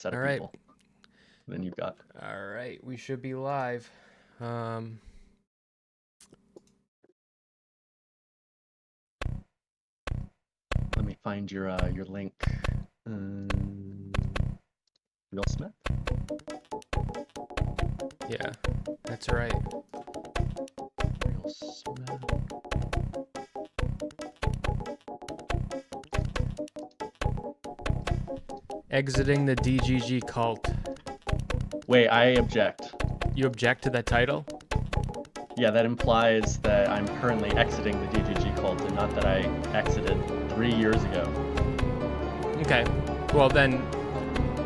set All of right. people than you've got. All right. We should be live. Let me find your link. RealSmeth? Yeah, that's right. RealSmeth. Exiting the DGG cult. Wait, I object. You object to that title? Yeah, that implies that I'm currently exiting the DGG cult and not that I exited 3 years ago. Okay. Well then,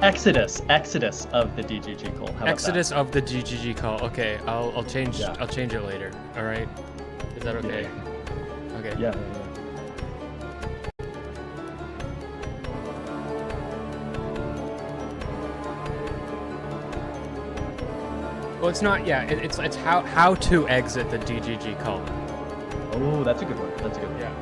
Exodus of the DGG cult. How about Exodus that? of the DGG cult. Okay, I'll change. Yeah. I'll change it later. All right. Is that okay? Yeah. Okay. Yeah. Well, it's not. Yeah, it's how to exit the DGG cult. Oh, that's a good one. That's a good one. Yeah.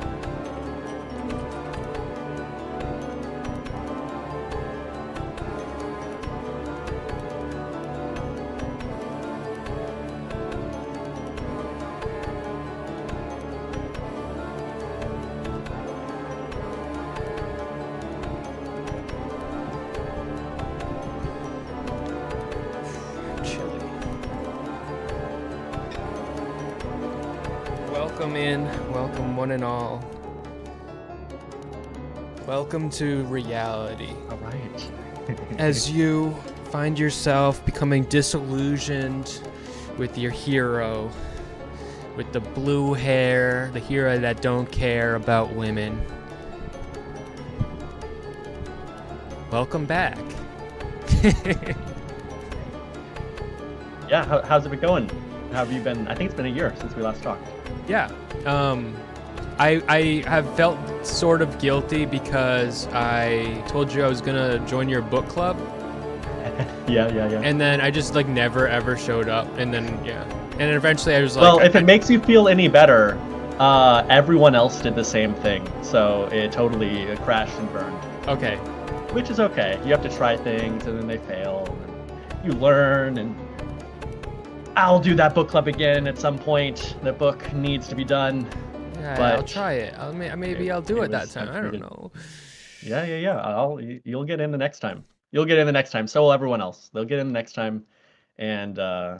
Welcome one and all. Welcome to reality. All right. As you find yourself becoming disillusioned with your hero, with the blue hair, the hero that don't care about women. Welcome back. Yeah, how's it been going? How have you been? I think it's been a year since we last talked. Yeah. I have felt sort of guilty because I told you I was gonna join your book club. Yeah. And then I just like never ever showed up. And then and then eventually I was like, well, if it makes you feel any better, everyone else did the same thing, so it totally crashed and burned. Okay. Which is okay. You have to try things, and then they fail, and you learn, and I'll do that book club again at some point. The book needs to be done. Yeah, but I'll try it. Maybe I'll do it that time. I don't know. Yeah. You'll get in the next time. You'll get in the next time. So will everyone else. They'll get in the next time. And I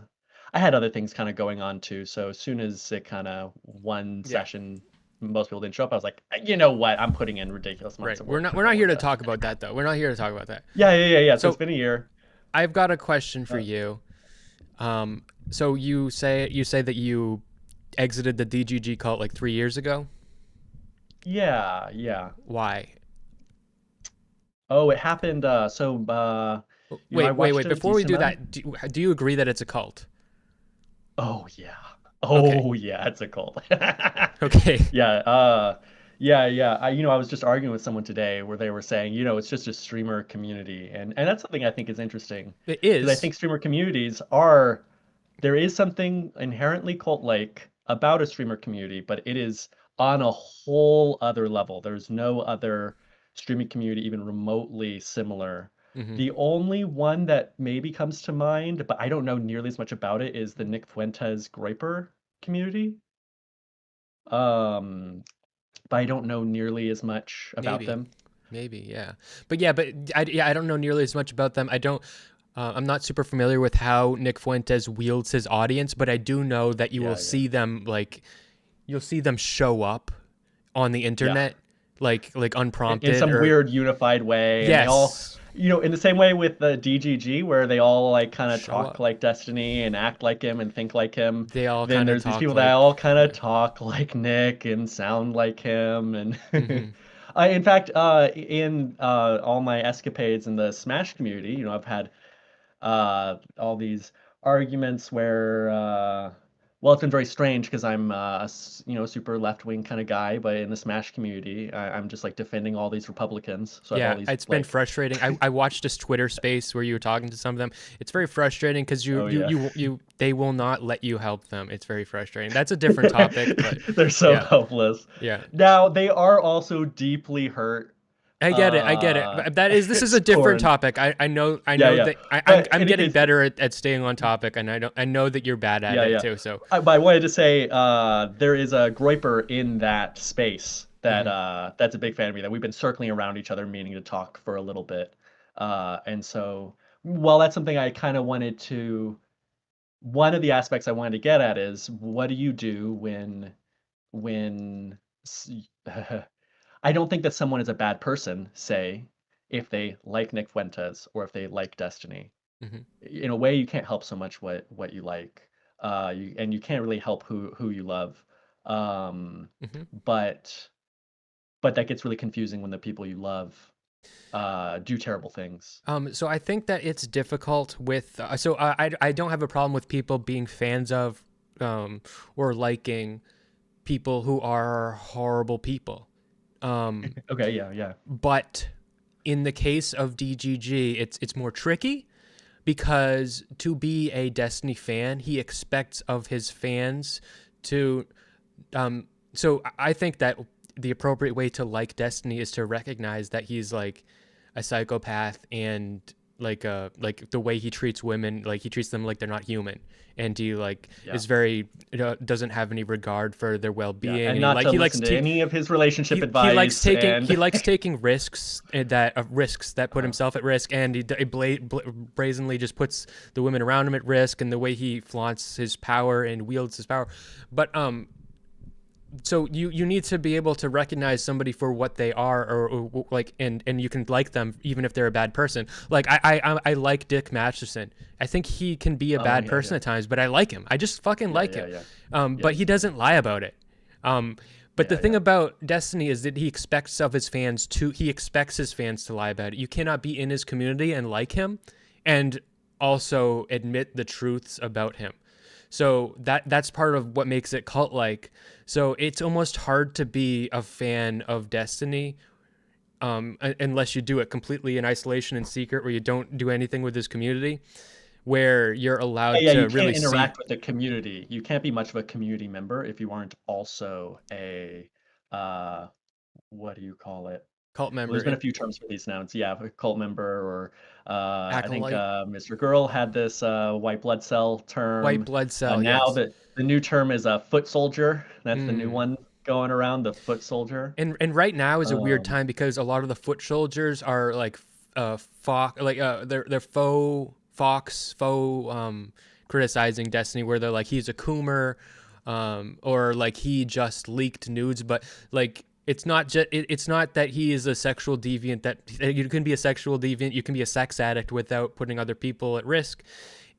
had other things kind of going on too. So as soon as it kind of one session, most people didn't show up. I was like, you know what? I'm putting in ridiculous amounts of work. We're not here to talk about that though. We're not here to talk about that. Yeah. So it's been a year. I've got a question for you. So you say that you exited the DGG cult like 3 years ago? Yeah. Why? Oh, it happened. Wait. Before we do that, do you agree that it's a cult? Oh yeah. Yeah, it's a cult. Okay. Yeah. Yeah. I was just arguing with someone today where they were saying, it's just a streamer community, and that's something I think is interesting. It is. Because I think streamer communities there is something inherently cult-like about a streamer community, but it is on a whole other level. There's no other streaming community even remotely similar. Mm-hmm. The only one that maybe comes to mind, but I don't know nearly as much about it, is the Nick Fuentes Groiper community. But I don't know nearly as much about them. Maybe, yeah. But I don't know nearly as much about them. I'm not super familiar with how Nick Fuentes wields his audience, but I do know that you will see them you'll see them show up on the internet like unprompted in some weird unified way. Yes. And they all, in the same way with the DGG, where they all like kind of talk like Destiny and act like him and think like him. Then there's these people that all kind of talk like Nick and sound like him. And in fact, in all my escapades in the Smash community, I've had all these arguments where it's been very strange because I'm a super left-wing kind of guy, but in the Smash community I'm just like defending all these Republicans. So yeah, all these, it's been frustrating. I watched this Twitter space where you were talking to some of them. It's very frustrating because they will not let you help them. It's very frustrating. That's a different topic, but they're so helpless. Yeah. Now they are also deeply hurt I get it. I get it. This is a different Scorn. topic. I know Yeah, yeah. that But I'm any getting case, better at staying on topic, and I know that you're bad at yeah, it yeah. too. So, But I wanted to say there is a groiper in that space that mhm, that's a big fan of me that we've been circling around each other, meaning to talk for a little bit. And so, well, that's something I kind of wanted to. One of the aspects I wanted to get at is what do you do when s- I don't think that someone is a bad person, say, if they like Nick Fuentes or if they like Destiny. mhm, In a way, you can't help so much what you like, and you can't really help who you love. Um, mhm. but but that gets really confusing when the people you love do terrible things. So I think that it's difficult with. I don't have a problem with people being fans of, or liking people who are horrible people. Um, Okay, yeah, yeah, but in the case of DGG, it's more tricky because to be a Destiny fan, he expects of his fans to. So I think that the appropriate way to like Destiny is to recognize that he's like a psychopath and like the way he treats women, like he treats them like they're not human, and he like yeah, is very doesn't have any regard for their yeah, well-being, and and not to he likes listen to to any of his relationship advice he and likes taking risks that put himself at risk, and brazenly just puts the women around him at risk, and the way he flaunts his power and wields his power. But so you need to be able to recognize somebody for what they are, or like, and you can like them even if they're a bad person. Like I like Dick Masterson. I think he can be a oh bad yeah, person yeah, at times, but I like him. I just fucking yeah, like yeah, him. yeah, But yeah, he doesn't lie about it. But the yeah, thing yeah. about Destiny is that he expects his fans to lie about it. You cannot be in his community and like him, and also admit the truths about him. So that's part of what makes it cult like. So it's almost hard to be a fan of Destiny, unless you do it completely in isolation and secret, where you don't do anything with his community, where you're Yeah, allowed yeah, to you really can't see interact with the community. You can't be much of a community member if you aren't also a uh what do you call it? cult Well, member there's been and a few terms for these now. It's yeah, a cult member or I think acolyte, Mr. Girl had this white blood cell white term. blood cell. Now Yes. the new term is a foot soldier. That's the new Mm. one going around, the foot soldier. And right now is a weird Um time because a lot of the foot soldiers are like fox, like they're faux criticizing Destiny, where they're like he's a coomer, or like he just leaked nudes, but like it's not that he is a sexual deviant. That you can be a sexual deviant, you can be a sex addict without putting other people at risk,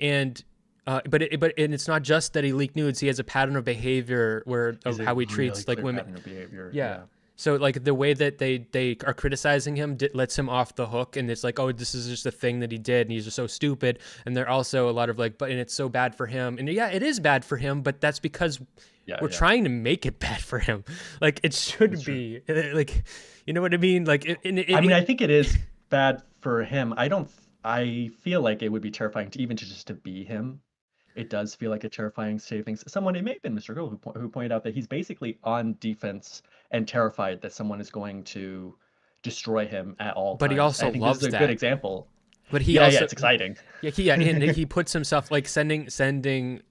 and and it's not just that he leaked nudes. He has a pattern of behavior where is of a how he really treats like clear women. pattern of behavior. Yeah. Yeah. So like the way that they are criticizing him lets him off the hook, and it's like, oh, this is just a thing that he did, and he's just so stupid. And they're also a lot of like, but and it's so bad for him, and yeah, it is bad for him, but that's because Yeah, we're yeah. trying to make it bad for him. Like it That's should true. be like, you know what I mean? Like I mean, I think it is bad for him. I feel like it would be terrifying to even to just to be him. It does feel like a terrifying state of things. Someone, it may have been Mr. Girl who pointed out that he's basically on defense and terrified that someone is going to destroy him at all but he times. also I think this is loves a good that. example. But he Yeah, yeah, also it's exciting. and he puts himself like sending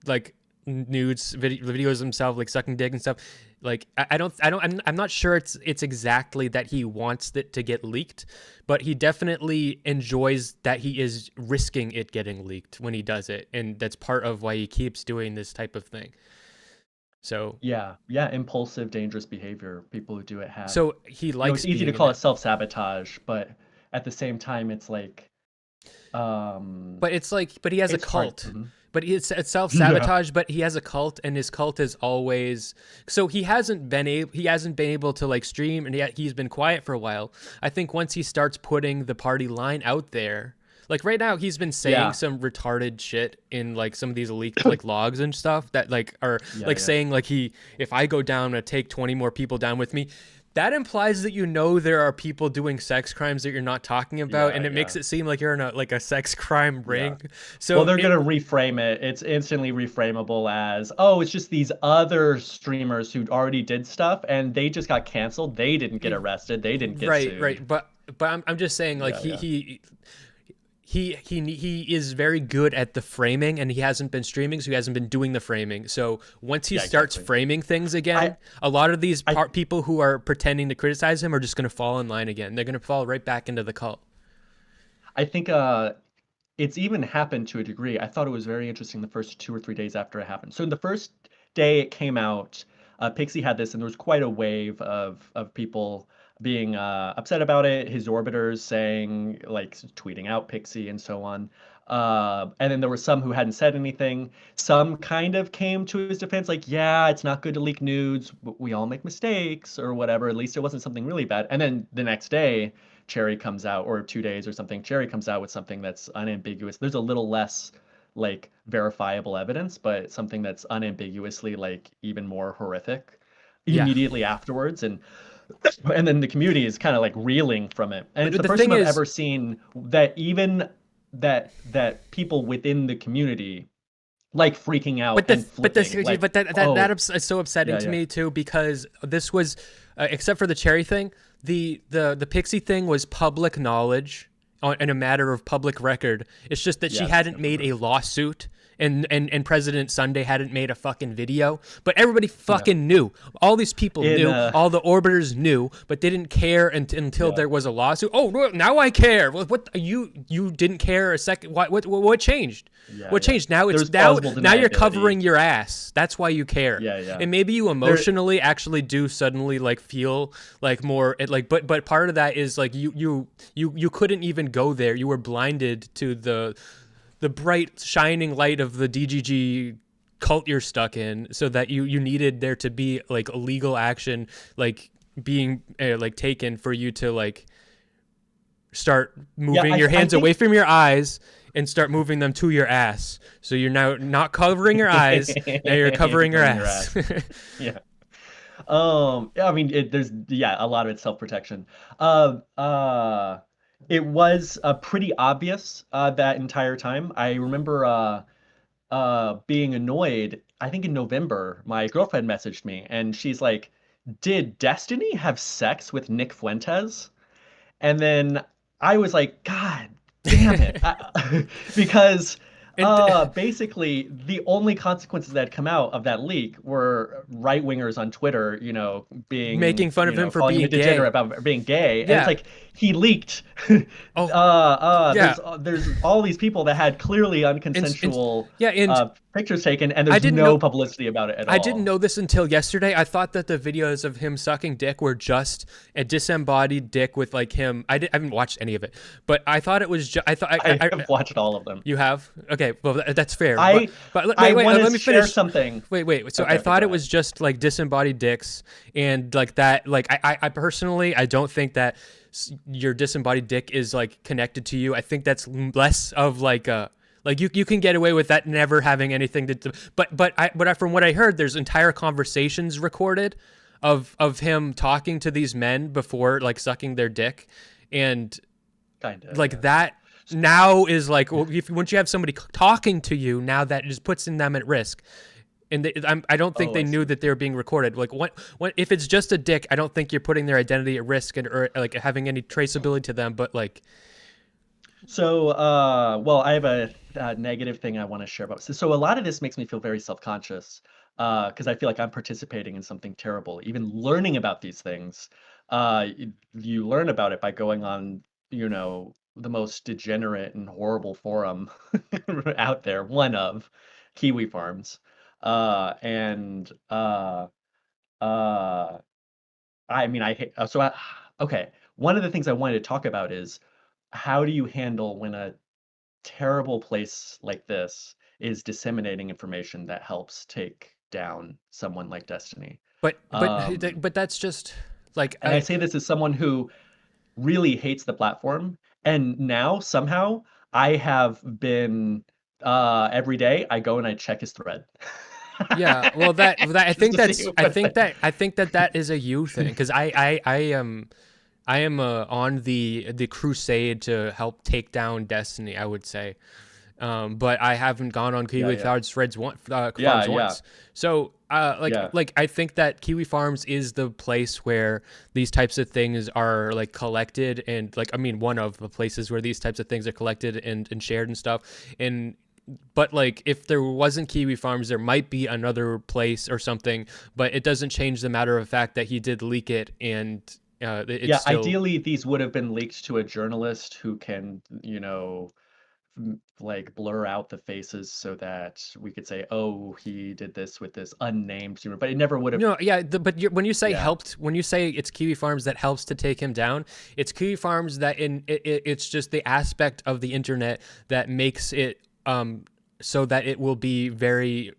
like nudes videos of himself like sucking dick and stuff. Like I'm not sure it's exactly that he wants it to get leaked, but he definitely enjoys that he is risking it getting leaked when he does it, and that's part of why he keeps doing this type of thing. So Yeah, yeah, impulsive, dangerous behavior people who do it have. he It's likes easy to being in call it it. self-sabotage, but at the same time, it's like, But it's like, but he has a it's hard. cult. Mhm. But it's self Yeah. sabotage. But he has a cult, and his cult is always. So he hasn't been able to like stream, and he's been quiet for a while. I think once he starts putting the party line out there, like right now he's been saying Yeah. some retarded shit in like some of these leaked like logs and stuff that like are Yeah, like yeah. saying like if I go down, I take 20 more people down with me. that implies that there are people doing sex crimes that you're not talking about, Yeah, and it makes yeah, it seem like you're in a sex crime yeah. ring. Well, So they're it gonna reframe it. It's instantly reframable as, oh, it's just these other streamers who already did stuff and they just got canceled. They didn't get arrested. They didn't get right, sued. right, but I'm just saying like Yeah, yeah. he is very good at the framing, and he hasn't been streaming, so he hasn't been doing the framing. So once he Yeah, starts exactly. framing things I again, a lot of these I people who are pretending to criticize him are just going to fall in line again. They're going to fall right back into the cult. I think it's even happened to a degree. I thought it was very interesting the first 2 or 3 days after it happened. So in the first day it came out, Pixie had this, and there was quite a wave of people being upset about it. His orbiters saying, like, tweeting out Pixie and so on. And then there were some who hadn't said anything. Some kind of came to his defense, like, yeah, it's not good to leak nudes. We all make mistakes or whatever. At least it wasn't something really bad. And then the next day, Cherry comes out, or 2 days or something, Cherry comes out with something that's unambiguous. There's a little less like verifiable evidence, but something that's unambiguously like even more horrific Yeah, immediately afterwards. And then the community is kind of like reeling from it. And it's but the the first thing time I've is, ever seen that even that people within the community like freaking out But the and but this flipping like, but that oh, is so upsetting yeah, to yeah, me too, because this was except for the cherry thing, the Pixie thing was public knowledge in a matter of public record. It's just that she yes, hadn't yes, made a lawsuit, and President Sunday hadn't made a fucking video, but everybody yeah. fucking knew. All these people In knew, all the orbiters knew, but they didn't care until yeah, there was a lawsuit. Oh, well, now I care. What you didn't care a second? What changed? yeah, What yeah. changed? Now it's There's plausible now you're covering deniability. your ass. That's why you care. Yeah, yeah. And maybe you There, emotionally actually do suddenly like feel like more like, but part of that is like you couldn't even go there. You were blinded to the bright shining light of the DGG cult you're stuck in, so that you needed there to be like a legal action like being like taken for you to like start yeah, moving your I hands away think from your eyes and start moving them to your ass. So you're now not covering your eyes. Now you're covering your covering your ass. ass. Yeah. Yeah, I mean, there's yeah, a lot of it's self-protection. It was pretty obvious that entire time. I remember being annoyed. I think in November, my girlfriend messaged me and she's like, "Did Destiny have sex with Nick Fuentes?" And then I was like, God damn it. Because and basically the only consequences that had come out of that leak were right wingers on Twitter, being, making fun of him for calling him a being gay. degenerate about being gay. And it's Yeah. like he leaked. Oh, yeah. There's all these people that had clearly And unconsensual yeah, and pictures taken, and I there's didn't no know publicity about it at I didn't all. know this until yesterday. I thought that the videos of him sucking dick were just a disembodied dick with like him. I haven't watched any of it, but I thought it was I thought I have watched all of them. you have. Okay, well that's fair. I But I wait, want let to me share finish. something. Wait. So Okay, I okay, thought go it ahead. was just like disembodied dicks, and like that. Like I personally, I don't think that your disembodied dick is like connected to you. I think that's less of like a like you can get away with that never having anything to do. But from what I heard, there's entire conversations recorded of him talking to these men before like sucking their dick, and Kinda, like yeah. that now is like, well, if once you have somebody talking to you, now that just puts them at risk. And I don't think Oh, they I knew see. that they were being recorded. Like, what if it's just a dick? I don't think you're putting their identity at risk or like having any traceability to them. But like, So, well, I have a negative thing I want to share about. So a lot of this makes me feel very self-conscious, because I feel like I'm participating in something terrible. Even learning about these things, you learn about it by going on, the most degenerate and horrible forum out there, one of Kiwi Farms, and uh, I mean, I hate. Okay. One of the things I wanted to talk about is how do you handle when a terrible place like this is disseminating information that helps take down someone like Destiny. but but Um, but that's just like and I say this as someone who really hates the platform, and now somehow I have been every day I go and I check his thread. Yeah, well, that Just to see what they. I think that that is a you thing because I am on the crusade to help take down Destiny, I would say. But I haven't gone on Yeah, Kiwi yeah, yeah, Farms yeah, once. So, yeah, like I think that Kiwi Farms is the place where these types of things are like collected, and like I mean, one of the places where these types of things are collected and shared and stuff. And but like if there wasn't Kiwi Farms, there might be another place or something. But it doesn't change the matter of fact that he did leak it, and it's yeah. still. Ideally, these would have been leaked to a journalist who can, like blur out the faces so that we could say, "Oh, he did this with this unnamed streamer," but it never would have. No, yeah, but when you say Yeah, helped, when you say it's Kiwi Farms that helps to take him down, it's Kiwi Farms that it's just the aspect of the internet that makes it so that it will be very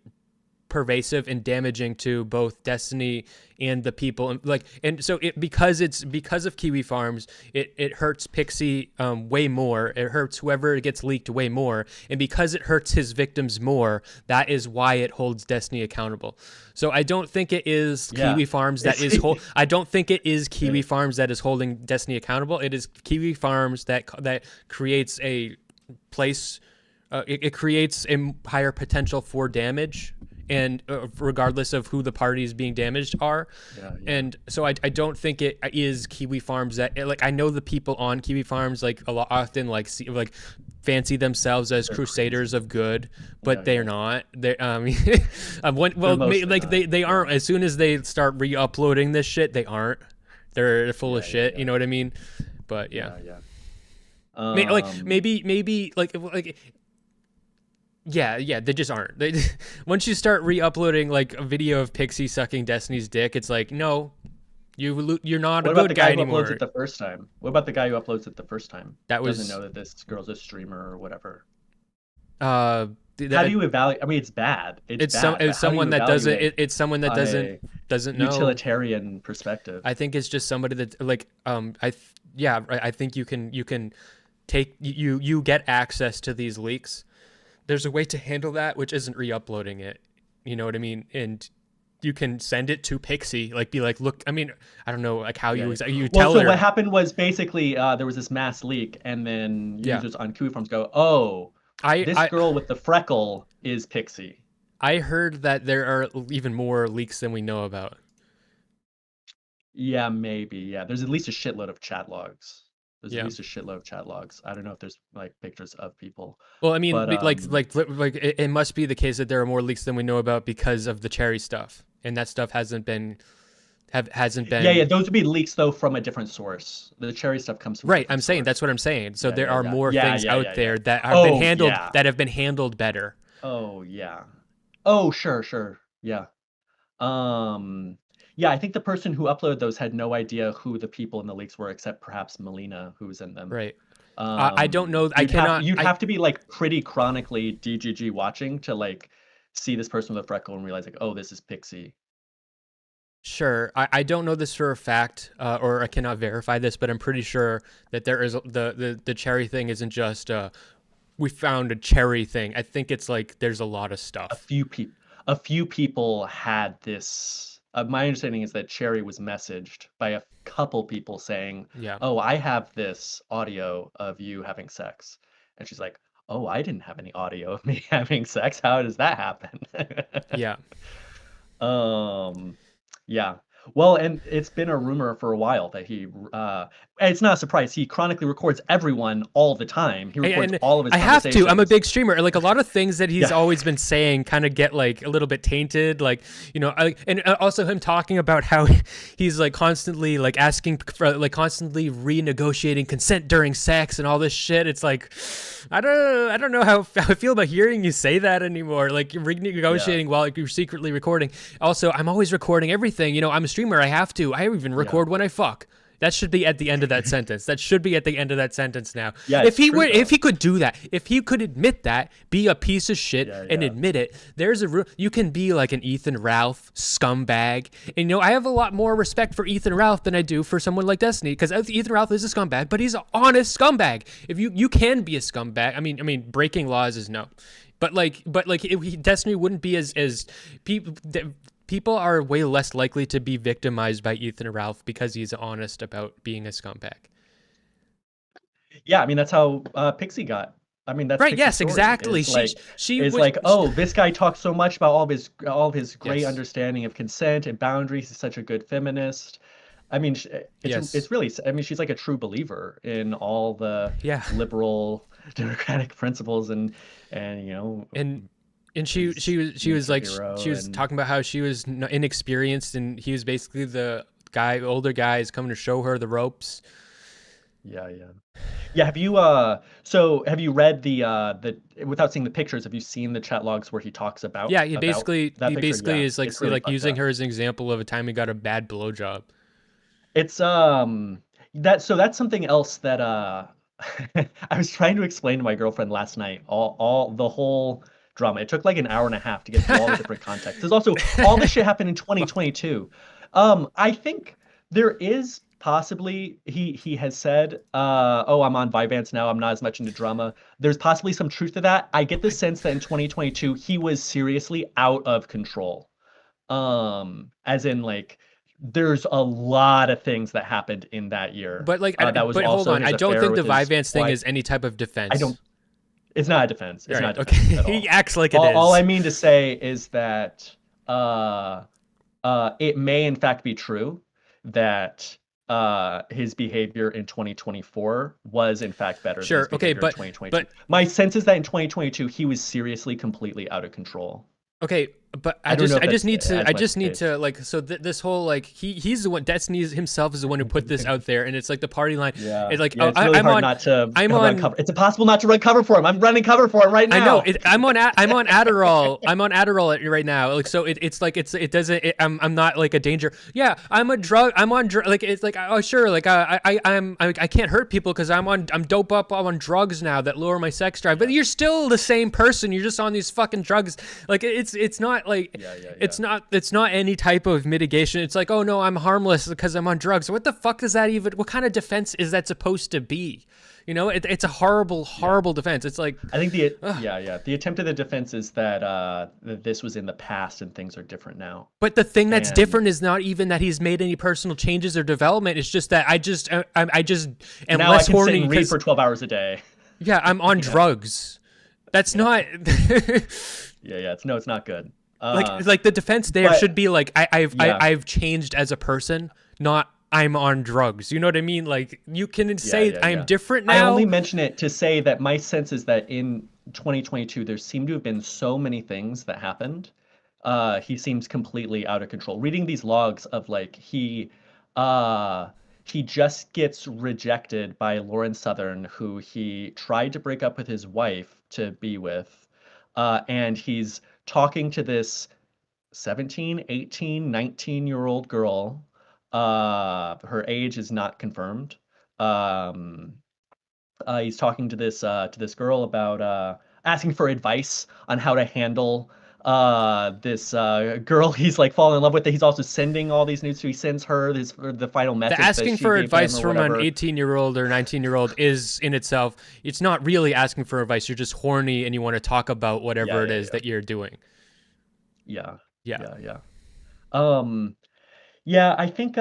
pervasive and damaging to both Destiny and the people, and like, and so it because of Kiwi Farms, it hurts Pixie way more. It hurts whoever it gets leaked way more, and because it hurts his victims more, that is why it holds Destiny accountable. So I don't think it is yeah. Kiwi Farms that is I don't think it is Kiwi Farms that is holding Destiny accountable. It is Kiwi Farms that creates a place. It creates a higher potential for damage, and regardless of who the parties being damaged are. Yeah, yeah. And so I don't think it is Kiwi Farms that like I know the people on Kiwi Farms like a lot often like fancy themselves as They're crusaders crazy. of good, Yeah, but they're yeah. not. They They're well mostly like not. they Yeah, aren't. As soon as they start re-uploading this shit, they aren't. They're full of yeah, yeah, shit. You yeah, know what I mean? But yeah. yeah, yeah. Like Um, maybe like yeah, they just aren't. They once you start re-uploading like a video of Pixie sucking Destiny's dick, it's like no, you're not a what about good the guy guy who uploads it anymore. the first time? What about the guy who uploads it the first time? That Doesn't was know that this girl's a streamer or whatever. uh, How do that you evaluate? I mean, it's bad. It's bad, but it's how do you someone that doesn't evaluate it's someone that on a doesn't know. utilitarian perspective? I think it's just somebody that like yeah, I think you can take you get access to these leaks. There's a way to handle that which isn't re-uploading it. You know what I mean? And you can send it to Pixie, like be like, look, I mean, I don't know, like how Yeah, yeah. you Well, tell so what her, happened was basically there was this mass leak, and then yeah. users on Kiwi Farms go, "Oh, I this I girl with the freckle is Pixie." I heard that there are even more leaks than we know about. Yeah, maybe. Yeah, there's at least a shitload of chat logs. There's at Yeah. least a shitload of chat logs. I don't know if there's like pictures of people, Well, I mean, but like it must be the case that there are more leaks than we know about because of the Cherry stuff, and that stuff hasn't yeah, yeah, been those would be leaks though from a different source. The cherry stuff comes from a right. different I'm saying source. that's what I'm saying. So Yeah, there yeah, are yeah, more yeah, things yeah, out yeah, yeah. there Oh yeah. that have been handled better. Oh yeah. Oh sure, sure. Yeah. Um, yeah, I think the person who uploaded those had no idea who the people in the leaks were, except perhaps Melina, who was in them. Right. I don't know. I You'd have cannot. you'd I have to be like pretty chronically DGG watching to like see this person with a freckle and realize like, oh, this is Pixie. Sure. I don't know this for a fact, or I cannot verify this, but I'm pretty sure that there is the cherry thing isn't just we found a cherry thing. I think it's like there's a lot of A stuff. few people had this. My understanding is that Cherry was messaged by a couple people saying, Yeah. "Oh, I have this audio of you having sex," and she's like, "Oh, I didn't have any audio of me having sex. How does that happen?" Yeah. um, yeah. Well, and it's been a rumor for a while that it's not a surprise. He chronically records everyone all the time. He records And all of his I have to. I'm a conversations. big streamer. Like a lot of things that he's Yeah. always been saying kind of get like a little bit tainted. Like and also him talking about how he's like constantly like asking for like constantly renegotiating consent during sex and all this shit. It's like I don't know how I feel about hearing you say that anymore. Like you're Yeah. renegotiating while you're secretly recording. Also, I'm always recording everything. I'm a streamer. I have to. I even Yeah. record when I fuck. That should be at the end of that sentence. That should be at the end of that sentence now. Yeah, If it's he true, were, though. if he could do that, if he could admit that, be a piece of shit Yeah, and yeah. admit it, you can be like an Ethan Ralph scumbag. And I have a lot more respect for Ethan Ralph than I do for someone like Destiny, because Ethan Ralph is a scumbag, but he's an honest scumbag. If you can be a scumbag, I mean, breaking laws is no. But Destiny wouldn't be as people are way less likely to be victimized by Ethan Ralph because he's honest about being a scumbag. Yeah, I mean that's how Pixie got. I mean that's Right? Pixie's Yes, story. exactly. Is like, oh, this guy talks so much about all of his great Yes. understanding of consent and boundaries. He's such a good feminist. I mean, Yes. it's really. I mean, she's like a true believer in all the Yeah. liberal democratic principles and And his she was like hero she was and talking about how she was inexperienced, and he was basically the older guy is coming to show her the ropes. yeah. Have you read the without seeing the pictures, have you seen the chat logs where he talks Yeah, about that he picture? basically Yeah, is like it's really fucked using up. her as an example of a time he got a bad blowjob. It's that's something else that I was trying to explain to my girlfriend last night. All the whole drama. It took like an hour and a half to get through all the different contexts. There's also all this shit happened in 2022. I think there is possibly he has said, oh, I'm on Vyvanse now. I'm not as much into drama. There's possibly some truth to that. I get the sense that in 2022 he was seriously out of control. As in like there's a lot of things that happened in that year. But That was but hold also on, his I don't affair think the with his Vyvanse thing wife. is any type of I defense. don't. It's not a defense. It's Right? not a Okay. defense at He all. acts like it All is. I mean to say is that it may in fact be true that his behavior in 2024 was in fact better than his Sure. Okay. behavior in 2022. But My sense is that in 2022 he was seriously completely out of control. okay, but I don't know if I that's just need to as much the case. like, so this whole like he's the one, Destiny himself is the one who put this out there, and it's like the party line. Yeah, It's like, yeah, oh, it's really I'm hard on not to I'm run on cover. It's impossible not to run cover for him. I'm running cover for him right I know now. I'm on Adderall. I'm on Adderall right now. Like, so it's like it doesn't. I'm not like a danger. Yeah, I'm on drug. Like, it's like, oh sure. Like I can't hurt people because I'm dope up. I'm on drugs now that lower my sex drive. But you're still the same person. You're just on these fucking drugs. Like it's not like it's not any type of mitigation. It's like, oh no, I'm harmless because I'm on drugs. What the fuck is that even? What kind of defense is that supposed to be? It's a horrible defense. It's like, I think the attempt of the defense is that that this was in the past and things are different now. but the thing that's And different is not even that he's made any personal changes or development. It's just that I just am now I less can sit horny and read 'cause- for 12 hours a day. yeah, I'm on drugs. That's not Yeah, it's not good. like the defense there but- should be like Yeah. I've changed as a person, not I'm on drugs. You know what I mean? Like, you can say I'm different now. I only mention it to say that my sense is that in 2022 there seem to have been so many things that happened. He seems completely out of control. Reading these logs of like he just gets rejected by Lauren Southern, who he tried to break up with his wife to be with, and he's talking to this 17, 18, 19-year-old girl. Her age is not confirmed. He's talking to this girl about asking for advice on how to handle this girl he's like falling in love with. That he's also sending all these nudes to. He sends her the final message. The asking that she for gave advice him or from an whatever. 18-year-old or 19-year-old is in itself, it's not really asking for advice. You're just horny and you want to talk about whatever it is that you're doing. Yeah. Yeah. Yeah, I think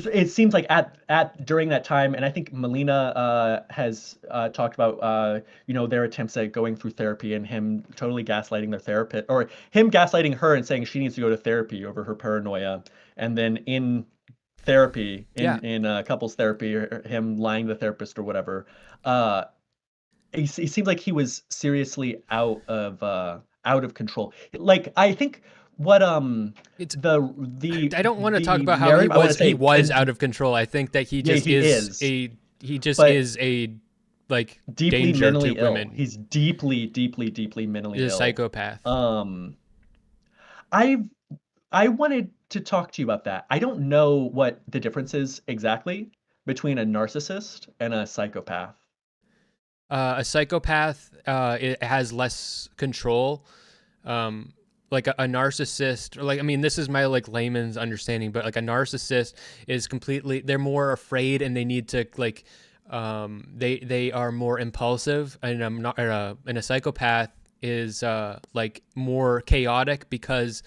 it seems like at during that time, and I think Melina has talked about their attempts at going through therapy and him totally gaslighting their therapist, or him gaslighting her and saying she needs to go to therapy over her paranoia, and then in therapy in couples therapy, or him lying to the therapist or whatever, he seemed like he was seriously out of control. Like, I think what It's the I don't want to the talk about how narrative, I wanna say, he was is out of control. I think that he just he is is. he just But is a like deeply danger mentally to ill. women. He's deeply mentally He's a ill. psychopath. I I wanted to talk to you about that. I don't know what the difference is exactly between a narcissist and a psychopath. A psychopath, it has less control. Like a narcissist, or like, I mean, this is my like layman's understanding, but like a narcissist is completely, they're more afraid and they need to like, they are more impulsive, and and a psychopath is like more chaotic because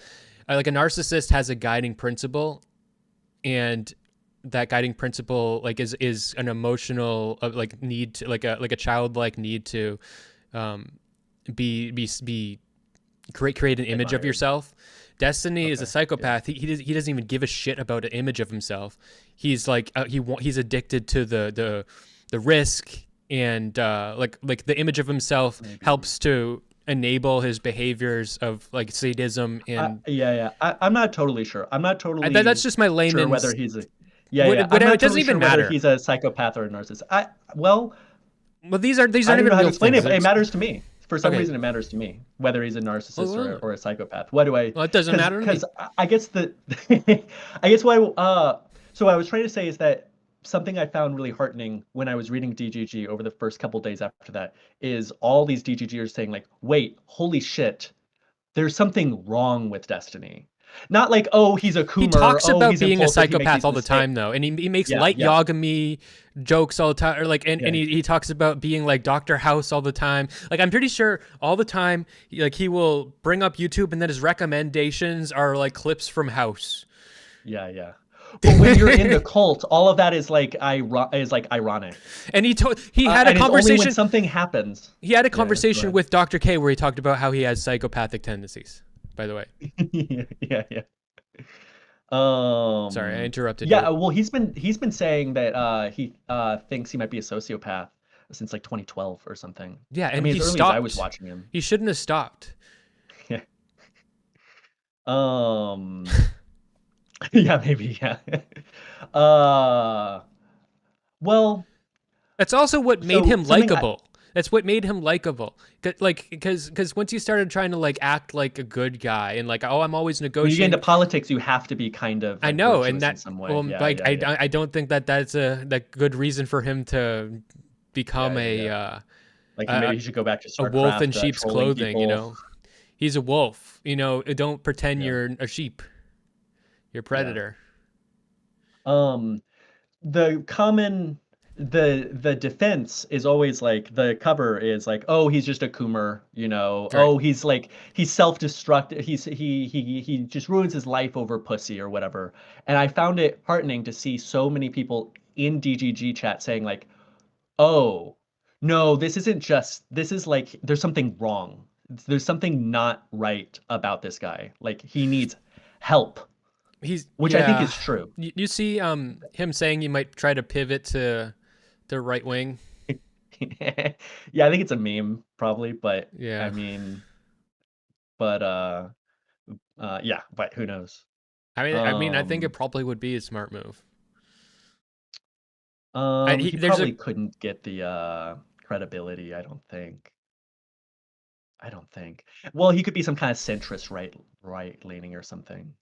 like a narcissist has a guiding principle, and that guiding principle like is an emotional like need to, like a childlike need to um be create an image of Admired. yourself. Destiny is a Okay. Yeah. psychopath. He doesn't even give a shit about an image of himself. He's like he's addicted to the risk, and like the image of himself Maybe. helps to enable his behaviors of like sadism. And Yeah. I'm not totally sure. I'm not that's totally just my sure whether layman's. he's a, yeah. I'm It not doesn't totally sure even whether matter. he's a psychopath or a narcissist. Well, Well, these I aren't don't even even know how to real explain it, things. but it matters to me. For some Okay. reason, it matters to me whether he's a narcissist Well, or a psychopath. What do I? well, it doesn't matter to Because me. I guess the, I guess what so what I was trying to say is that something I found really heartening when I was reading DGG over the first couple days after that is all these DGGers saying like, wait, holy shit, there's something wrong with Destiny. Not like, oh, he's a He coomer, talks oh, about he's being a impulsive, he makes psychopath these all the mistakes. time, though, and he makes Yeah, light yeah, Yagami jokes all the time, or like, yeah, and he talks about being like Doctor House all the time. Like, I'm pretty sure all the time, like he will bring up YouTube, and then his recommendations are like clips from House. yeah. But when you're in the cult, all of that is like ironic. And he had a And it's only when conversation. something happens. He had a Yeah, go conversation ahead. with Dr. K where he talked about how he has psychopathic tendencies. By the way, Yeah. sorry, I interrupted you. Yeah, well, he's been saying that he thinks he might be a sociopath since like 2012 or something. Yeah, I and mean, he as early as I was stopped. watching him. He shouldn't have stopped. Yeah. Um, yeah, maybe, yeah. Uh, well, That's also what made so him something likable. That's what made him likable. Like, because once you started trying to like act like a good guy and like, oh, I'm always when you get into negotiating. politics, you have to be kind of I like know, and virtuous in that, some way. well, Yeah, like, yeah. I don't think that that's a that good reason for him to become Yeah. Like a maybe he should go back to a wolf in StarCraft, sheep's trolling clothing. You people. know, he's a wolf. You know, don't pretend Yeah, you're a sheep. You're a yeah. predator. Um, the common the defense is always like the cover is like, oh, he's just a coomer, you know. Right. Oh, he's like he's self-destruct. He just ruins his life over pussy or whatever. And I found it heartening to see so many people in DGG chat saying like, oh, no, this isn't just this is like there's something wrong. There's something not right about this guy. Like he needs help, He's which I think yeah. is true. You see him saying he might try to pivot to the right wing. Yeah, I think it's a meme probably, but I Yeah. mean, but yeah, but who knows? I think it Um, probably would be a smart move. he There's a probably couldn't get the credibility, I don't think. I don't think. Well, he could be some kind of centrist right leaning or something.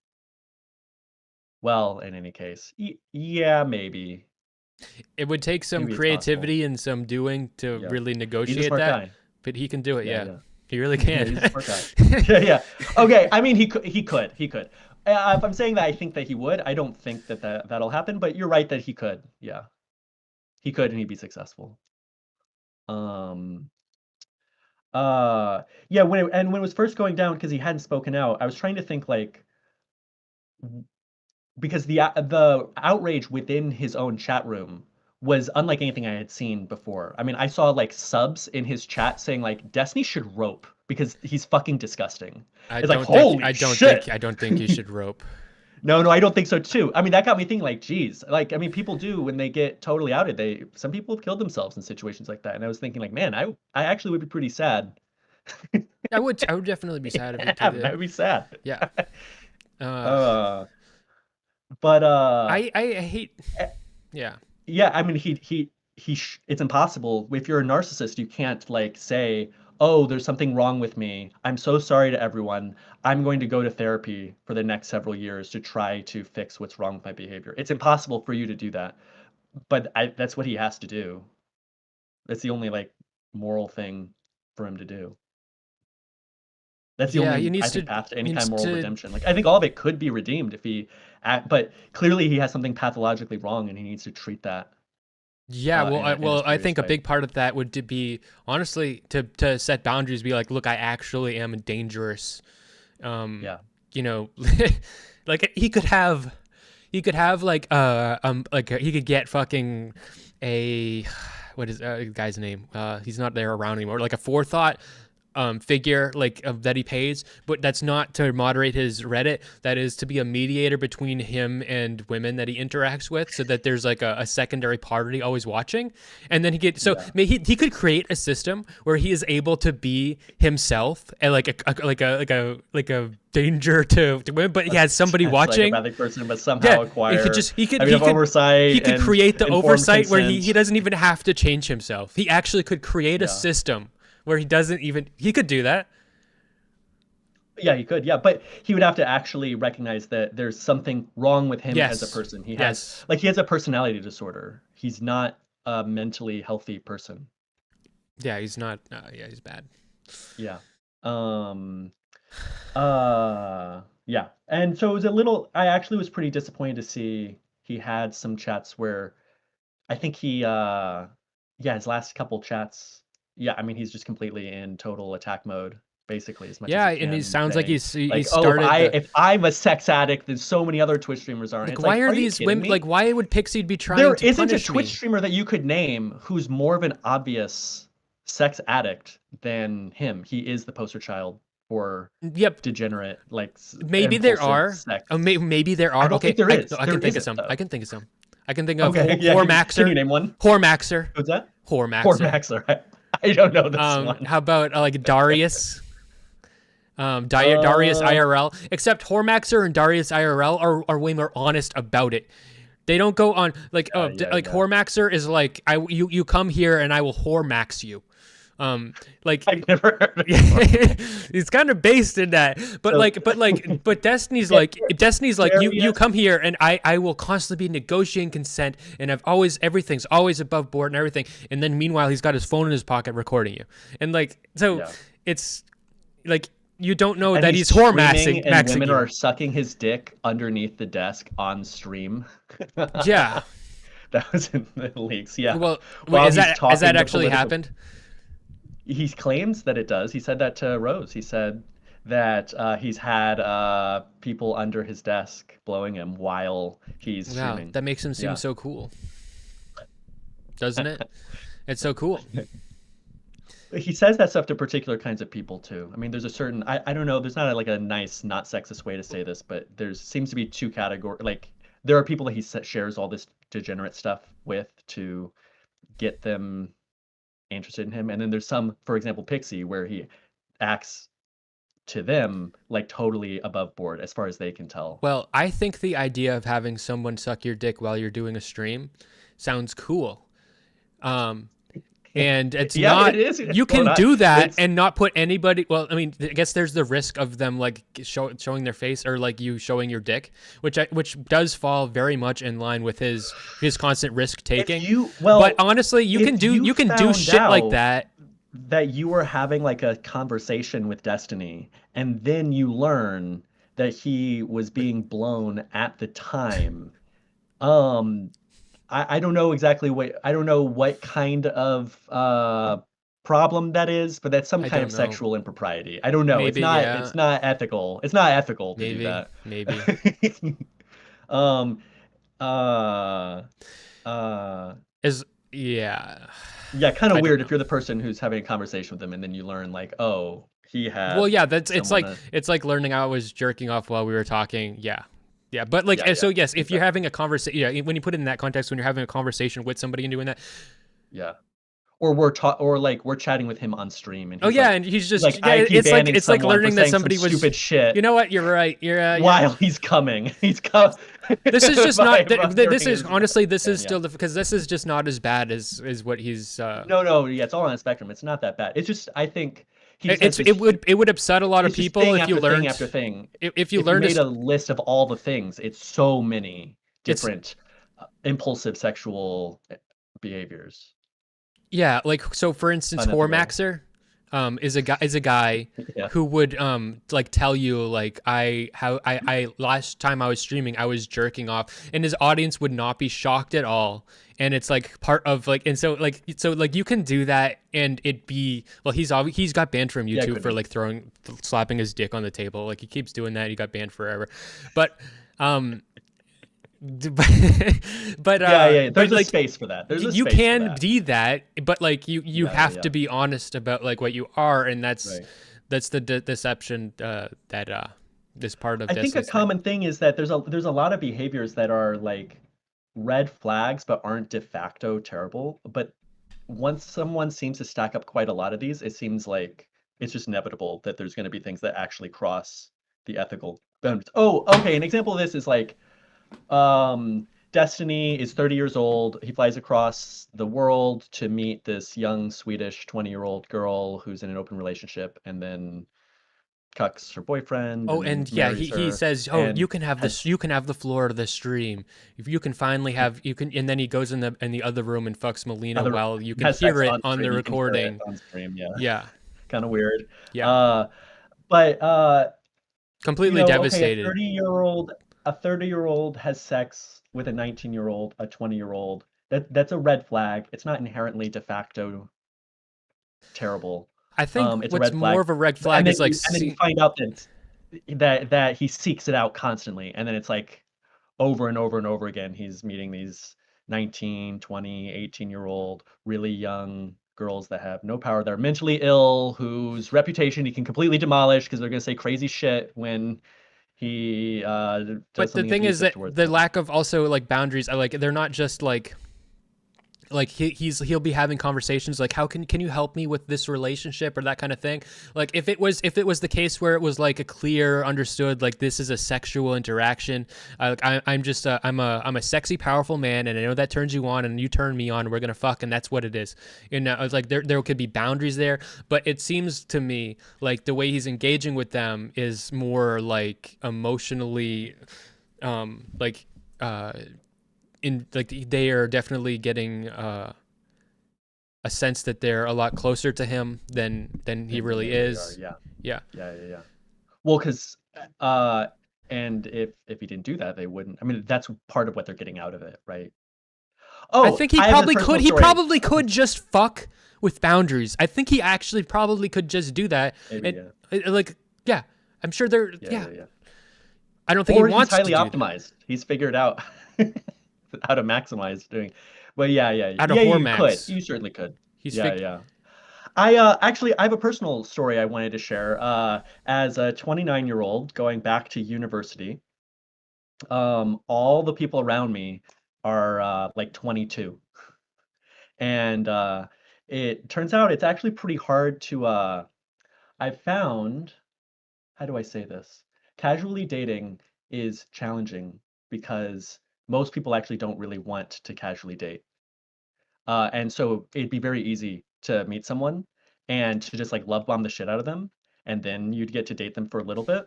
Well, in any case, yeah, maybe. It would take some Maybe it's possible. creativity and some doing to Yeah. really He's a negotiate smart that, guy. but he can do it. Yeah, Yeah, yeah. he really Yeah, can. he's a smart guy. Yeah. Okay, I mean he could. If I'm saying that I think that he would, I don't think that'll happen, but you're right that he could. Yeah. He could and he'd be successful. Um yeah, when it was first going down because he hadn't spoken out, I was trying to think like because the outrage within his own chat room was unlike anything I had seen before. I mean, I saw like subs in his chat saying like Destiny should rope because he's fucking disgusting. It's like holy shit. I don't think you should rope. No, I don't think so too. I mean, that got me thinking like, geez, like I mean, people do when they get totally outed. Some people have killed themselves in situations like that, and I was thinking like, man, I actually would be pretty sad. I would definitely be sad if he Yeah, did that it. would be sad. Yeah. Uh, Uh, but I hate. eh, Yeah. yeah, I mean, it's impossible. If you're a narcissist, you can't like say, oh, there's something wrong with me. I'm so sorry to everyone. I'm going to go to therapy for the next several years to try to fix what's wrong with my behavior. It's impossible for you to do that, but that's what he has to do. That's the only like moral thing for him to do. That's the Yeah, only, I think, path to any he kind needs of moral to. redemption. Like I think all of it could be redeemed if he, but clearly he has something pathologically wrong and he needs to treat that Yeah, well, in a I serious think a way. big part of that would to be honestly to set boundaries. Be like, look, I actually am dangerous. Um, Yeah, you know, like he could get fucking a what is guy's name? He's not there around anymore. Like a forethought figure like that he pays, but that's not to moderate his Reddit. That is to be a mediator between him and women that he interacts with, so that there's like a secondary party always watching. And then yeah. he could create a system where he is able to be himself and like a danger to women, but he has somebody A watching. psychopathic person, but Yeah, somehow acquire, I mean, he of could oversight and create the informed oversight where he consent. doesn't even have to change himself. He actually could create a Yeah. system where he could do that. Yeah, he could. Yeah, but he would have to actually recognize that there's something wrong with him as a Yes. person. He has Yes. like he has a personality disorder. He's not a mentally healthy person. Yeah, he's not yeah, he's bad. Yeah. Um yeah. And so it was a little I actually was pretty disappointed to see he had some chats where I think he yeah, his last couple chats, yeah, I mean he's just completely in total attack mode basically as much as Yeah, he and he can, sounds like saying he like, "Oh, started the if I'm a sex addict, then so many other Twitch streamers are." And like it's why like, are "Are you these kidding women like me?" why would Pixie be trying There to isn't a punish Twitch me? streamer that you could name who's more of an obvious sex addict than him. He is the poster child for Yep, degenerate, like maybe there impulsive are. sex. Maybe there I are. don't think Okay, there is. I can There think of isn't some. though. I can think of Okay, yeah. Can you Whoremaxer. name one? Whoremaxer. Who's that? Whoremaxer. Maxer. I don't know this one. How about like Darius? Darius Uh, IRL. Except Hormaxer and Darius IRL are way more honest about it. They don't go on like like yeah. Hormaxer is like you come here and I will Hormax you. Like I've never heard of it. it's kind of based in that, but So, but Destiny's yeah, Destiny's like you Darius. come here and I will constantly be negotiating consent and everything's always above board and everything, and then meanwhile he's got his phone in his pocket recording you, and like so Yeah. it's like you don't know And that he's he's screaming, and maxing women you. are sucking his dick underneath the desk on stream. Yeah. That was in the leaks, yeah. Well, wait, While he's has talking that the actually political, happened? he claims that it does. He said that to Rose. He said that he's had people under his desk blowing him while he's Wow, streaming. that makes him seem Yeah. so cool, doesn't it? It's so cool. He says that stuff to particular kinds of people too. I mean, there's a certain I don't know. There's not like a nice, not sexist way to say this, but there's seems to be two categories. Like there are people that he shares all this degenerate stuff with to get them interested in him, and then there's some, for example, Pixie, where he acts to them like totally above board as far as they can tell. Well, I think the idea of having someone suck your dick while you're doing a stream sounds cool. And it's Yeah, not it is. you Well, can not do that it's and not put anybody. Well, I mean, I guess there's the risk of them like showing their face or like you showing your dick, which does fall very much in line with his constant risk taking. But honestly, you can do shit like that. That you were having like a conversation with Destiny, and then you learn that he was being blown at the time. Um, I don't know exactly I don't know what kind of problem that is, but that's some I kind don't of know. sexual impropriety. I don't know. Maybe yeah. It's not ethical. It's not ethical to do Maybe that. maybe. um uh uh Is yeah. yeah, kind of I don't weird know. if you're the person who's having a conversation with them and then you learn like, oh, he Well, had yeah, that's someone it's like learning I was jerking off while we were talking. Yeah. Yeah, but like yeah, so yeah, yes, if you're exactly. having a conversation, yeah, when you put it in that context when you're having a conversation with somebody and doing that, Yeah. or or like we're chatting with him on stream, and Oh he's yeah, and he's just like IP banning it's like someone for learning that saying some somebody was. stupid shit You know what? You're right. You're while he's coming. He's come This is just not. during This is his honestly. This ban, is yeah. still because this is just not as bad as what he's. No, yeah, it's all on a spectrum. It's not that bad. It's just I think he just has It's this huge. it would upset a lot of It's just people thing if you after thing learned after thing. if you If you learned made to. a list of all the things, it's so many It's different impulsive sexual behaviors. Yeah, like so for instance, Unethical. Hormaxer is a guy Yeah. who would like tell you like I last time I was streaming I was jerking off and his audience would not be shocked at all. And it's like part of like and so like you can do that and it be well he's got banned from Yeah, it YouTube could for be. like slapping his dick on the table. Like he keeps doing that, he got banned forever. But um Yeah. but There's a like space for that. There's a you space for can that. be that, but like you have Yeah. to be honest about like what you are, and Right. that's the deception that this part of I think a Destiny's thing. common thing is that there's a lot of behaviors that are like red flags but aren't de facto terrible. But once someone seems to stack up quite a lot of these, it seems like it's just inevitable that there's going to be things that actually cross the ethical boundaries. Oh, okay. An example of this is like Destiny is 30 years old. He flies across the world to meet this young Swedish 20-year-old girl who's in an open relationship and then cucks her boyfriend Oh, and and yeah, marries he her says, "Oh, you and can have this. has You can have the floor of the stream. If you can finally have you can." And then he goes in the other room and fucks Melina other while you can has sex hear it on on the stream. You can hear it recording. on stream. Yeah, Yeah, kind of weird. yeah, Uh, but completely okay, devastated. a 30-year-old has sex with a 19-year-old, a 20-year-old. That's a red flag. It's not inherently de facto terrible. I think It's a what's red more flag. of a red And flag then is like you find out that he seeks it out constantly, and then it's like over and over and over again he's meeting these 19, 20, 18-year-old really young girls that have no power. They're mentally ill, whose reputation he can completely demolish because they're going to say crazy shit when he does But the something thing is abusive that towards the them. lack of also like boundaries, I like they're not just like he'll be having conversations like how can you help me with this relationship or that kind of thing. Like if it was the case where it was like a clear understood like this is a sexual interaction, I'm just I'm a sexy powerful man and I know that turns you on and you turn me on, we're gonna fuck and that's what it is. And it's like there could be boundaries there, but it seems to me like the way he's engaging with them is more like emotionally like in like they are definitely getting a sense that they're a lot closer to him than he Than really they really are. is. Yeah. Yeah. Yeah. Well, because uh, and if he didn't do that, they wouldn't. I mean, that's part of what they're getting out of it, right? I Oh, think he I have a probably could personal he story. probably could just fuck with boundaries. I think he actually probably could just do that. Maybe, It, yeah. like yeah, I'm sure there Yeah. yeah. I don't think he Or he's wants to highly do that. optimized. He's figured out how to maximize doing. But Out of you could. Hormax. You certainly could. He's Yeah, fig yeah. Actually I have a personal story I wanted to share. As a 29-year-old going back to university, all the people around me are like 22. And it turns out it's actually pretty hard to I've found, how do I say this? Casually dating is challenging because most people actually don't really want to casually date. And so it'd be very easy to meet someone and to just like love bomb the shit out of them, and then you'd get to date them for a little bit.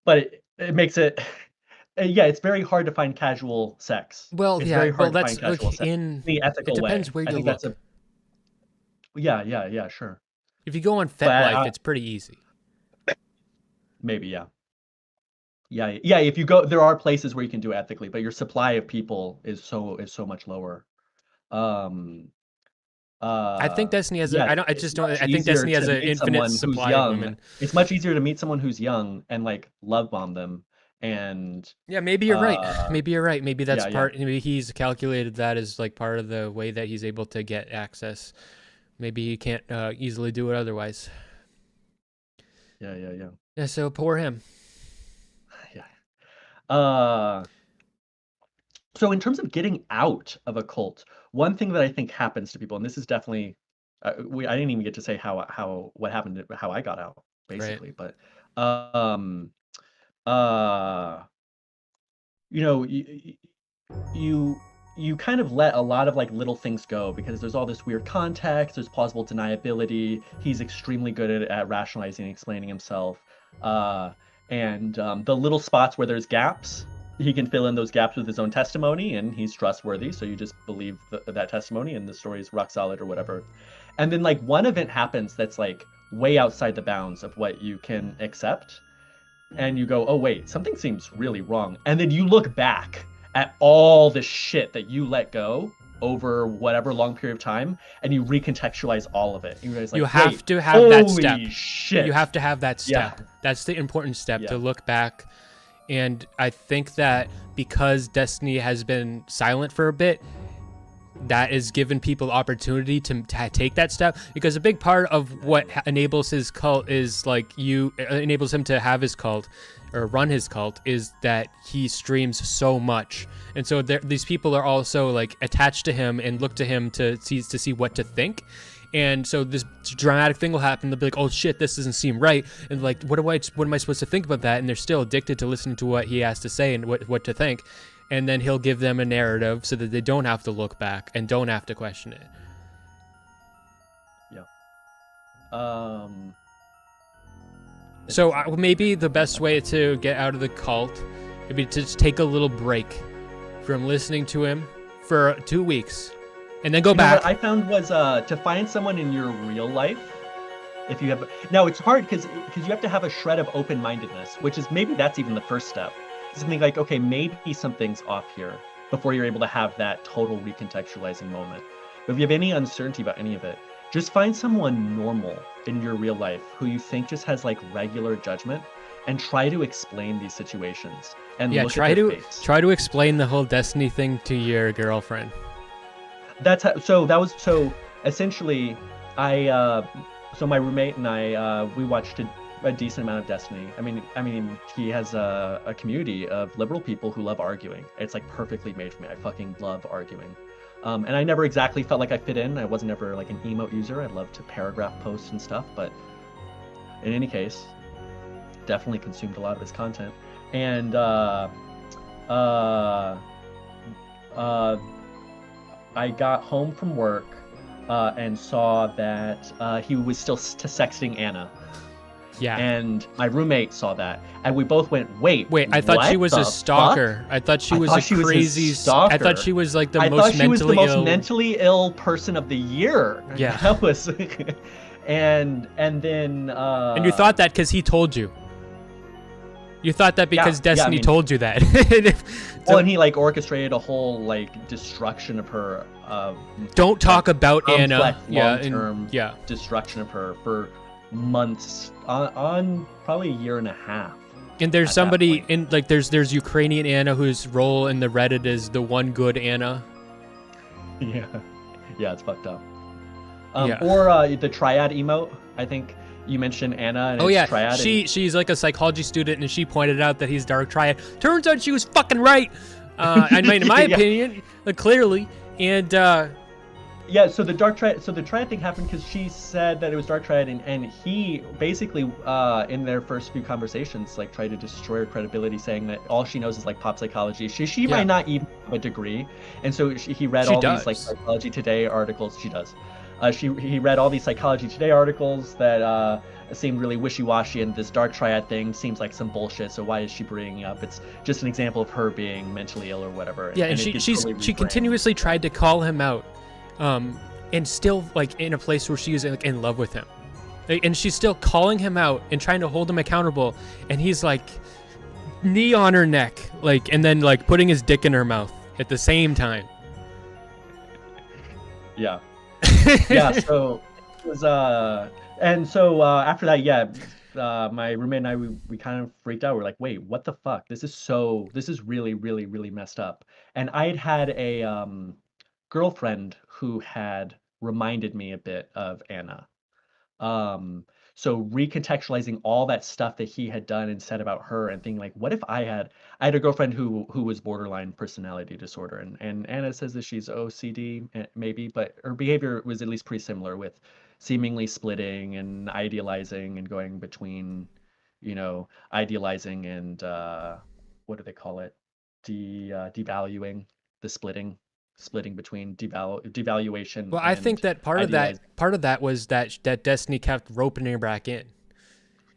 But it makes it, yeah, it's very hard to find casual sex. well It's yeah very well hard to find that's casual like sex in in the it ethical way. depends where I you think that's look. a, yeah, sure. If you go on But FetLife, it's pretty easy. maybe, yeah. Yeah, if you go, there are places where you can do it ethically, but your supply of people is so much lower. Um, I think Destiny has a. I don't. I it's just don't. much I think easier Destiny has to an meet infinite someone who's supply of young. women. It's much easier to meet someone who's young and like love bomb them. And Yeah, maybe you're right. uh, Maybe you're right. Maybe that's yeah, part. Maybe he's calculated that as like part of the way that he's able to get access. Maybe he can't easily do it otherwise. yeah. Yeah. So poor him. Yeah. Uh, so in terms of getting out of a cult, one thing that I think happens to people, and this is definitely, I didn't even get to say what happened, how I got out, Right. basically, but um, uh, you know, you you kind of let a lot of like little things go because there's all this weird context, there's plausible deniability. He's extremely good at rationalizing and explaining himself. Uh, and the little spots where there's gaps, he can fill in those gaps with his own testimony, and he's trustworthy. So you just believe that testimony, and the story is rock solid or whatever. And then like one event happens that's like way outside the bounds of what you can accept, and you go, oh wait, something seems really wrong. And then you look back at all the shit that you let go over whatever long period of time, and you recontextualize all of it. And you realize, like, You have wait, to have that step. holy shit. You have to have that Yeah. step. That's the important step, Yeah. to look back. And I think that because Destiny has been silent for a bit, that is given people opportunity to take that step, because a big part of what enables his cult is like enables him to have his cult or run his cult is that he streams so much, and so these people are also like attached to him and look to him to see what to think. And so this dramatic thing will happen. They'll be like, "Oh shit, this doesn't seem right," and like, what am I supposed to think about that? And they're still addicted to listening to what he has to say and what to think. And then he'll give them a narrative so that they don't have to look back and don't have to question it. Yeah. So maybe the best way to get out of the cult would be to just take a little break from listening to him for 2 weeks, and then go back. What I found was to find someone in your real life. If you have, now it's hard because you have to have a shred of open-mindedness, which is maybe that's even the first step. Something like, okay, maybe something's off here before you're able to have that total recontextualizing moment. But if you have any uncertainty about any of it, just find someone normal in your real life who you think just has like regular judgment, and try to explain these situations. And look at their face. Try to explain the whole Destiny thing to your girlfriend. That's how, so essentially, so my roommate and I, we watched a decent amount of Destiny. I mean, he has a community of liberal people who love arguing. It's like perfectly made for me. I fucking love arguing. And I never exactly felt like I fit in. I wasn't ever like an emote user. I loved to paragraph posts and stuff, but in any case, definitely consumed a lot of his content. And I got home from work and saw that he was still sexting Anna. Yeah. And my roommate saw that, and we both went, wait, I thought she was a stalker. Fuck? I thought she was a crazy stalker. I thought she was like the most mentally ill person of the year. Yeah. That was and then and you thought that because he told you. You thought that because Destiny told you that. Well, and he like orchestrated a whole like destruction of her. Don't talk about Anna. Long-term destruction of her for months, on probably a year and a half. And there's somebody in like there's Ukrainian Anna whose role in the Reddit is the one good Anna. Yeah, it's fucked up. Or the triad emote. I think you mentioned Anna. And triad. She's like a psychology student, and she pointed out that he's dark triad. Turns out she was fucking right. I mean, in my opinion, clearly. And yeah, so the triad thing happened because she said that it was dark triad, and he basically in their first few conversations like tried to destroy her credibility, saying that all she knows is like pop psychology. She might not even have a degree, and so he read these like Psychology Today articles. She does. He read all these Psychology Today articles that seemed really wishy-washy, and this dark triad thing seems like some bullshit. So why is she bringing it up? It's just an example of her being mentally ill or whatever. Yeah, and she continuously tried to call him out. And still like in a place where she is like in love with him, and she's still calling him out and trying to hold him accountable, and he's like knee on her neck, like, and then like putting his dick in her mouth at the same time. Yeah. So it was and so after that, my roommate and I, we kind of freaked out. We're like, wait, what the fuck? This is really, really, really messed up. And I had a girlfriend who had reminded me a bit of Anna. Um, so recontextualizing all that stuff that he had done and said about her and thinking like, what if I had a girlfriend who was borderline personality disorder, and Anna says that she's OCD maybe, but her behavior was at least pretty similar with seemingly splitting and idealizing and going between, idealizing and what do they call it? Devaluing, the splitting between devaluation Well, I think and that idealizing. part of that was that Destiny kept roping her back in.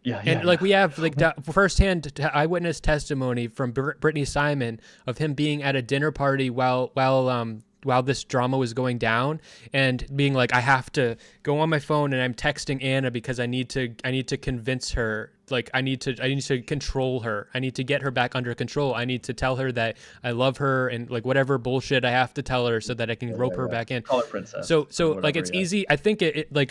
Yeah, yeah, And like yeah. we have like firsthand eyewitness testimony from Brittany Simon of him being at a dinner party while this drama was going down, and being like, I have to go on my phone and I'm texting Anna because I need to convince her, like I need to control her. I need to get her back under control. I need to tell her that I love her, and like whatever bullshit I have to tell her so that I can Yeah, rope yeah, her yeah. back in. Call her princess or So like whatever, it's yeah. easy. I think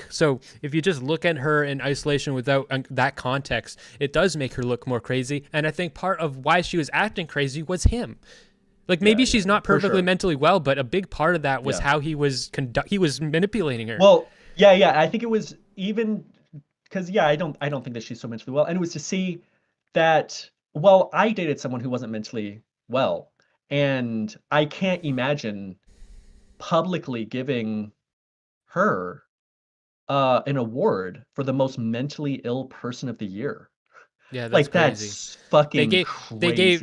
so if you just look at her in isolation without that context, it does make her look more crazy. And I think part of why she was acting crazy was him. Like Yeah, maybe yeah, she's yeah. not For perfectly sure. mentally well, but a big part of that was Yeah. how he was manipulating her. Well, yeah, yeah. I think it was even because yeah, I don't think that she's so mentally well. And it was to see that well, I dated someone who wasn't mentally well, and I can't imagine publicly giving her an award for the most mentally ill person of the year. Yeah, that's Like crazy. that's fucking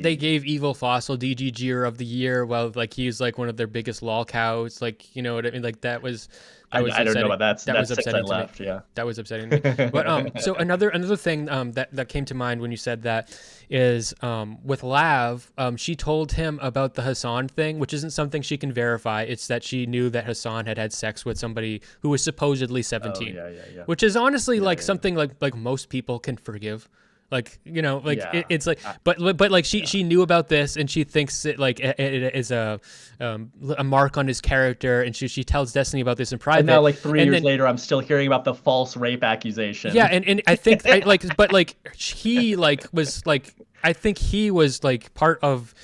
They crazy. gave Evil Fossil DGGer of the year. Well, like he's like one of their biggest lol cows. Like you know what I mean? Like that was I don't know upsetting. about that. That was That's since I upsetting to me. left, yeah. That was upsetting to me. But so another thing that came to mind when you said that is with Lav, she told him about the Hassan thing, which isn't something she can verify. It's that she knew that Hassan had sex with somebody who was supposedly Oh 17, yeah, yeah, yeah. which is honestly Yeah, like yeah, yeah. something like most people can forgive. Like like Yeah. it's like, I, but like yeah. she knew about this, and she thinks it is a mark on his character, and she tells Destiny about this in And now private, like three and years then later I'm still hearing about the false rape yeah, accusation. and I think I like, but like he like was like, I think he was like part of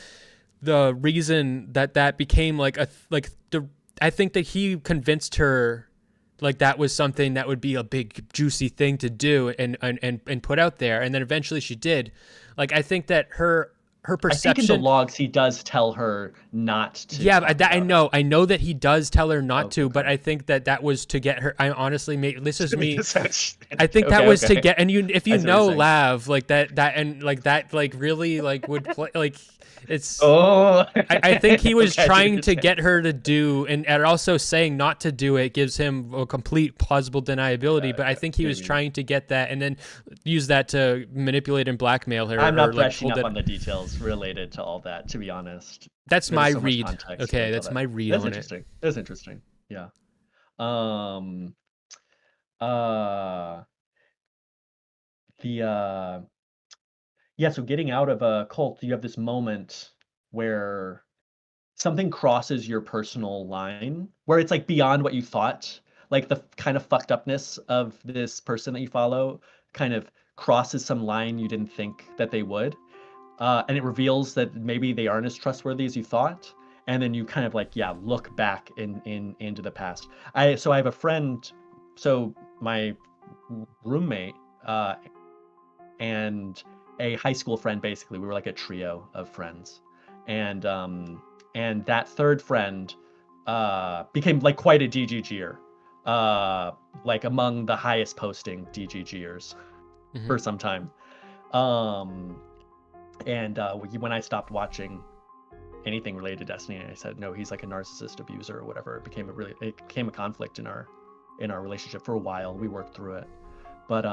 the reason that became like I think that he convinced her like that was something that would be a big juicy thing to do and put out there, and then eventually she did. Like I think that her I think in the perception. logs he does tell her not to Yeah, talk about it. I know that he does tell her not Oh, to, but okay. I think that was to get her. I honestly made this is me. I think that Okay, was to okay. get, and you if I you see what you're know saying. Lav like that and like that like really like would play like it's Oh, I think he was okay, I see what trying you're to saying. get her to do, and also saying not to do it gives him a complete plausible deniability. But I Yeah, think he was maybe. trying to get that, and then use that to manipulate and blackmail I'm her, or not like brushing hold up it. on the details related to all that, to be honest. That's There my was so much read. context Okay, going to all that's that. my read That's on it. interesting. That's interesting. Yeah. Um, uh, the yeah, so getting out of a cult, you have this moment where something crosses your personal line, where it's like beyond what you thought. Like the kind of fucked upness of this person that you follow kind of crosses some line you didn't think that they would. And it reveals that maybe they aren't as trustworthy as you thought. And then you kind of like, yeah, look back into the past. I have a friend, so my roommate, and a high school friend, basically we were like a trio of friends, and that third friend became like quite a DGGer, like among the highest posting DGGers Hmm. for some time. um and when I stopped watching anything related to Destiny, I said no, he's like a narcissist abuser or whatever. It became a conflict in our relationship. For a while we worked through it, but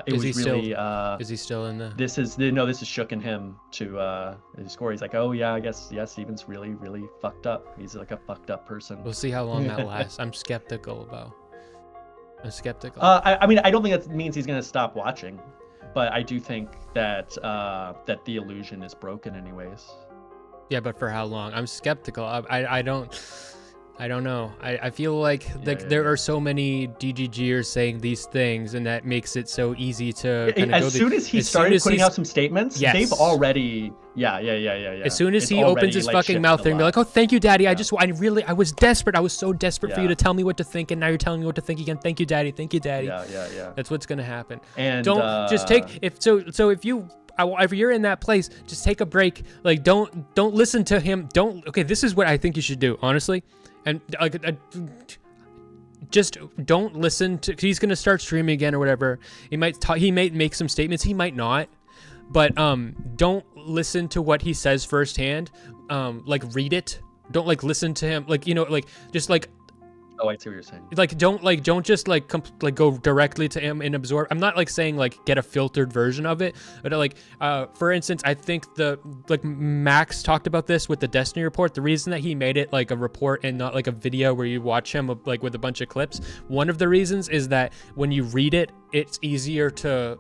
it Is he was still really is he still in the? this is shooking him to his score. He's like, oh yeah, I guess yeah, Steven's really fucked up. He's like a fucked up person. We'll see how long that lasts. I'm skeptical about. I'm skeptical. I mean, I don't think that means he's gonna stop watching, but I do think that that the illusion is broken anyways. Yeah, but for how long? I'm skeptical. I don't. I don't know. I feel like there are so many DGGers saying these things, and that makes it so easy to kind of go. As soon as he started putting out some statements, yes. they've already, yeah. As soon as he opens his fucking mouth and be like, "Oh, thank you, Daddy. I was desperate. I was so desperate for you to tell me what to think, and now you're telling me what to think again. Thank you, Daddy. Thank you, Daddy." Yeah. That's what's gonna happen. And don't just take if you're in that place, just take a break. Like, don't listen to him. Okay, this is what I think you should do, honestly. And just don't listen to. He's gonna start streaming again or whatever. He might make some statements. He might not. But don't listen to what he says firsthand. Like, read it. Don't listen to him. Just Oh, I see what you're saying. Don't just go directly to him and absorb. I'm not saying get a filtered version of it, but for instance, I think Max talked about this with the Destiny report. The reason that he made it a report and not a video where you watch him with a bunch of clips. One of the reasons is that when you read it, it's easier to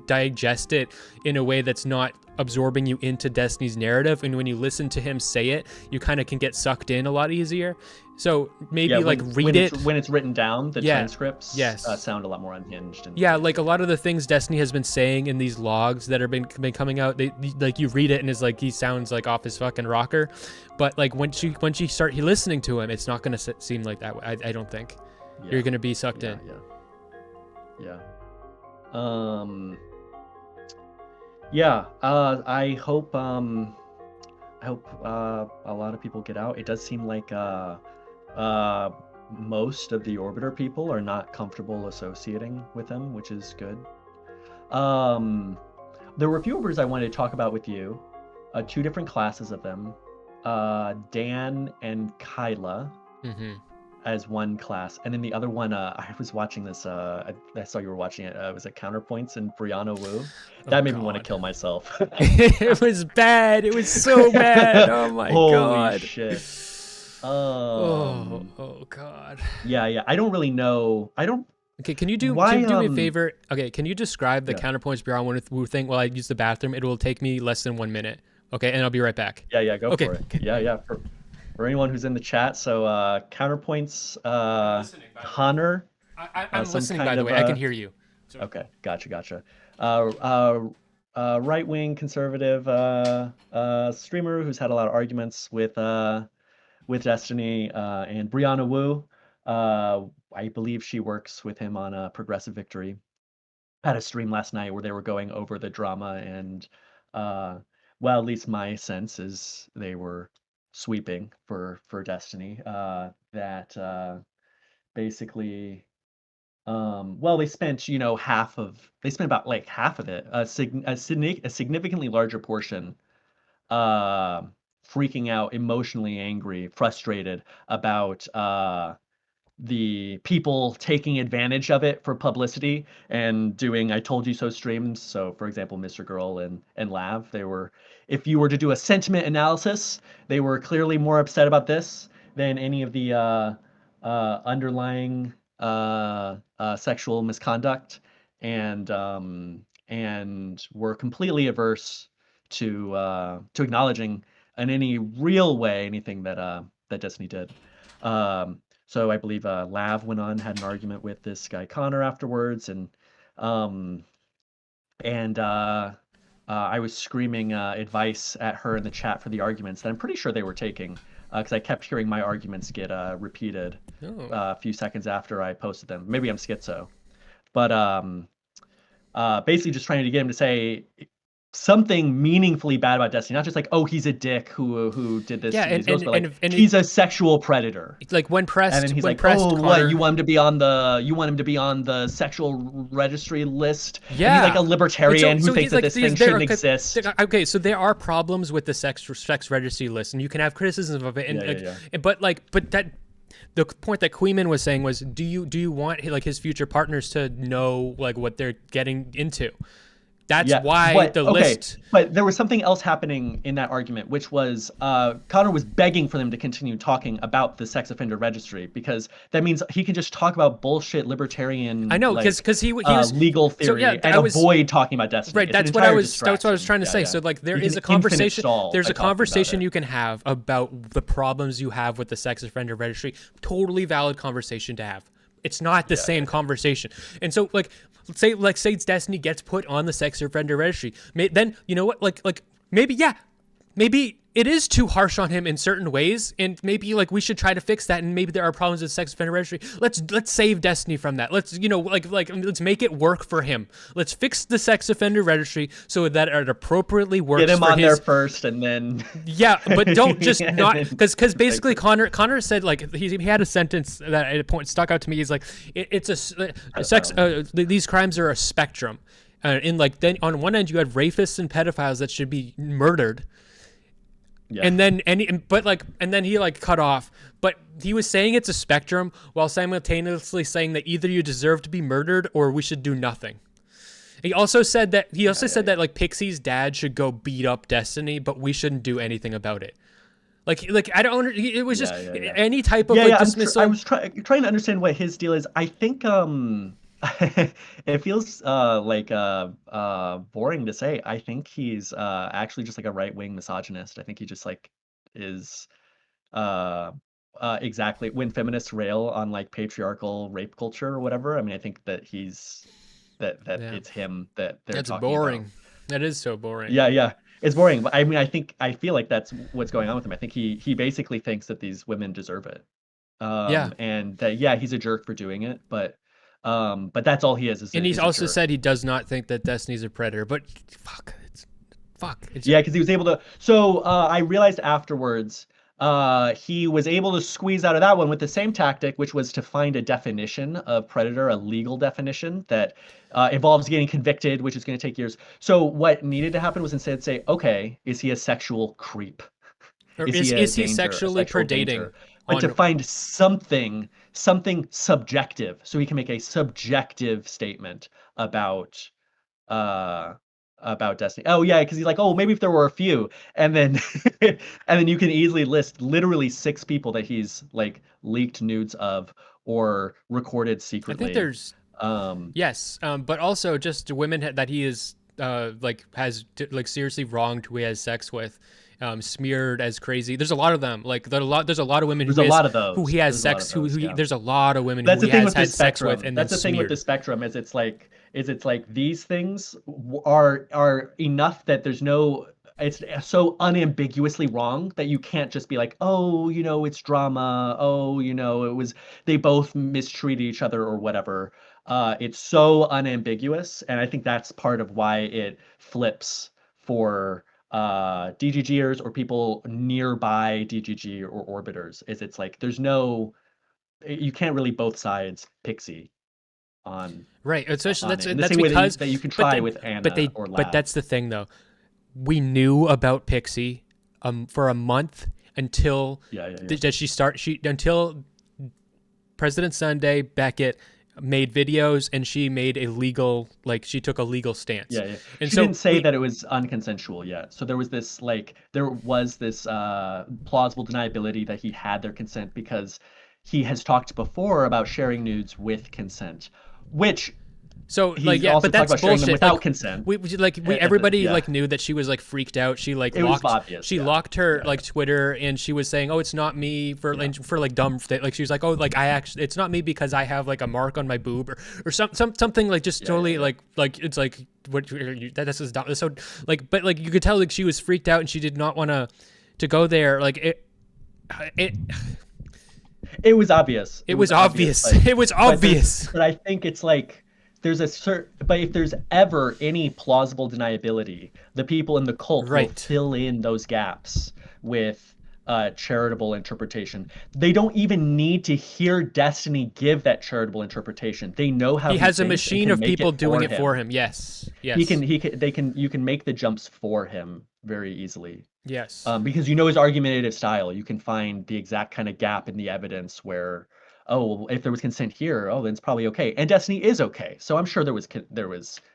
digest it in a way that's not absorbing you into Destiny's narrative, and when you listen to him say it, you kind of can get sucked in a lot easier. So maybe read it when it's written down. The transcripts sound a lot more unhinged. And, a lot of the things Destiny has been saying in these logs that have been coming out, they you read it and it's he sounds off his fucking rocker, but once you start listening to him, it's not gonna seem like that. I don't think you're gonna be sucked in. I hope a lot of people get out. It does seem like most of the Orbiter people are not comfortable associating with him, which is good. There were a few Orbiters I wanted to talk about with you. Two different classes of them. Dan and Kyla. Mm-hmm. As one class, and then the other one, I was watching this, I saw you were watching it, was it Counterpoints and Brianna Wu? That made me want to kill myself. It was bad. It was so bad. Oh my God. Holy shit. Oh God. Yeah. I don't really know. Okay, can you do me a favor? Okay, can you describe the Counterpoints Brianna Wu thing while I use the bathroom? It will take me less than 1 minute. Okay, and I'll be right back. Yeah, go for it. Yeah. For anyone who's in the chat, so Counterpoints, Hunter. I'm listening, by the way. I can hear you. So. Okay, gotcha. Right-wing conservative streamer who's had a lot of arguments with Destiny, and Brianna Wu. I believe she works with him on Progressive Victory. Had a stream last night where they were going over the drama, and at least my sense is they were sweeping for Destiny, that basically they spent about half of it, a significantly larger portion, freaking out, emotionally angry, frustrated about the people taking advantage of it for publicity and doing I told you so streams. So for example, Mr. Girl and Lav, they were, if you were to do a sentiment analysis, they were clearly more upset about this than any of the underlying sexual misconduct, and were completely averse to acknowledging in any real way anything that Destiny did. So I believe Lav went on, had an argument with this guy Connor afterwards, and I was screaming advice at her in the chat for the arguments that I'm pretty sure they were taking, because I kept hearing my arguments get repeated a few seconds after I posted them. Maybe I'm schizo, but basically just trying to get him to say something meaningfully bad about Destiny, not just like, oh, he's a dick who did this. And he's a sexual predator. Like when pressed, and then he's like, oh, Connor, what? You want him to be on the sexual registry list? Yeah, and he's like a libertarian who thinks that this thing shouldn't exist. Okay, so there are problems with the sex registry list, and you can have criticisms of it. But that. The point that Queeman was saying was, do you want his future partners to know what they're getting into? That's Yeah, why but the okay, list. but there was something else happening in that argument, which was Connor was begging for them to continue talking about the sex offender registry because that means he can just talk about bullshit I libertarian know, like because he was. legal So yeah, theory and I was avoid talking about Destiny. right. It's an entire That's what I was distraction. trying to Yeah, say. yeah. So like, there He is can a infinite conversation. stall There's by a talking about conversation it. you can have about the problems you have with the sex offender registry. Totally valid conversation to have. It's not the Yeah, same yeah, yeah. conversation. And so like, say Destiny gets put on the sex offender registry. Then you know what? Like maybe, yeah, maybe it is too harsh on him in certain ways, and maybe like we should try to fix that. And maybe there are problems with sex offender registry. Let's save Destiny from that. Let's let's make it work for him. Let's fix the sex offender registry so that it appropriately Get works him for on there his. first, and then Yeah, but don't just and not then because basically fix it. Connor said, like, he had a sentence that at a point stuck out to me. He's like, it's a sex. These crimes are a spectrum. In like, then on one end you have rapists and pedophiles that should be murdered, Yeah. and then and then he like cut off. But he was saying it's a spectrum while simultaneously saying that either you deserve to be murdered or we should do nothing. He also said that that like Pixie's dad should go beat up Destiny, but we shouldn't do anything about it. Like I don't. It was just any type of Yeah, like yeah. I dismissal. was trying to understand what his deal is. I think it feels like boring to say. I think he's actually just like a right-wing misogynist. I think he just like is uh exactly when feminists rail on like patriarchal rape culture or whatever. I mean, I think that that Yeah, it's him that they're that's talking about. boring. That is so boring. Yeah, yeah. It's boring, but I mean, I feel like that's what's going on with him. I think he basically thinks that these women deserve it. Yeah, And that yeah, he's a jerk for doing it, but that's all he and he's is a also jerk. said he does not think that Destiny's a predator. But fuck. It's Yeah, because he was able to. So I realized afterwards, he was able to squeeze out of that one with the same tactic, which was to find a definition of predator, a legal definition that involves getting convicted, which is going to take years. So what needed to happen was instead say, okay, is he a sexual creep? or Is he a is he danger, a sexually sexual predating danger? But to on. find something subjective, so he can make a subjective statement about uh Destiny. Oh yeah, because he's like, oh, maybe if there were a few, and then and then you can easily list literally 6 people that he's like leaked nudes of or recorded I think secretly. there's Um, yes, but also just women that he is like has like seriously wronged who he has sex with, smeared as crazy. There's a lot of them. Like there's a lot of women there's a lot of those. There's a lot of those. Yeah. there's a lot of women That's who the he thing has with this had sex with spectrum. and then That's the thing with smeared. this spectrum is it's like these things are enough that there's no it's so unambiguously wrong that you can't just be like, oh, it's drama. Oh, it was they both mistreated each other or whatever. It's so unambiguous, and I think that's part of why it flips for DGGers or people nearby DGG or orbiters. Is it's like there's no you can't really both sides pixie on Right. Especially on it in the that's same way because that you can but try with Anna or but Lab. that's the thing though. We knew about Pixie for a month until Yeah, yeah, yeah. until President Sunday Beckett made videos and she made she took a legal stance. Yeah, yeah. And She so didn't say that it was unconsensual yet. So there was this plausible deniability that he had their consent because he has talked before about sharing nudes with consent, which so like he's yeah, also but talked that's about sharing them bullshit. without consent. Everybody Yeah, like knew that she was like freaked out. She like it was obvious. she Yeah, locked her yeah, like Twitter and she was saying, "Oh, it's not me yeah. for like dumb like she was like, "Oh, like I actually it's not me because I have like a mark on my boob or something like just Yeah, yeah, totally yeah. like it's like this is dumb." So like but like you could tell like she was freaked out and she did not want to go there. Like it It was obvious. it was obvious. But It was obvious. but I think it's like but if there's ever any plausible deniability, the people in the cult will Right. fill in those gaps with charitable interpretation. They don't even need to hear Destiny give that charitable interpretation. They know how He he has a thinks and machine can of make people it doing for it for him. him. Yes. He Yes. can you can make the jumps for him very easily. Yes. Because you know his argumentative style. You can find the exact kind of gap in the evidence where oh, well, if there was consent here, oh, then it's probably okay. And Destiny is okay. So I'm sure there was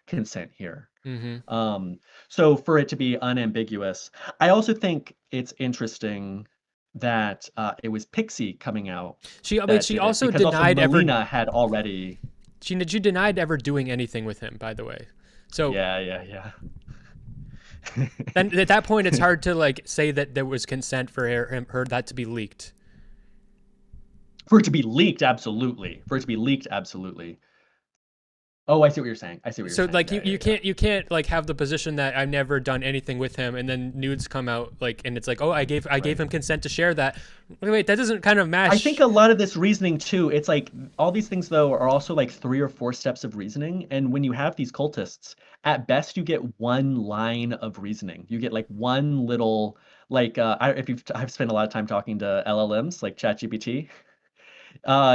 consent here. Mm-hmm. Um, so for it to be unambiguous, I also think it's interesting that it was Pixie coming out I mean, that she did it also because also denied ever. Melina had already. She denied ever doing anything with him, by the way. So Yeah, yeah, yeah. then at that point, it's hard to like say that there was consent for her that to be leaked. For it to be leaked, absolutely. For it to be leaked, absolutely. Oh, I see what you're saying. I see what you're So saying. like Yeah, yeah, yeah. you can't like have the position that I've never done anything with him, and then nudes come out like, and it's like, oh, I gave Right. him consent to share that. Wait, that doesn't kind of I think match. a lot of this reasoning too, it's like all these things though are also like 3 or 4 steps of reasoning. And when you have these cultists, at best you get one line of reasoning. You get like one little like if I've spent a lot of time talking to LLMs like ChatGPT,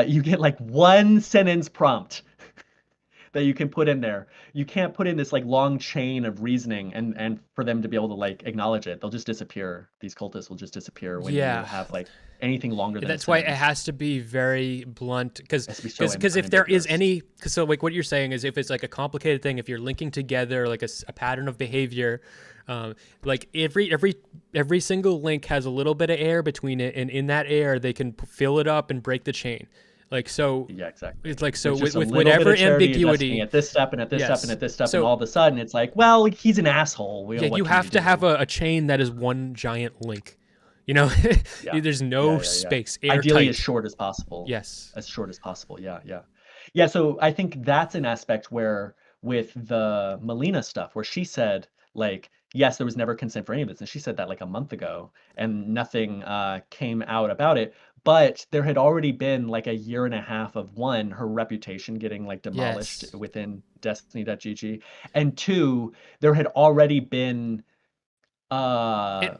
you get like one sentence prompt that you can put in there. You can't put in this like long chain of reasoning and for them to be able to like acknowledge it. They'll just disappear. These cultists will just disappear when you Yeah, have like anything longer than a that's why it sentence. has to be very blunt, It has to be so if there is unambiguous. any, cause so like what you're saying is if it's like a complicated thing, if you're linking together like a pattern of behavior, like every single link has a little bit of air between it, and in that air they can fill it up and break the chain. Like so, Yeah, exactly. it's like so There's just a with little bit whatever of charity and destiny ambiguity. at this step and at this step and Yes. at this step, and So all of a sudden it's like, well, he's an asshole. You know, yeah, what you can you have to have do? a chain that is one giant link. You know, Yeah. there's Yeah, no yeah, yeah. space, Ideally as airtight. short as possible. Yes. As short as possible. Yeah, yeah. Yeah, so I think that's an aspect where with the Melina stuff, where she said, like, yes, there was never consent for any of this. And she said that like a month ago, and nothing came out about it. But there had already been like a year and a half of one, her reputation getting like demolished Yes. within Destiny.gg. And two, there had already been uh It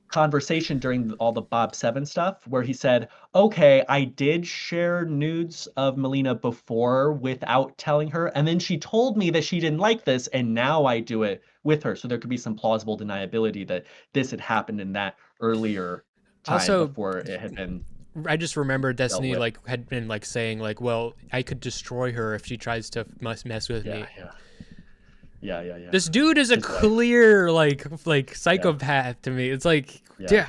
conversation during all the Bob Seven stuff where he said, "Okay, I did share nudes of Melina before without telling her, and then she told me that she didn't like this, and now I do it with her." So there could be some plausible deniability that this had happened in that earlier time also, before it had been I just remember dealt Destiny with. like had been like saying like, well, I could destroy her if she tries to mess with Yeah, me. yeah, yeah, yeah, yeah. This dude is a His wife. clear like Yeah, psychopath to me. It's like, yeah. yeah,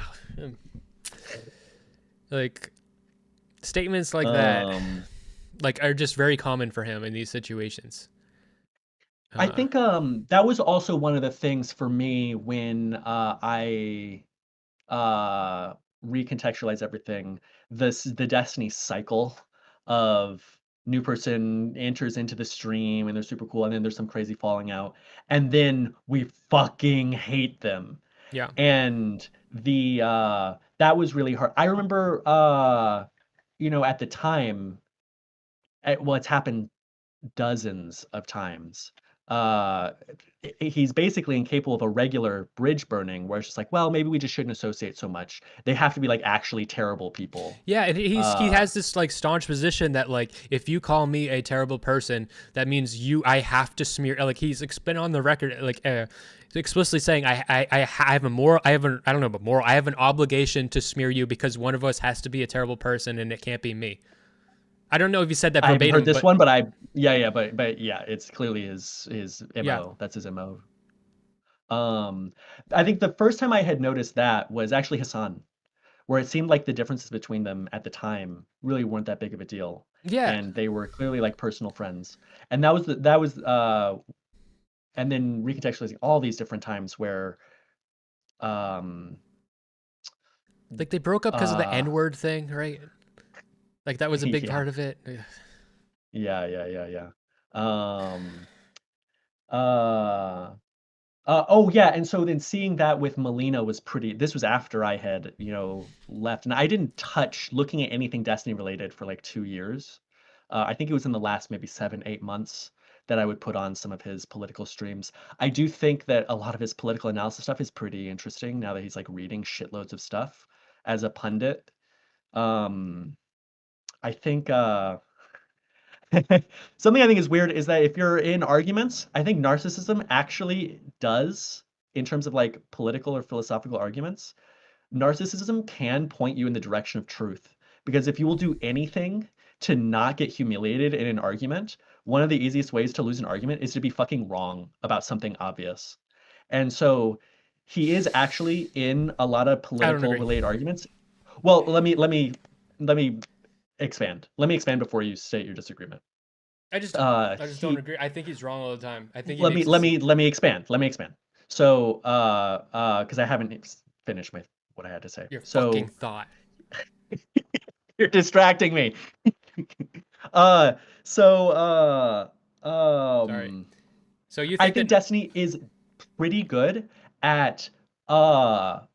like statements like that Um, like are just very common for him in these situations. I Uh, think that was also one of the things for me when I uh recontextualize everything, the Destiny cycle of new person enters into the stream and they're super cool and then there's some crazy falling out and then we fucking hate them. yeah. And the that was really hard. I remember at the time, well, it's happened dozens of times. Uh, he's basically incapable of a regular bridge burning, where it's just like, well, maybe we just shouldn't associate so much. They have to be like actually terrible people. Yeah, and he Uh, has this like staunch position that like if you call me a terrible person, that means I have to smear. Like he's been on the record like explicitly saying I have a moral, I have an, I don't know, but moral, I have an obligation to smear you because one of us has to be a terrible person and it can't be me. I don't know if he said that I haven't heard verbatim, this but one, but but yeah, it's clearly his yeah, MO. That's his MO. Um, I think the first time I had noticed that was actually Hassan, where it seemed like the differences between them at the time really weren't that big of a deal, yeah. and they were clearly like personal friends. And that was and then recontextualizing all these different times where um Like they broke up because of the uh N word thing, right? Like that was a big yeah, part of it. yeah, yeah, yeah, yeah. Um uh oh yeah, and so then seeing that with Melina was pretty. This was after I had, left, and I didn't touch looking at anything Destiny related for like 2 years. I think it was in the last maybe 7, 8 months that I would put on some of his political streams. I do think that a lot of his political analysis stuff is pretty interesting now that he's like reading shitloads of stuff as a pundit. Um, I think something I think is weird is that if you're in arguments, I think narcissism actually does, in terms of like political or philosophical arguments, narcissism can point you in the direction of truth. Because if you will do anything to not get humiliated in an argument, one of the easiest ways to lose an argument is to be fucking wrong about something obvious. And so he is actually in a lot of I don't political agree. related arguments. Well, let me expand. Let me expand before you state your disagreement. I just I just don't He agree. I think he's wrong all the time. I think he let me makes let this. me let me expand. Let me expand. So, because I haven't finished my what I had to say. Your fucking So thought. you're distracting me. Uh, so, Sorry. So you I think think that Destiny is pretty good at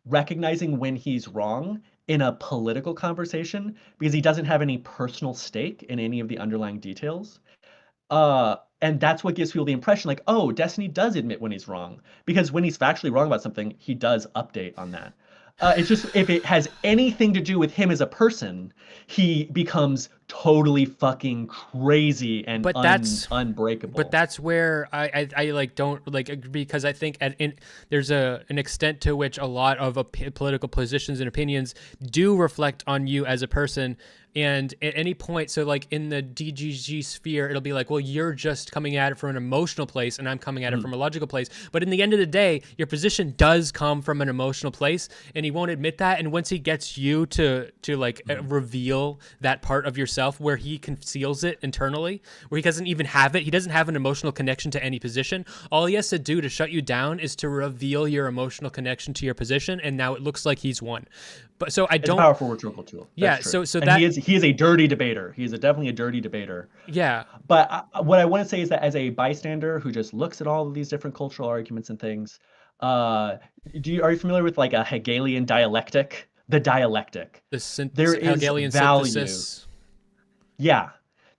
recognizing when he's wrong in a political conversation because he doesn't have any personal stake in any of the underlying details. And that's what gives people the impression like, oh, Destiny does admit when he's wrong. Because when he's factually wrong about something, he does update on that. It's just if it has anything to do with him as a person, he becomes totally fucking crazy and but that's but unbreakable. that's where I like don't like agree because I think there's an extent to which a lot of political positions and opinions do reflect on you as a person. And at any point, so like in the DGG sphere, it'll be like, well, you're just coming at it from an emotional place and I'm coming at it Mhm. from a logical place. But in the end of the day, your position does come from an emotional place and he won't admit that. And once he gets you to like Mhm. reveal that part of yourself where he conceals it internally, where he doesn't even have it, he doesn't have an emotional connection to any position. All he has to do to shut you down is to reveal your emotional connection to your position. And now it looks like he's won. But so I It's a don't, powerful rhetorical tool. That's yeah. true. So And he that, is a dirty debater. He is definitely a dirty debater. yeah, But what I want to say is that as a bystander who just looks at all of these different cultural arguments and things, uh, are you familiar with like a Hegelian dialectic? The dialectic. the There is Hegelian value. synthesis. Yeah,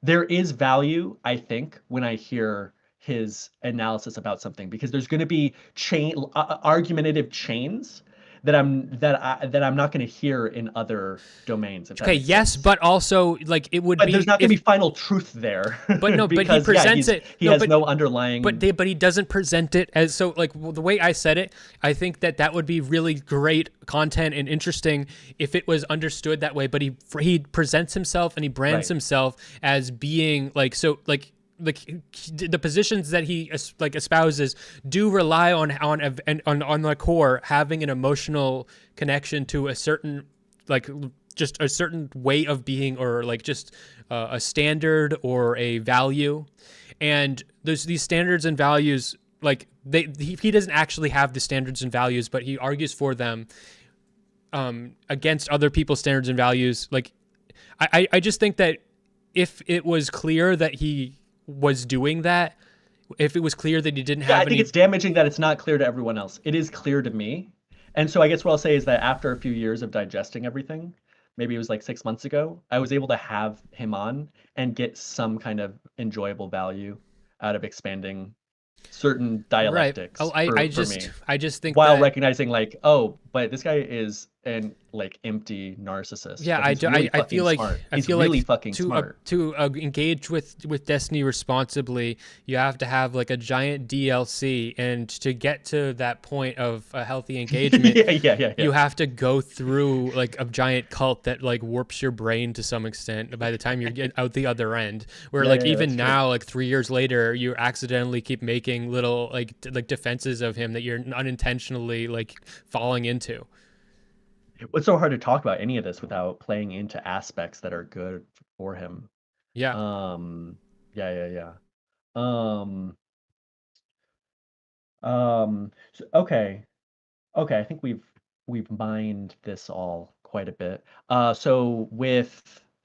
there is value, I think, when I hear his analysis about something because there's going to be argumentative chains that I'm not going to hear in other domains, if that Okay, makes yes, sense. but also like it would But there's be not going if, to be final truth there but no, but he because yeah, presents it. he No, has no underlying. but he doesn't present it as so like the way I said it. I think that would be really great content and interesting if it was understood that way. But he presents himself and he brands Right. himself as being like so like the positions that he like espouses do rely on the core having an emotional connection to a certain like just a certain way of being or like just a standard or a value. And there's these standards and values like he doesn't actually have the standards and values, but he argues for them against other people's standards and values. Like I just think that if it was clear that he was doing that, if it was clear that he didn't Yeah, I have think any. it's damaging that it's not clear to everyone else. It is clear to me. And so I guess what I'll say is that after a few years of digesting everything, maybe it was like 6 months ago, I was able to have him on and get some kind of enjoyable value out of expanding certain Right. dialectics for me I just think while that recognizing like, oh, but this guy is an like empty narcissist, yeah, but he's really I fucking smart. He's feel really like fucking smart. to engage with Destiny responsibly, you have to have like a giant DLC, and to get to that point of a healthy engagement, Yeah. you have to go through like a giant cult that like warps your brain to some extent by the time you're get out the other end. Where like Yeah, even that's true. now, like 3 years later, you accidentally keep making little like defenses of him that you're unintentionally like falling into. It's so hard to talk about any of this without playing into aspects that are good for him. Yeah. Um, yeah. Um, okay, okay. I think we've mined this all quite a bit. So with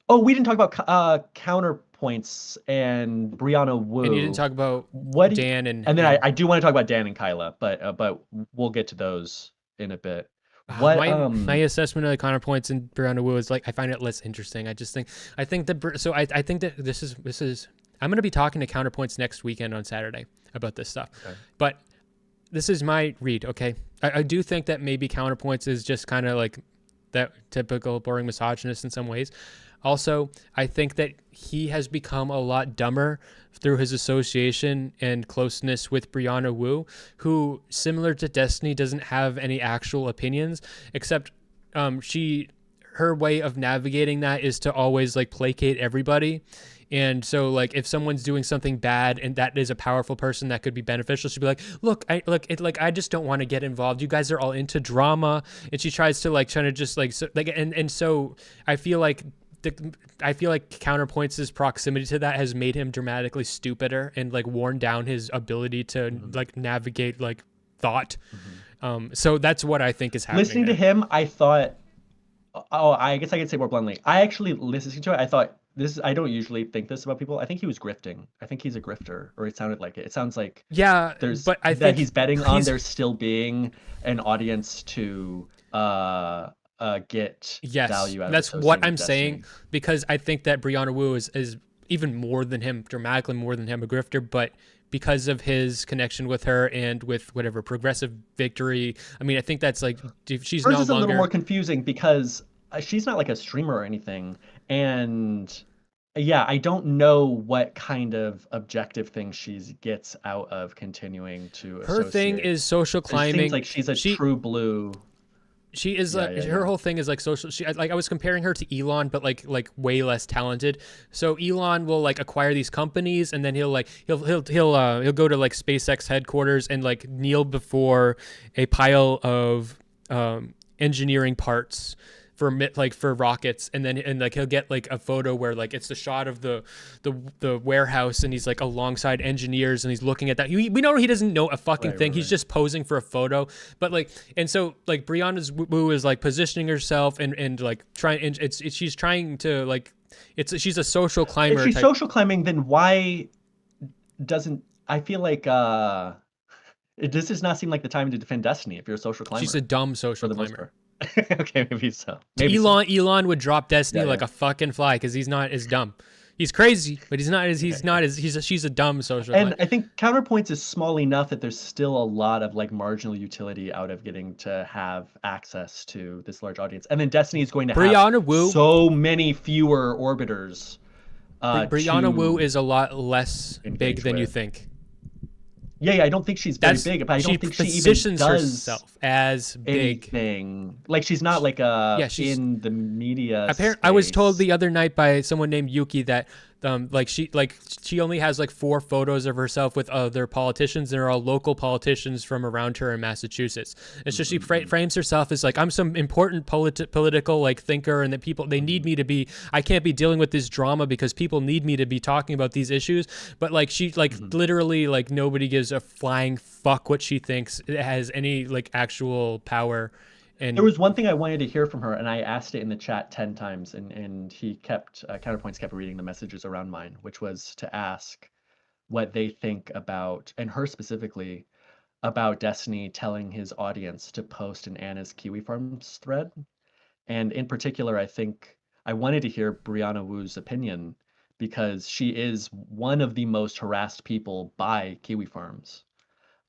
we didn't talk about counterpoints and Brianna And you didn't Wu. talk about What do you, Dan and then and I do want to talk about Dan and Kyla, but we'll get to those in a bit. What my assessment of the counterpoints in Brianna Wu is like I find it less interesting. I think that so I think that this is I'm going to be talking to counterpoints next weekend on Saturday about this stuff. Okay. But this is my read, okay? I do think that maybe counterpoints is just kind of like that typical boring misogynist in some ways. Also, I think that he has become a lot dumber through his association and closeness with Brianna Wu, who, similar to Destiny, doesn't have any actual opinions, except she her way of navigating that is to always like placate everybody. And so like if someone's doing something bad and that is a powerful person that could be beneficial, she'd be like, look, I just don't want to get involved. You guys are all into drama. And she tries to like trying to just like and so I feel like Counterpoint's proximity to that has made him dramatically stupider and like worn down his ability to like navigate like thought. So that's what I think is happening. Listening to him, I thought, I guess I could say more bluntly. I actually, listening to it, I thought, I don't usually think this about people. I think he was grifting. I think he's a grifter, or it sounded like it. It sounds like but I think he's betting on there still being an audience to get value out of it. That's what I'm saying, because I think that Brianna Wu is even more than him, dramatically more than him, a grifter, but because of his connection with her and with whatever progressive victory. I mean, I think that's like, she's hers no is a longer... little more confusing because she's not like a streamer or anything. And yeah, I don't know what kind of objective thing she gets out of continuing to associate. Her thing is social climbing. It seems like she's a true blue. She is her whole thing is like social. Like I was comparing her to Elon, but like way less talented. So Elon will like acquire these companies, and then he'll go to like SpaceX headquarters and like kneel before a pile of engineering parts for rockets, and like he'll get like a photo where like it's the shot of the warehouse, and he's like alongside engineers and he's looking at that. We know he doesn't know a fucking thing. He's just posing for a photo. But like, and so like Brianna's Wu is like positioning herself and like trying, and she's trying to like, she's a social climber. If she's social climbing, then why doesn't, I feel like this does not seem like the time to defend Destiny if you're a social climber. She's a dumb social climber. Okay, maybe so. Elon would drop Destiny like a fucking fly because he's not as dumb. He's crazy, but she's a dumb social climber. And climber. I think Counterpoints is small enough that there's still a lot of like marginal utility out of getting to have access to this large audience. And then Destiny is going to have so many fewer orbiters. Brianna Wu is a lot less big than you think. Yeah, I don't think she's very big, but I don't think she even positions does herself as big. Anything. Like she's not like she's in the media. I was told the other night by someone named Yuki that she only has like 4 photos of herself with other politicians. They're all local politicians from around her in Massachusetts. And so she frames herself as like, I'm some important political like thinker, and that people, they need me to be, I can't be dealing with this drama because people need me to be talking about these issues. But like she like literally like nobody gives a flying fuck what she thinks it has any like actual power. And there was one thing I wanted to hear from her, and I asked it in the chat 10 times, and he kept, Counterpoints kept reading the messages around mine, which was to ask what they think about, and her specifically, about Destiny telling his audience to post an Anna's Kiwi Farms thread. And in particular, I think I wanted to hear Brianna Wu's opinion, because she is one of the most harassed people by Kiwi Farms.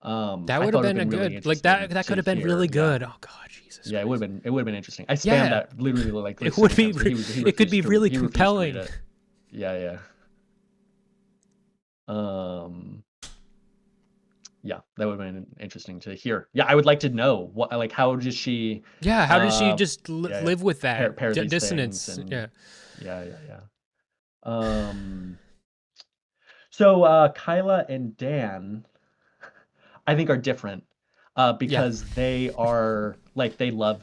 That would have been a really good, like that could have been really good. Oh God, Jesus. Yeah, it would have been interesting. I spammed that literally like it would be. It could be really compelling. Yeah. Yeah, that would have been interesting to hear. Yeah, I would like to know what, like, how does she? Yeah, how does she just live with that dissonance? And, yeah. So Kyla and Dan, I think, are different because they are like, they love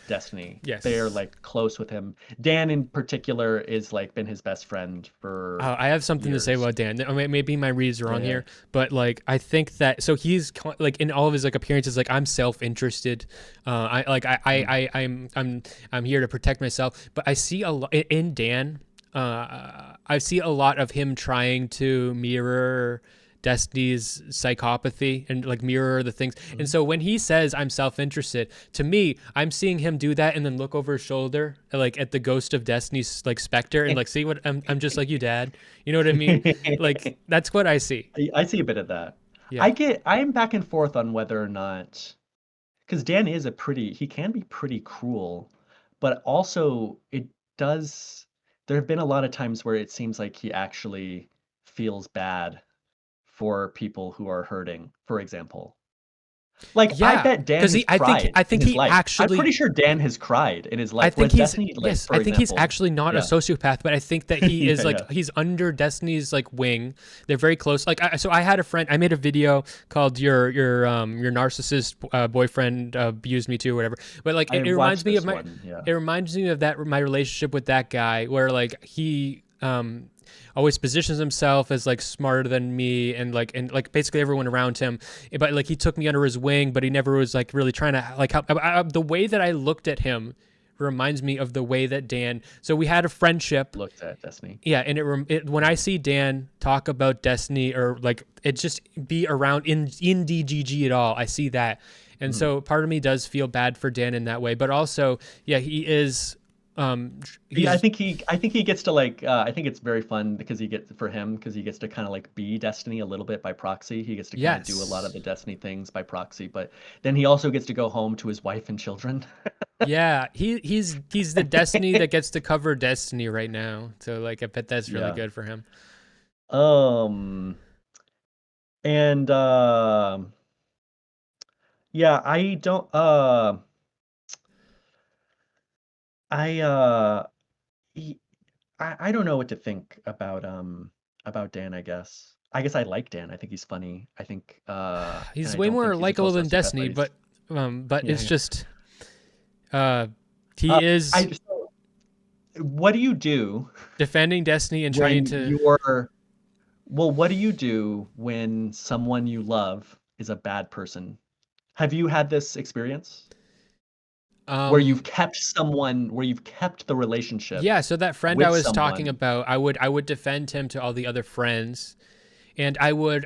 Destiny. Yes. They are like close with him. Dan in particular is like been his best friend for I have something years. to say about Dan. I mean, maybe my reads are on here, but like I think that, so he's like in all of his like appearances, like I'm self-interested. I'm here to protect myself, but I see a lot in Dan. I see a lot of him trying to mirror Destiny's psychopathy and like mirror the things. And so when he says I'm self-interested, to me, I'm seeing him do that and then look over his shoulder like at the ghost of Destiny's like specter and like, see what I'm just like you, Dad. You know what I mean? Like that's what I see. I see a bit of that. Yeah. I'm back and forth on whether or not, because Dan is he can be pretty cruel, but also there have been a lot of times where it seems like he actually feels bad for people who are hurting, for example. Like, I Yeah, bet Dan because has he, I think, cried I in think his he life. I'm actually, pretty sure Dan has cried in his I life. think Whereas he's, Destiny, like, yes, for I think he's example, actually not a yeah, sociopath, but I think that he is yeah, like yeah. he's under Destiny's like wing. They're very close. Like, so I had a friend. I made a video called your narcissist boyfriend abused me too, or whatever. But like, I it reminds watched me of this my, one. Yeah. it reminds me of that my relationship with that guy, where like he always positions himself as like smarter than me and like basically everyone around him, but like he took me under his wing, but he never was like really trying to like help. The way that I looked at him reminds me of the way that Dan, so we had a friendship. Looked at Destiny. Yeah, and when I see Dan talk about Destiny, or like it just be around in DGG at all, I see that. And Mhm. so part of me does feel bad for Dan in that way, but also, yeah, he is Yeah, he's I think he gets to like I think it's very fun because he gets for him because he gets to kind of like be Destiny a little bit by proxy. He gets to kind of do a lot of yes. the Destiny things by proxy, but then he also gets to go home to his wife and children. Yeah, he's the Destiny that gets to cover Destiny right now. So like I bet that's really Yeah. good for him. Um and yeah, I don't I he, I don't know what to think about Dan, I guess. I guess I like Dan. I think he's funny. I think and He's I way don't think more he's a total likable than sociopath, Destiny, but he's but yeah, it's yeah. just uh he is I so what do you do defending Destiny and trying when to you're well, what do you do when someone you love is a bad person? Have you had this experience um where you've kept the relationship yeah, so that friend I with was talking someone? about, I would defend him to all the other friends. And I would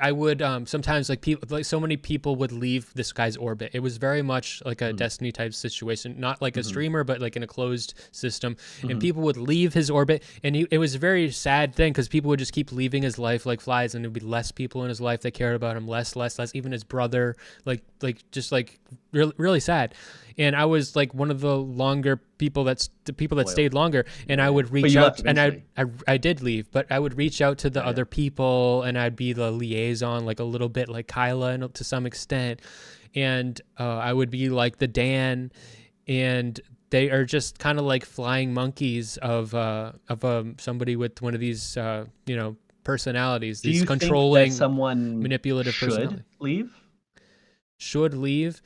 sometimes like people like so many people would leave this guy's orbit. It was very much like a Mhm, Destiny type situation, not like a mhm, streamer, but like in a closed system. And mhm. people would leave his orbit, and it was a very sad thing because people would just keep leaving his life like flies, and there'd be less people in his life that cared about him, less. Even his brother, just like really, really sad. And I was like one of the people that Loyal. stayed longer, and Yeah, I yeah. would But reach you out, left and eventually. I did leave, but I would reach out to the Yeah, yeah. other people, and I'd be the liaison, like a little bit like Kyla, and to some extent, and I would be like the Dan, and they are just kind of like flying monkeys of somebody with one of these personalities, Do these you think that controlling, someone manipulative should personality. leave Should leave.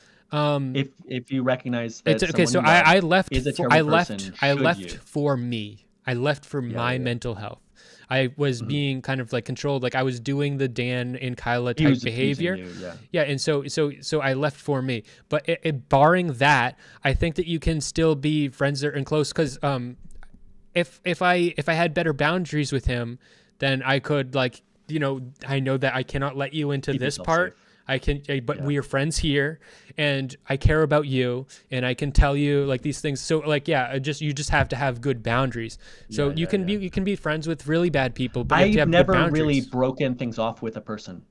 if you recognize It's that okay. someone So you love I left is a for terrible person? I Should left you? for me. I left for Yeah, yeah, my yeah. mental health. I was Mhm. being kind of like controlled, like I was doing the Dan and Kyla He type was abusing behavior. you. Yeah. Yeah, and so I left for me. But barring that, I think that you can still be friends and close because if I had better boundaries with him, then I could like I know that I cannot let you into Keep this yourself part. safe. But Yeah. we are friends here, and I care about you, and I can tell you like these things. So like, yeah, you just have to have good boundaries. So Yeah, yeah, yeah. you can be friends with really bad people, but you have to I've have good never really boundaries. broken things off with a person.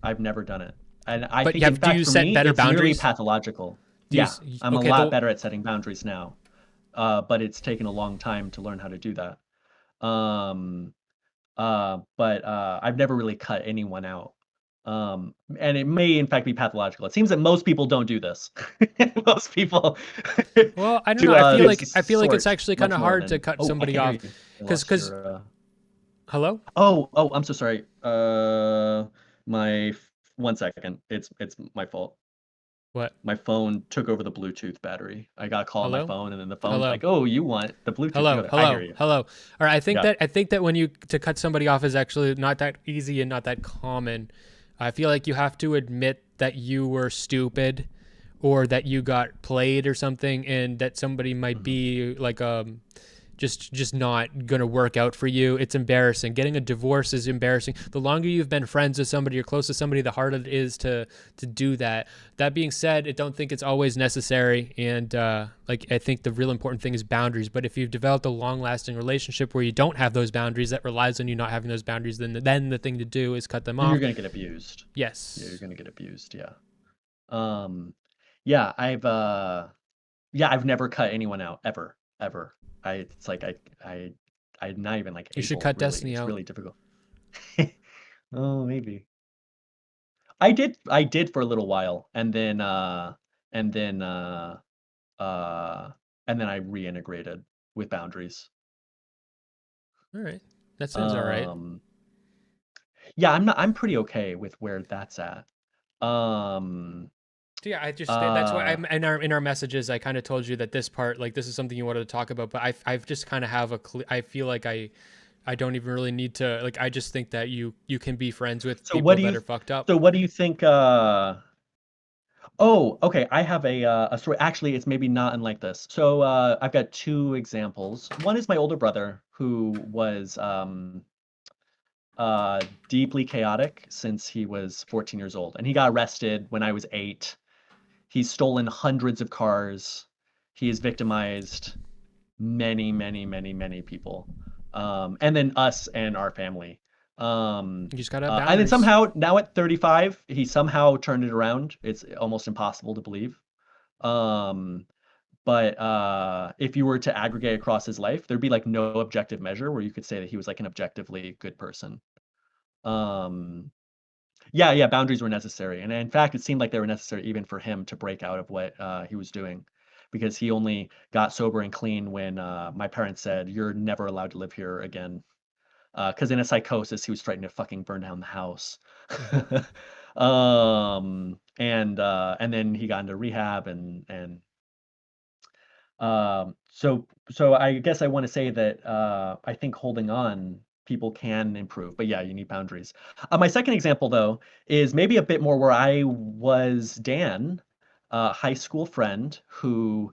I've never done it. And I But think, in do fact, you for set me, better it's nearly boundaries? pathological. Do you? Yeah, I'm a Okay, lot better at setting boundaries now. But it's taken a long time to learn how to do that. Um, but I've never really cut anyone out. And it may, in fact, be pathological. It seems that most people don't do this. Most people well, I don't know. do I feel like it's sort actually kind much of more hard to than. cut Oh, I somebody can't hear off, you. I because lost your. hello, Oh, I'm so sorry. My 1 second. It's my fault. what? My phone took over the Bluetooth battery. I got a call on my Hello, phone, and then the phone's hello. like, "Oh, you want the Bluetooth?" Hello, I hear hello, you. hello. All right, Yeah. I think that when you to cut somebody off is actually not that easy and not that common. I feel like you have to admit that you were stupid or that you got played or something, and that somebody might Mhm. be like just not gonna work out for you. It's embarrassing. Getting a divorce is embarrassing. The longer you've been friends with somebody or close to somebody, the harder it is to do that. That being said, I don't think it's always necessary, and like I think the real important thing is boundaries. But if you've developed a long-lasting relationship where you don't have those boundaries, that relies on you not having those boundaries, then the thing to do is cut them Then you're off. gonna get abused. Yeah, you're Yes, gonna get abused. Yeah. Um, yeah, I've never cut anyone out ever, ever. It's like I, I'm not even like you should able. cut Really, Destiny it's out. really difficult. Oh, maybe. I did for a little while, and then uh and then I reintegrated with boundaries. All right, that seems all right. Um yeah, I'm pretty okay with where that's at. Um So yeah, I just that's why uh I'm in our messages. I kind of told you that this part, like, this is something you wanted to talk about, but I've just kind of have I feel like I don't even really need to, like, I just think that you can be friends with so what people do that you are fucked up. so what do you think Oh, okay. I have a story. Actually, it's maybe not unlike this. So, I've got two examples. One is my older brother, who was deeply chaotic since he was 14 years old, and he got arrested when I was 8. He's stolen hundreds of cars. He has victimized many, many, many, many people, and then us and our family. You just gotta have And then boundaries. somehow, now at 35, he somehow turned it around. It's almost impossible to believe. Um, but if you were to aggregate across his life, there'd be like no objective measure where you could say that he was like an objectively good person. Um, yeah, yeah, boundaries were necessary, and in fact, it seemed like they were necessary even for him to break out of what he was doing, because he only got sober and clean when my parents said, "You're never allowed to live here again." Because in a psychosis, he was threatening to fucking burn down the house. Hmm. And then he got into rehab so I guess I want to say that I think holding on, people can improve, but yeah, you need boundaries. My second example, though, is maybe a bit more where I was Dan, a high school friend who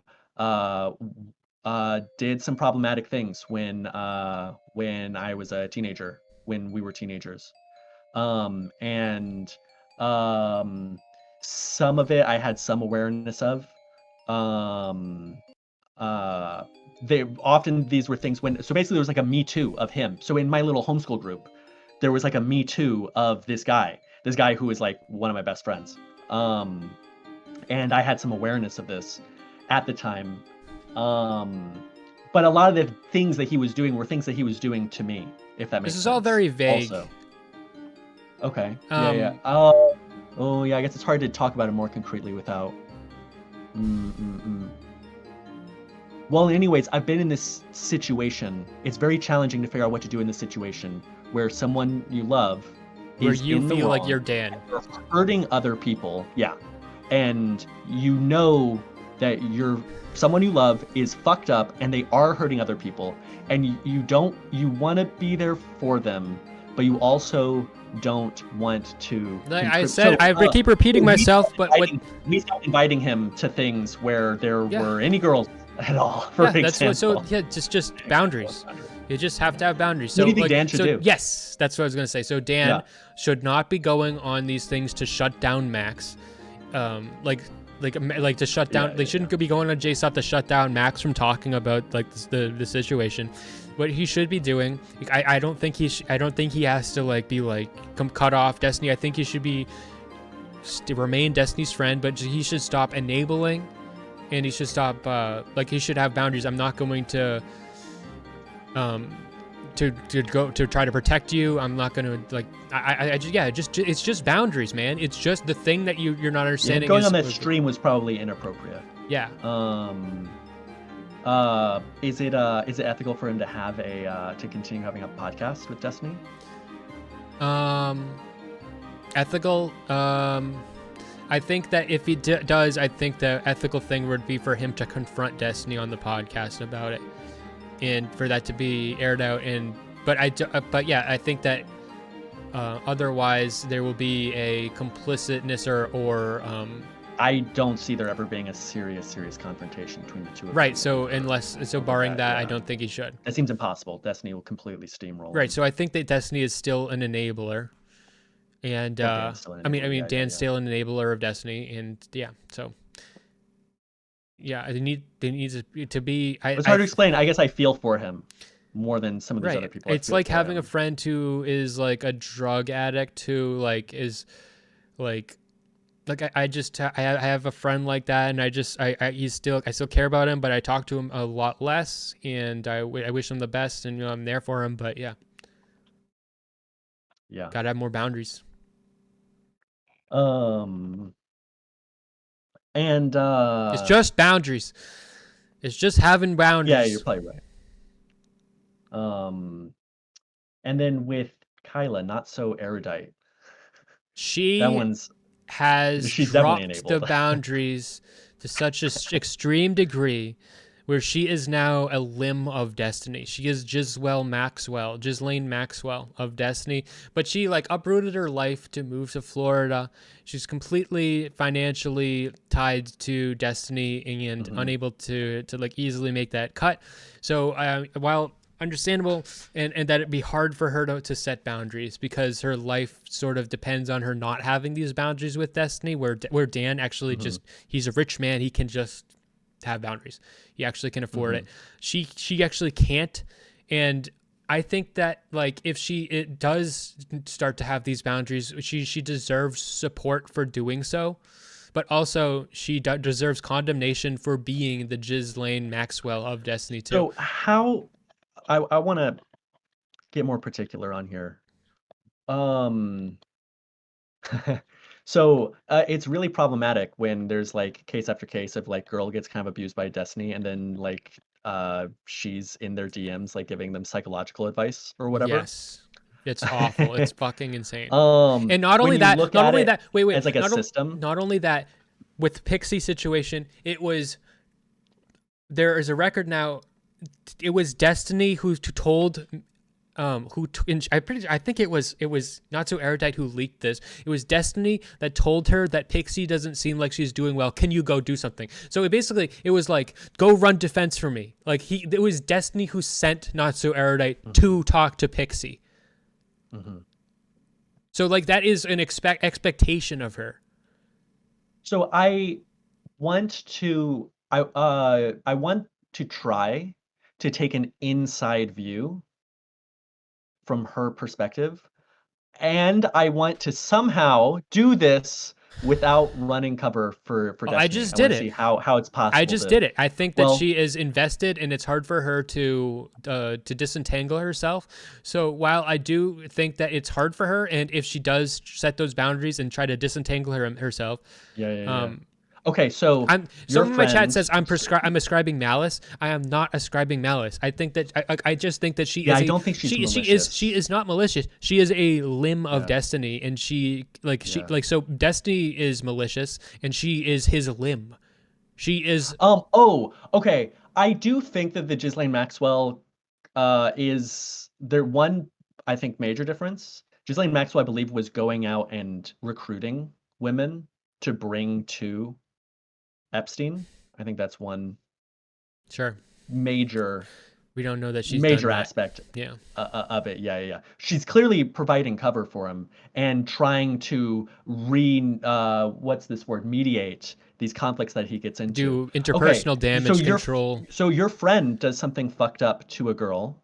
did some problematic things when I was a teenager, when we were teenagers. And um, some of it I had some awareness of. Um, uh they often these were things when so basically there was like a me too of him. So in my little homeschool group, there was like a me too of this guy who is like one of my best friends. And I had some awareness of this at the time. But a lot of the things that he was doing were things that he was doing to me, if that This makes is all sense. very vague. Also, okay, yeah, yeah. Um, Oh yeah, I guess it's hard to talk about it more concretely without mm, mm, mm. Well, anyways, I've been in this situation. It's very challenging to figure out what to do in this situation where someone you love where is you in the feel like wrong you're Dan. and you're hurting other people. Yeah. And you know that someone you love is fucked up and they are hurting other people. And you want to be there for them, but you also don't want to Like I contribute. said, I keep repeating myself, but what? We stopped inviting him to things where there Yeah, were any girls at all, for yeah. That's what. So example. yeah, just boundaries. You just have to have boundaries. What So do you think like, Dan should so do? yes, that's what I was gonna say. So Yeah. Dan should not be going on these things to shut down Max. Um, like. Like to shut Yeah, down, they yeah, shouldn't be going on JSOT to shut down Max from talking about like the situation. What he should be doing, I don't think I don't think he has to like be like come cut off Destiny. I think he should be remain Destiny's friend, but he should stop enabling, and he should stop like he should have boundaries. I'm not going to um to go to try to protect you. I'm not going to like I just yeah, just it's just boundaries, man. It's just the thing that you're not yeah. understanding Going is on that stream was probably inappropriate. yeah. Um, is it ethical for him to have to continue having a podcast with Destiny? Um ethical I think that if he does, I think the ethical thing would be for him to confront Destiny on the podcast about it, and for that to be aired out. And but yeah, I think that otherwise there will be a complicitness or I don't see there ever being a serious confrontation between the two of right. them So over unless so barring that, I yeah. don't think he should. That seems impossible. Destiny will completely steamroll Right. him. So I think that Destiny is still an enabler, and Okay, and still an I enabler. mean Yeah, yeah, Dan's yeah. still an enabler of Destiny, and yeah. So yeah, they need to be. It's hard to explain. I guess I feel for him more than some of these other Right. people. I It's feel like for having a him. friend who is like a drug addict who like is like I just I have a friend like that, and I still care about him, but I talk to him a lot less, and I wish him the best, and I'm there for him, but yeah, Yeah. gotta have more boundaries. Um, and It's just boundaries. It's just having yeah, you're boundaries. probably right. Um, and then with Kyla, not so erudite. That She one's has she's definitely dropped the enabled. boundaries to such an extreme degree where she is now a limb of destiny. She is Ghislaine Maxwell of Destiny, but she like uprooted her life to move to Florida. She's completely financially tied to Destiny and Hmm. unable to like easily make that cut. So while understandable and that it'd be hard for her to set boundaries because her life sort of depends on her not having these boundaries with Destiny, where Dan actually Hmm. just, he's a rich man, he can just have boundaries, he actually can afford Hmm. it. She actually can't. And I think that like if she it does start to have these boundaries, she deserves support for doing so, but also she deserves condemnation for being the Ghislaine Maxwell of Destiny too. So how I want to get more particular on here. Um, so it's really problematic when there's like case after case of like girl gets kind of abused by Destiny, and then like she's in their DMs like giving them psychological advice or whatever. Yes. It's awful. It's fucking insane. And not When only you that, look at it wait, as like a system, not only that, with Pixie situation, it was, there is a record now. It was Destiny who told I think it was not so erudite who leaked this. It was Destiny that told her that Pixie doesn't seem like she's doing well. Can you go do something? So it was like, go run defense for me. Like it was Destiny who sent not so erudite hmm to talk to Pixie. hmm So like that is an expectation of her. so I want to try to take an inside view from her perspective, and I want to somehow do this without running cover for Oh, I Destiny. just I want did to it. see how it's I possible just did to, it. I think that well, she is invested, and it's hard for her to disentangle herself. So while I do think that it's hard for her, and if she does set those boundaries and try to disentangle herself, yeah, yeah, yeah. um, Okay, so I'm. your Someone in my chat friend, says I'm ascribing malice. I am not ascribing malice. I think that I just think that she yeah, is I a don't think she's she malicious. is not malicious. She is a limb of Yeah, Destiny, and she yeah. like so Destiny is malicious, and she is his limb. She is. Oh, okay. I do think that the Ghislaine Maxwell is there one, I think, major difference. Ghislaine Maxwell, I believe, was going out and recruiting women to bring to Epstein. I think that's one Sure. major We don't know that she's done major that. aspect Yeah. of it. Yeah, yeah, yeah. She's clearly providing cover for him and trying to what's this word, mediate these conflicts that he gets into. Do Okay, interpersonal so damage control. your friend does something fucked up to a girl,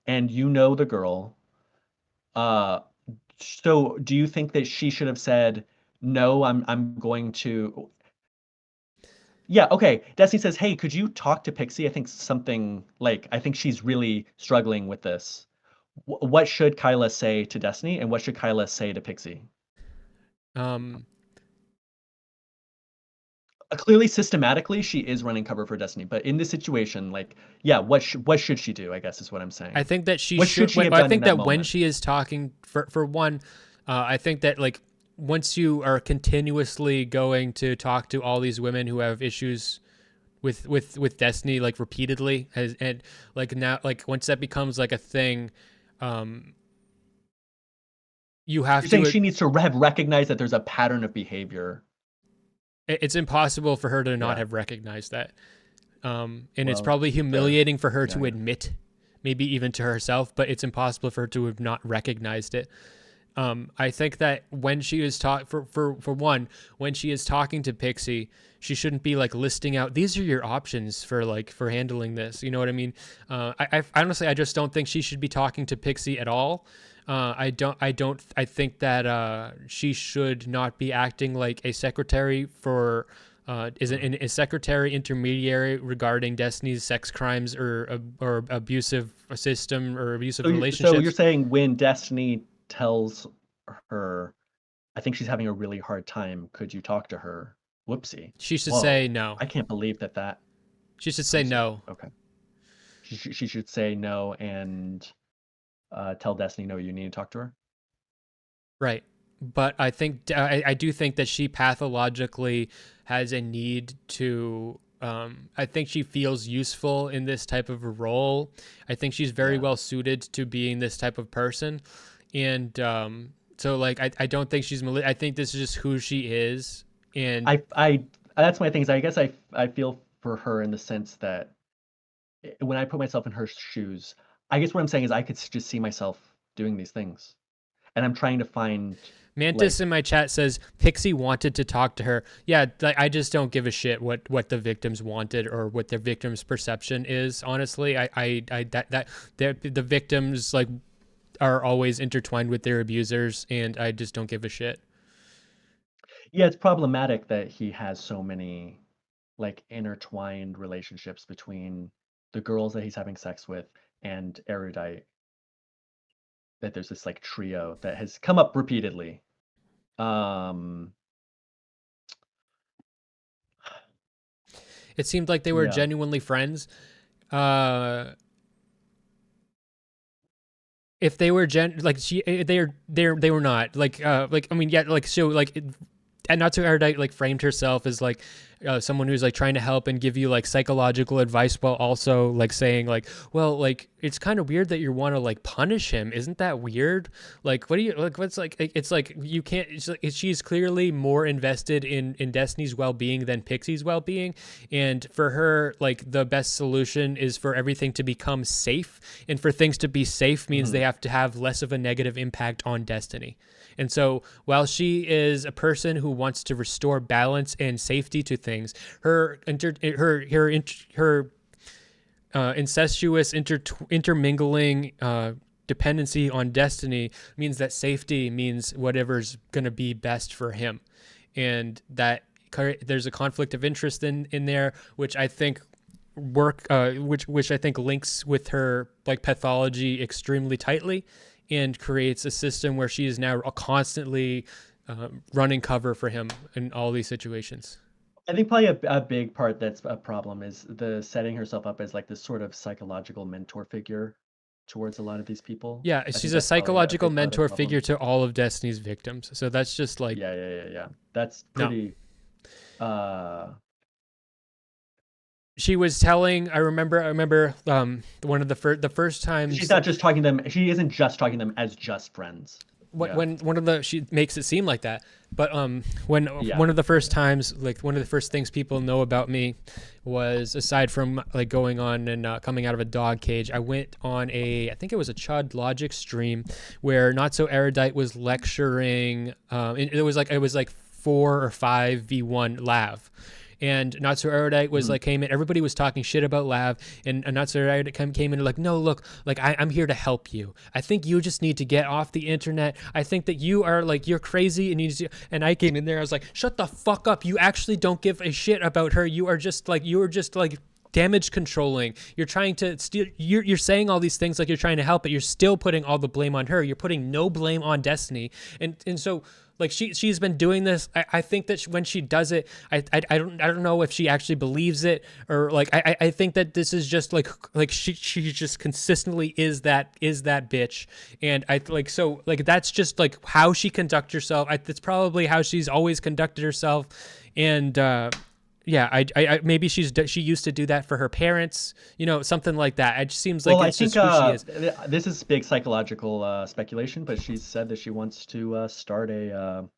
and you know the girl. Uh, so do you think that she should have said, "No, I'm going to"? Yeah, okay. Destiny says, "Hey, could you talk to Pixie? I think something like I think she's really struggling with this." What should Kyla say to Destiny, and what should Kyla say to Pixie? Um, Clearly, systematically, she is running cover for Destiny, but in this situation, like, yeah, what should she do? I guess is what I'm I saying. think that she What should should. she have I done in think that that when moment? she is talking, for one, I think that like once you are continuously going to talk to all these women who have issues with Destiny, like repeatedly, and like now, like once that becomes like a thing, um, you have You're saying to. she needs to have recognized that there's a pattern of behavior. It's impossible for her to not Yeah. have recognized that. And it's Well, probably fair. humiliating for her Yeah, to yeah. admit, maybe even to herself, but it's impossible for her to have not recognized it. I think that when she is for one, when she is talking to Pixie, she shouldn't be like listing out, these are your options for like for handling this. You know what I mean? I honestly, I just don't think she should be talking to Pixie at all. I think that she should not be acting like a secretary for is Mhm. a secretary intermediary regarding Destiny's sex crimes or abusive system or abusive So you're relationships. saying when Destiny tells her I think she's having a really hard time. Could you talk to her? Whoopsie. She should say Whoa. no. I can't believe that. She should say Whoopsie. no. Okay. She should say no and tell Destiny, no, you need to talk to her. Right. But I do think that she pathologically has a need to. I think she feels useful in this type of a role. I think she's very Yeah. well suited to being this type of person, and so like I don't think she's. I think this is just who she is, and I that's my thing is I guess I feel for her in the sense that when I put myself in her shoes, I guess what I'm saying is I could just see myself doing these things, and I'm trying to find Mantis in like my chat says Pixie wanted to talk to her. Yeah, I just don't give a shit what the victims wanted or what the victim's perception is. Honestly, the victims like are always intertwined with their abusers, and I just don't give a shit. yeah, it's problematic that he has so many like intertwined relationships between the girls that he's having sex with and Erudite. That there's this like trio that has come up repeatedly. Um, It seemed like they were yeah. genuinely friends. Uh, if they were they were not like I mean yeah like so like and Natsu Erudite like framed herself as like someone who's like trying to help and give you like psychological advice while also like saying like, well, like it's kind of weird that you want to like punish him. Isn't that weird? Like, what do you like? What's like? It's like you can't. It's like, she's clearly more invested in Destiny's well-being than Pixie's well-being, and for her, like the best solution is for everything to become safe, and for things to be safe means they Mhm. have to have less of a negative impact on Destiny. And so while she is a person who wants to restore balance and safety to things, her incestuous intermingling dependency on Destiny means that safety means whatever's going to be best for him, and that there's a conflict of interest in there, which I think which I think links with her like pathology extremely tightly, and creates a system where she is now constantly running cover for him in all these situations. I think probably a big part that's a problem is the setting herself up as like this sort of psychological mentor figure towards a lot of these people. Yeah, I she's think a that's probably a psychological big part of the mentor figure problem. to all of Destiny's victims. So that's just like Yeah. That's no. pretty uh She was telling. I remember one of the first she's times not just talking to them, she isn't just talking to them as just friends. Yeah. when one of the she makes it seem like that, but when Yeah. one of the first times, like one of the first things people know about me was, aside from like going on and coming out of a dog cage, I went on I think it was a Chud Logic stream where Not So Erudite was lecturing. It was like 4 or 5v1 Lav. And Not So Erudite was Mhm. like came in. Everybody was talking shit about Lav, and Not So Erudite came in like, no, look, like I'm here to help you. I think you just need to get off the internet. I think that you are like you're crazy, and and I came in there. I was like, shut the fuck up. You actually don't give a shit about her. You are just like damage controlling. You're trying to steal. You're saying all these things like you're trying to help, but you're still putting all the blame on her. You're putting no blame on Destiny, and so like she's been doing this. I think that when she does it, I don't know if she actually believes it, or like I think that this is just like she just consistently is that bitch, and I like so like that's just like how she conducts herself. That's probably how she's always conducted herself, and yeah, I maybe she used to do that for her parents, something like that. It just seems like Well, I it's think just who she is. this is big psychological speculation, but she said that she wants to start a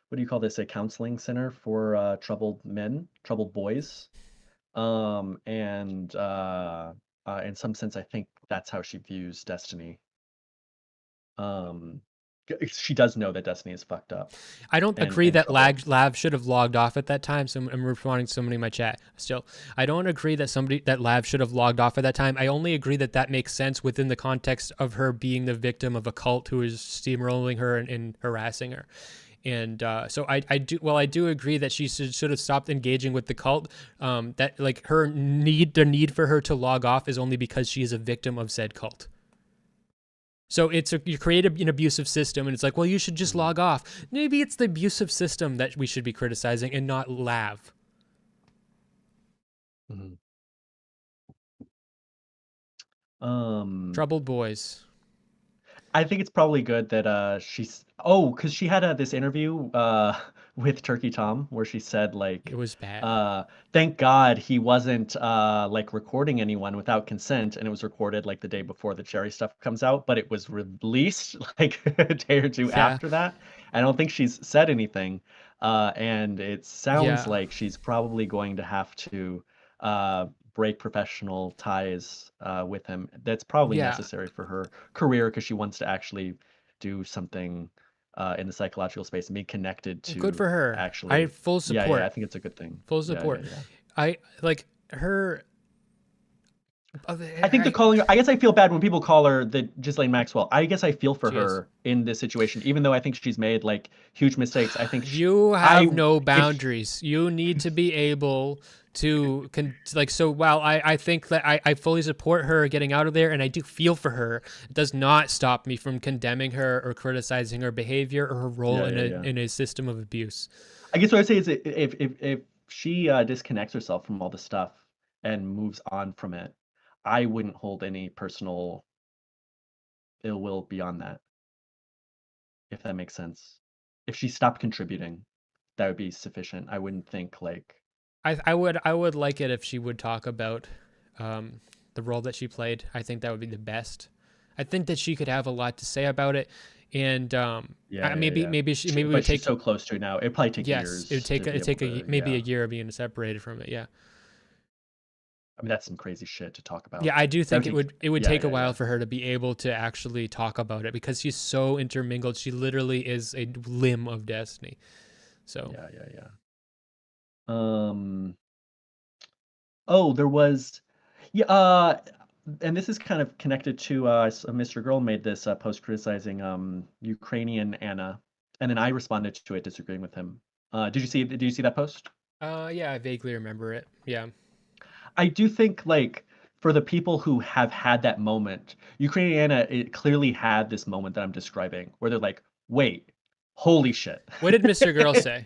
what do you call this? A counseling center for troubled men, troubled boys. And in some sense, I think that's how she views Destiny. Um, she does know that Destiny is fucked up I don't agree and that troubled. Lav should have logged off at that time. So I'm responding to somebody in my chat still. I don't agree that Lav should have logged off at that time. I only agree that makes sense within the context of her being the victim of a cult who is steamrolling her and harassing her. And so I do agree that she should have stopped engaging with the cult. That like the need for her to log off is only because she is a victim of said cult. So you create an abusive system, and it's like, well, you should just Mhm. log off. Maybe it's the abusive system that we should be criticizing and not Lav. Mhm. Um, Troubled boys. I think it's probably good that because she had this interview with Turkey Tom where she said It like was bad. uh thank God he wasn't like recording anyone without consent, and it was recorded like the day before the Cherry stuff comes out, but it was released like a day or two Yeah, after that. I don't think she's said anything, and it sounds yeah, like she's probably going to have to uh break professional ties with him. That's probably yeah. necessary for her career because she wants to actually do something in the psychological space and be connected Good to for her. I actually. full Yeah, I support. think it's a good thing. Full Yeah, yeah, support. yeah. I like her. I think they're calling her. I guess I feel bad when people call her the Ghislaine Maxwell. I guess I feel for She is. her in this situation, even though I think she's made like huge mistakes. I think You have I no if boundaries. You need to be able to like so while I think that I fully support her getting out of there and I do feel for her, it does not stop me from condemning her or criticizing her behavior or her role yeah, yeah, yeah. in a system of abuse. I guess what I'd say is that if she disconnects herself from all the stuff and moves on from it, I wouldn't hold any personal ill will beyond that, if that makes sense. If she stopped contributing, that would be sufficient. I wouldn't think like, I would like it if she would talk about um, the role that she played. I think that would be the best. I think that she could have a lot to say about it, and yeah, yeah, yeah. maybe we But would she's take so close to it now. It'd probably take yes, it would years to be able take to, maybe a yeah. year of being separated from it. Yeah, I mean, that's some crazy shit to talk yeah, about. I do That think would take, it would yeah, take a yeah, while yeah. for her to be able to actually talk about it because she's so intermingled. She literally is a limb of destiny. So Yeah, yeah, yeah. Um, oh, there was, yeah, and this is kind of connected to Mr. Girl made this post criticizing Ukrainian Anna, and then I responded to it disagreeing with him. Did you see that post? yeah, I vaguely remember it. Yeah. I do think like for the people who have had that moment, Ukrainian Anna it clearly had this moment that I'm describing where they're like, wait, holy shit. What did Mr. Girl say?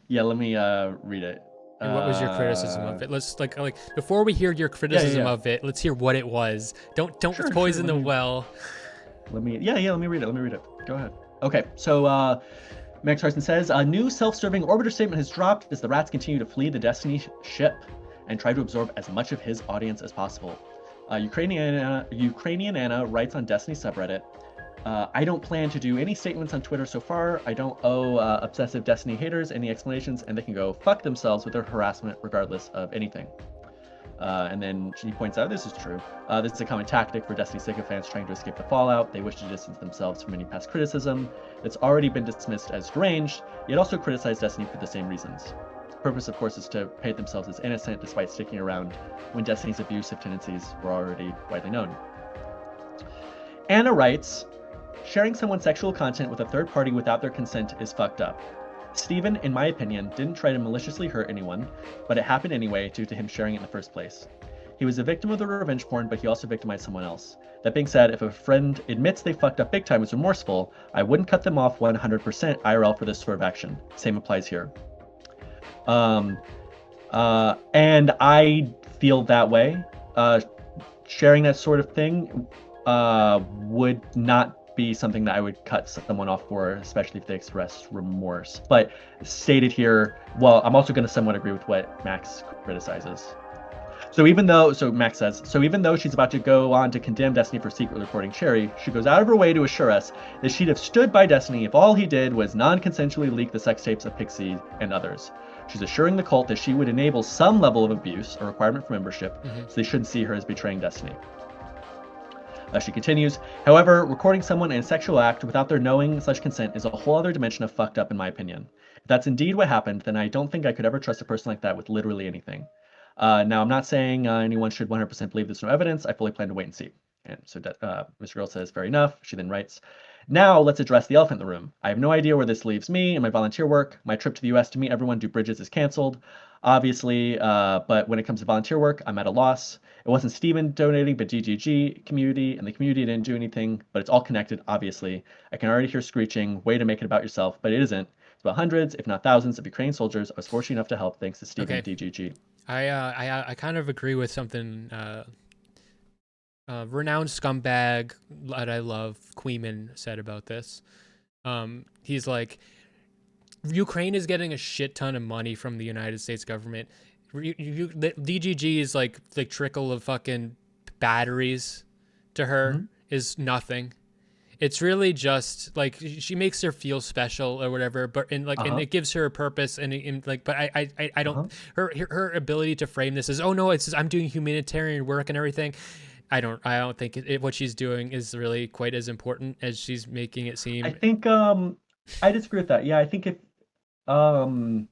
Yeah, let me read it. And what was your criticism Uh of it? Let's like before we hear your yeah, yeah, criticism yeah. of it, let's hear what it was. Don't Sure, sure. poison the well. Let me read it. Let me read it. Go ahead. Okay, so Max Carson says a new self-serving orbiter statement has dropped as the rats continue to flee the Destiny ship and try to absorb as much of his audience as possible. Ukrainian Anna writes on Destiny subreddit. I don't plan to do any statements on Twitter so far. I don't owe obsessive Destiny haters any explanations, and they can go fuck themselves with their harassment regardless of anything. And then she points out this is true. This is a common tactic for Destiny sycophants trying to escape the fallout. They wish to distance themselves from any past criticism that's already been dismissed as deranged, yet also criticize Destiny for the same reasons. The purpose, of course, is to paint themselves as innocent despite sticking around when Destiny's abusive tendencies were already widely known. Anna writes, sharing someone's sexual content with a third party without their consent is fucked up. Steven, in my opinion, didn't try to maliciously hurt anyone, but it happened anyway due to him sharing it in the first place. He was a victim of the revenge porn, but he also victimized someone else. That being said, if a friend admits they fucked up big time and is remorseful, I wouldn't cut them off 100% IRL for this sort of action. Same applies here. Um, and I feel that way. Sharing that sort of thing would not be something that I would cut someone off for, especially if they express remorse. But stated here, well, I'm also going to somewhat agree with what Max criticizes. So Max says, so even though she's about to go on to condemn Destiny for secretly recording Cherry, she goes out of her way to assure us that she'd have stood by Destiny if all he did was non-consensually leak the sex tapes of Pixie and others. She's assuring the cult that she would enable some level of abuse, a requirement for membership, so they shouldn't see her as betraying Destiny. She continues, however, recording someone in a sexual act without their knowing such consent is a whole other dimension of fucked up in my opinion. If that's indeed what happened, then I don't think I could ever trust a person like that with literally anything. Now, I'm not saying anyone should 100% believe there's no evidence. I fully plan to wait and see. And so Mr. Girl says, fair enough. She then writes, now let's address the elephant in the room. I have no idea where this leaves me and my volunteer work. My trip to the US to meet everyone due Bridges is canceled. obviously. But when it comes to volunteer work, I'm at a loss. It wasn't Steven donating, but GGG community, and the community didn't do anything, but it's all connected, obviously. I can already hear screeching, way to make it about yourself, but it isn't. It's about hundreds, if not thousands, of Ukrainian soldiers I was fortunate enough to help thanks to Steven Okay. DGG. I kind of agree with something renowned scumbag that I love, Queeman, said about this. He's like, Ukraine is getting a shit ton of money from the United States government. The DGG is like the trickle of fucking batteries to her is nothing. It's really just like she makes her feel special or whatever, but and it gives her a purpose and like, but I don't her ability to frame this as, oh no, it's just, I'm doing humanitarian work and everything. I don't think what she's doing is really quite as important as she's making it seem. I think I disagree with that. Yeah, I think if um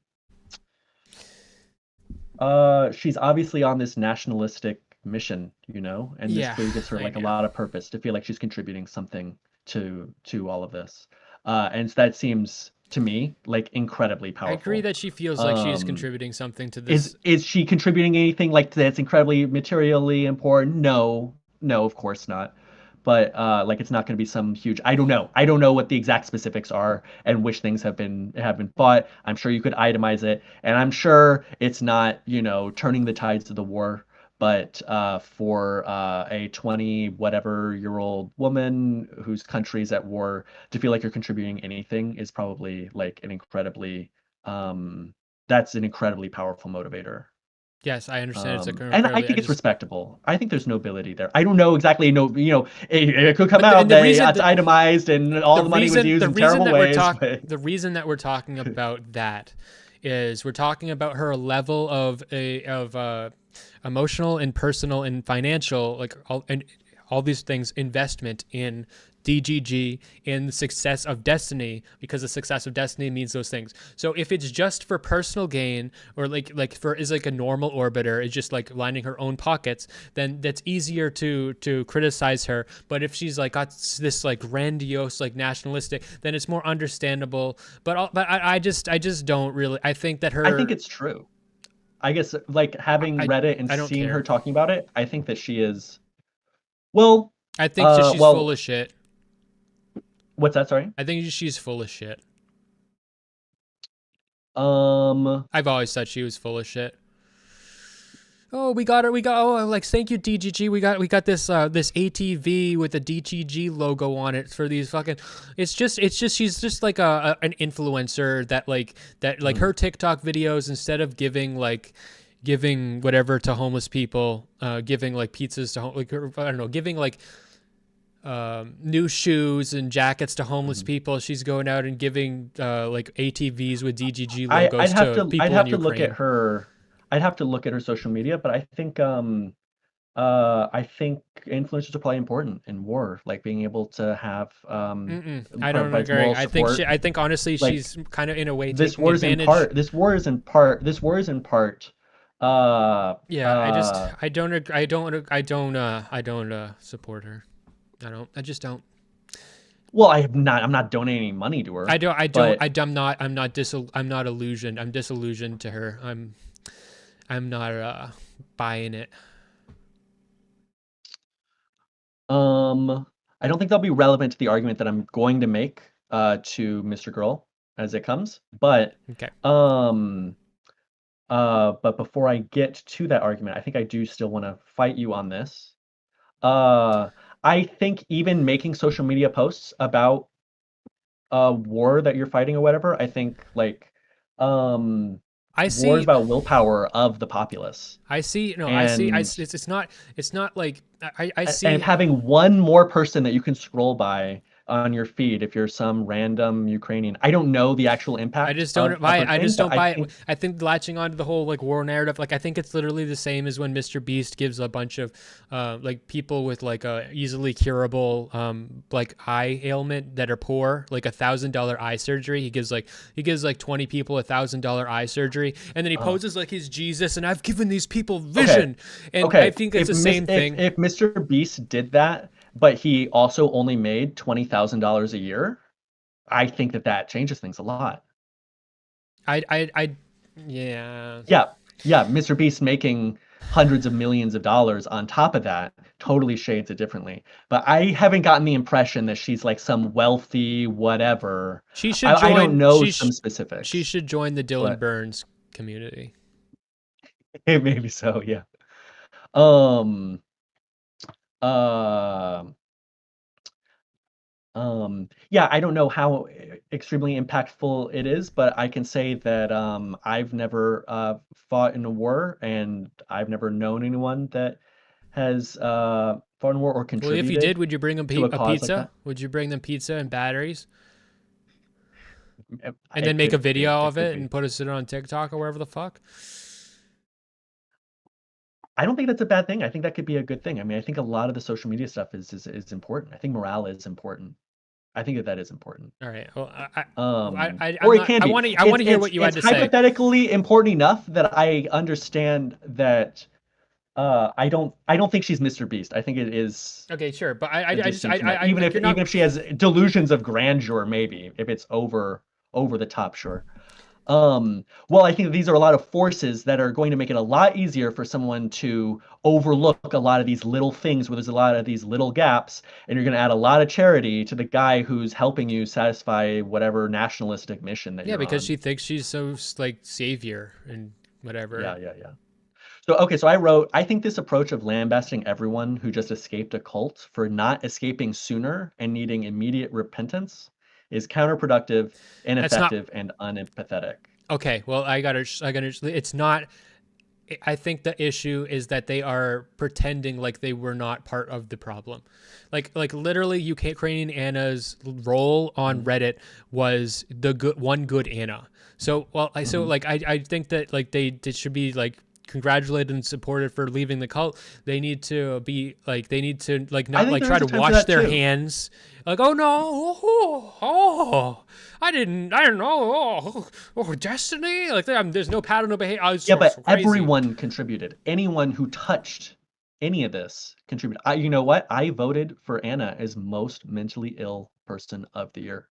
she's obviously on this nationalistic mission, and this Yeah, clearly gives her I like a know. lot of purpose to feel like she's contributing something to all of this. And that seems to me like incredibly I agree powerful. that she feels like she's Um contributing something to is this. is she contributing anything like that's incredibly materially important? No. No, of course not. But like it's not going to be some huge. I don't know. I don't know what the exact specifics are and which things have been bought. I'm sure you could itemize it, and I'm sure it's not turning the tides of the war. But for a 20 whatever year old woman whose country's at war to feel like you're contributing anything is probably like an incredibly um, that's an incredibly powerful motivator. Yes, I understand it's And I incredibly. I think it's just, respectable. I think there's nobility there. I don't know exactly. No, it could come but out and the that reason it's that itemized and all the money was used the in reason terrible that ways. But the reason that we're talking about that is we're talking about her level of emotional and personal and financial, like all these things, investment in DGG, in the success of Destiny, because the success of Destiny means those things. So if it's just for personal gain, or like for is like a normal orbiter, is just like lining her own pockets, then that's easier to criticize her. But if she's like got this like grandiose, like nationalistic, then it's more understandable. But I just don't really. I think that I think her. it's true. I guess like having I read it and I don't seen her care. talking about it, I think that she is well, I think that she's full well, of shit. what's that? Sorry. I think she's full of shit. Um, I've always thought she was full of shit. Oh, we got her. We got. Oh, like thank you, DGG. We got this ATV with the DGG logo on it for these fucking. It's just she's just like an influencer that mhm. her TikTok videos, instead of giving whatever to homeless people, giving like pizzas to like, I don't know, giving like new shoes and jackets to homeless Mhm. people. She's going out and giving like ATVs with DGG I'd logos have to to I'd people in have to look at Ukraine. her. I'd have to look at her social media, but I think influencers are probably important in war, like being able to have I don't provides agree. moral support. I think honestly Like she's kind of in a way this taking war is in advantage. part. Uh, Yeah, uh, I don't support her. I just don't. well, I'm not donating money to her, but I'm not illusioned. I'm disillusioned to her. I'm not buying it. I don't think they'll be relevant to the argument that I'm going to make to Mr. Girl as it comes. Okay. Um, but before I get to that argument, I think I do still want to fight you on this. Uh, I think even making social media posts about a war that you're fighting or whatever, I think like um, I war is see about willpower of the populace, I see no, I see and it's not like I and see having one more person that you can scroll by on your feed if you're some random Ukrainian. I don't know the actual I impact just of don't buy her it. I thing, just but don't I buy it. think I think latching onto the whole like war narrative, like I think it's literally the same as when Mr. Beast gives a bunch of like people with like a easily curable like eye ailment that are poor, like $1,000 eye surgery. He gives like 20 people $1,000 eye surgery, and then he uh, poses like he's Jesus, and I've given these people okay, vision, and I okay. think it's the same thing. If Mr. Beast did that, but he also only made $20,000 a year, I think that changes things a lot. I yeah. Yeah. Yeah, Mr. Beast making hundreds of millions of dollars on top of that totally shades it differently. But I haven't gotten the impression that she's like some wealthy whatever. She should I don't join. know some She specifics, should join the Dylan but Burns community. maybe so, yeah. Um, uh, yeah, I don't know how extremely impactful it is, but I can say that I've never fought in a war, and I've never known anyone that has fought in a war or Well, if you did, contributed would you bring them to a a cause like pizza? that. Would you bring them pizza and batteries, and then It make a could be, video it of could it be. and put it on TikTok or wherever the fuck? I don't think that's a bad thing. I think that could be a good thing. I mean, I think a lot of the social media stuff is important. I think morale is important. I think that that is important. All right. Well, I'm Or it not. can be. I want to hear what you had It's to say. hypothetically important enough that I understand that I don't think she's Mr. Beast. I think it is Okay, sure, but a distinction that I'm like, you're even not. if she has delusions of grandeur, maybe if it's over the top, sure. Well, I think these are a lot of forces that are going to make it a lot easier for someone to overlook a lot of these little things where there's a lot of these little gaps, and you're going to add a lot of charity to the guy who's helping you satisfy whatever nationalistic mission that Yeah, you're because on. she thinks she's so like savior and Yeah, whatever. yeah, yeah. So, okay, so I wrote, I think this approach of lambasting everyone who just escaped a cult for not escaping sooner and needing immediate repentance is counterproductive, That's not ineffective, and unempathetic. okay. Well, I gotta. It's not. I think the issue is that they are pretending like they were not part of the problem. Like literally, Ukrainian Anna's role on Mhm, Reddit was the good one good Anna. So mhm. I think that like they should be like congratulated and supported for leaving the cult. They need to be like they need to like I not think like there try is to a time for wash that their too. hands like oh no I didn't know destiny like there's no pattern of behavior. I was Yeah, so but crazy. everyone contributed. Anyone who touched any of this contributed. You know what? I voted for Anna as most mentally ill person of the year.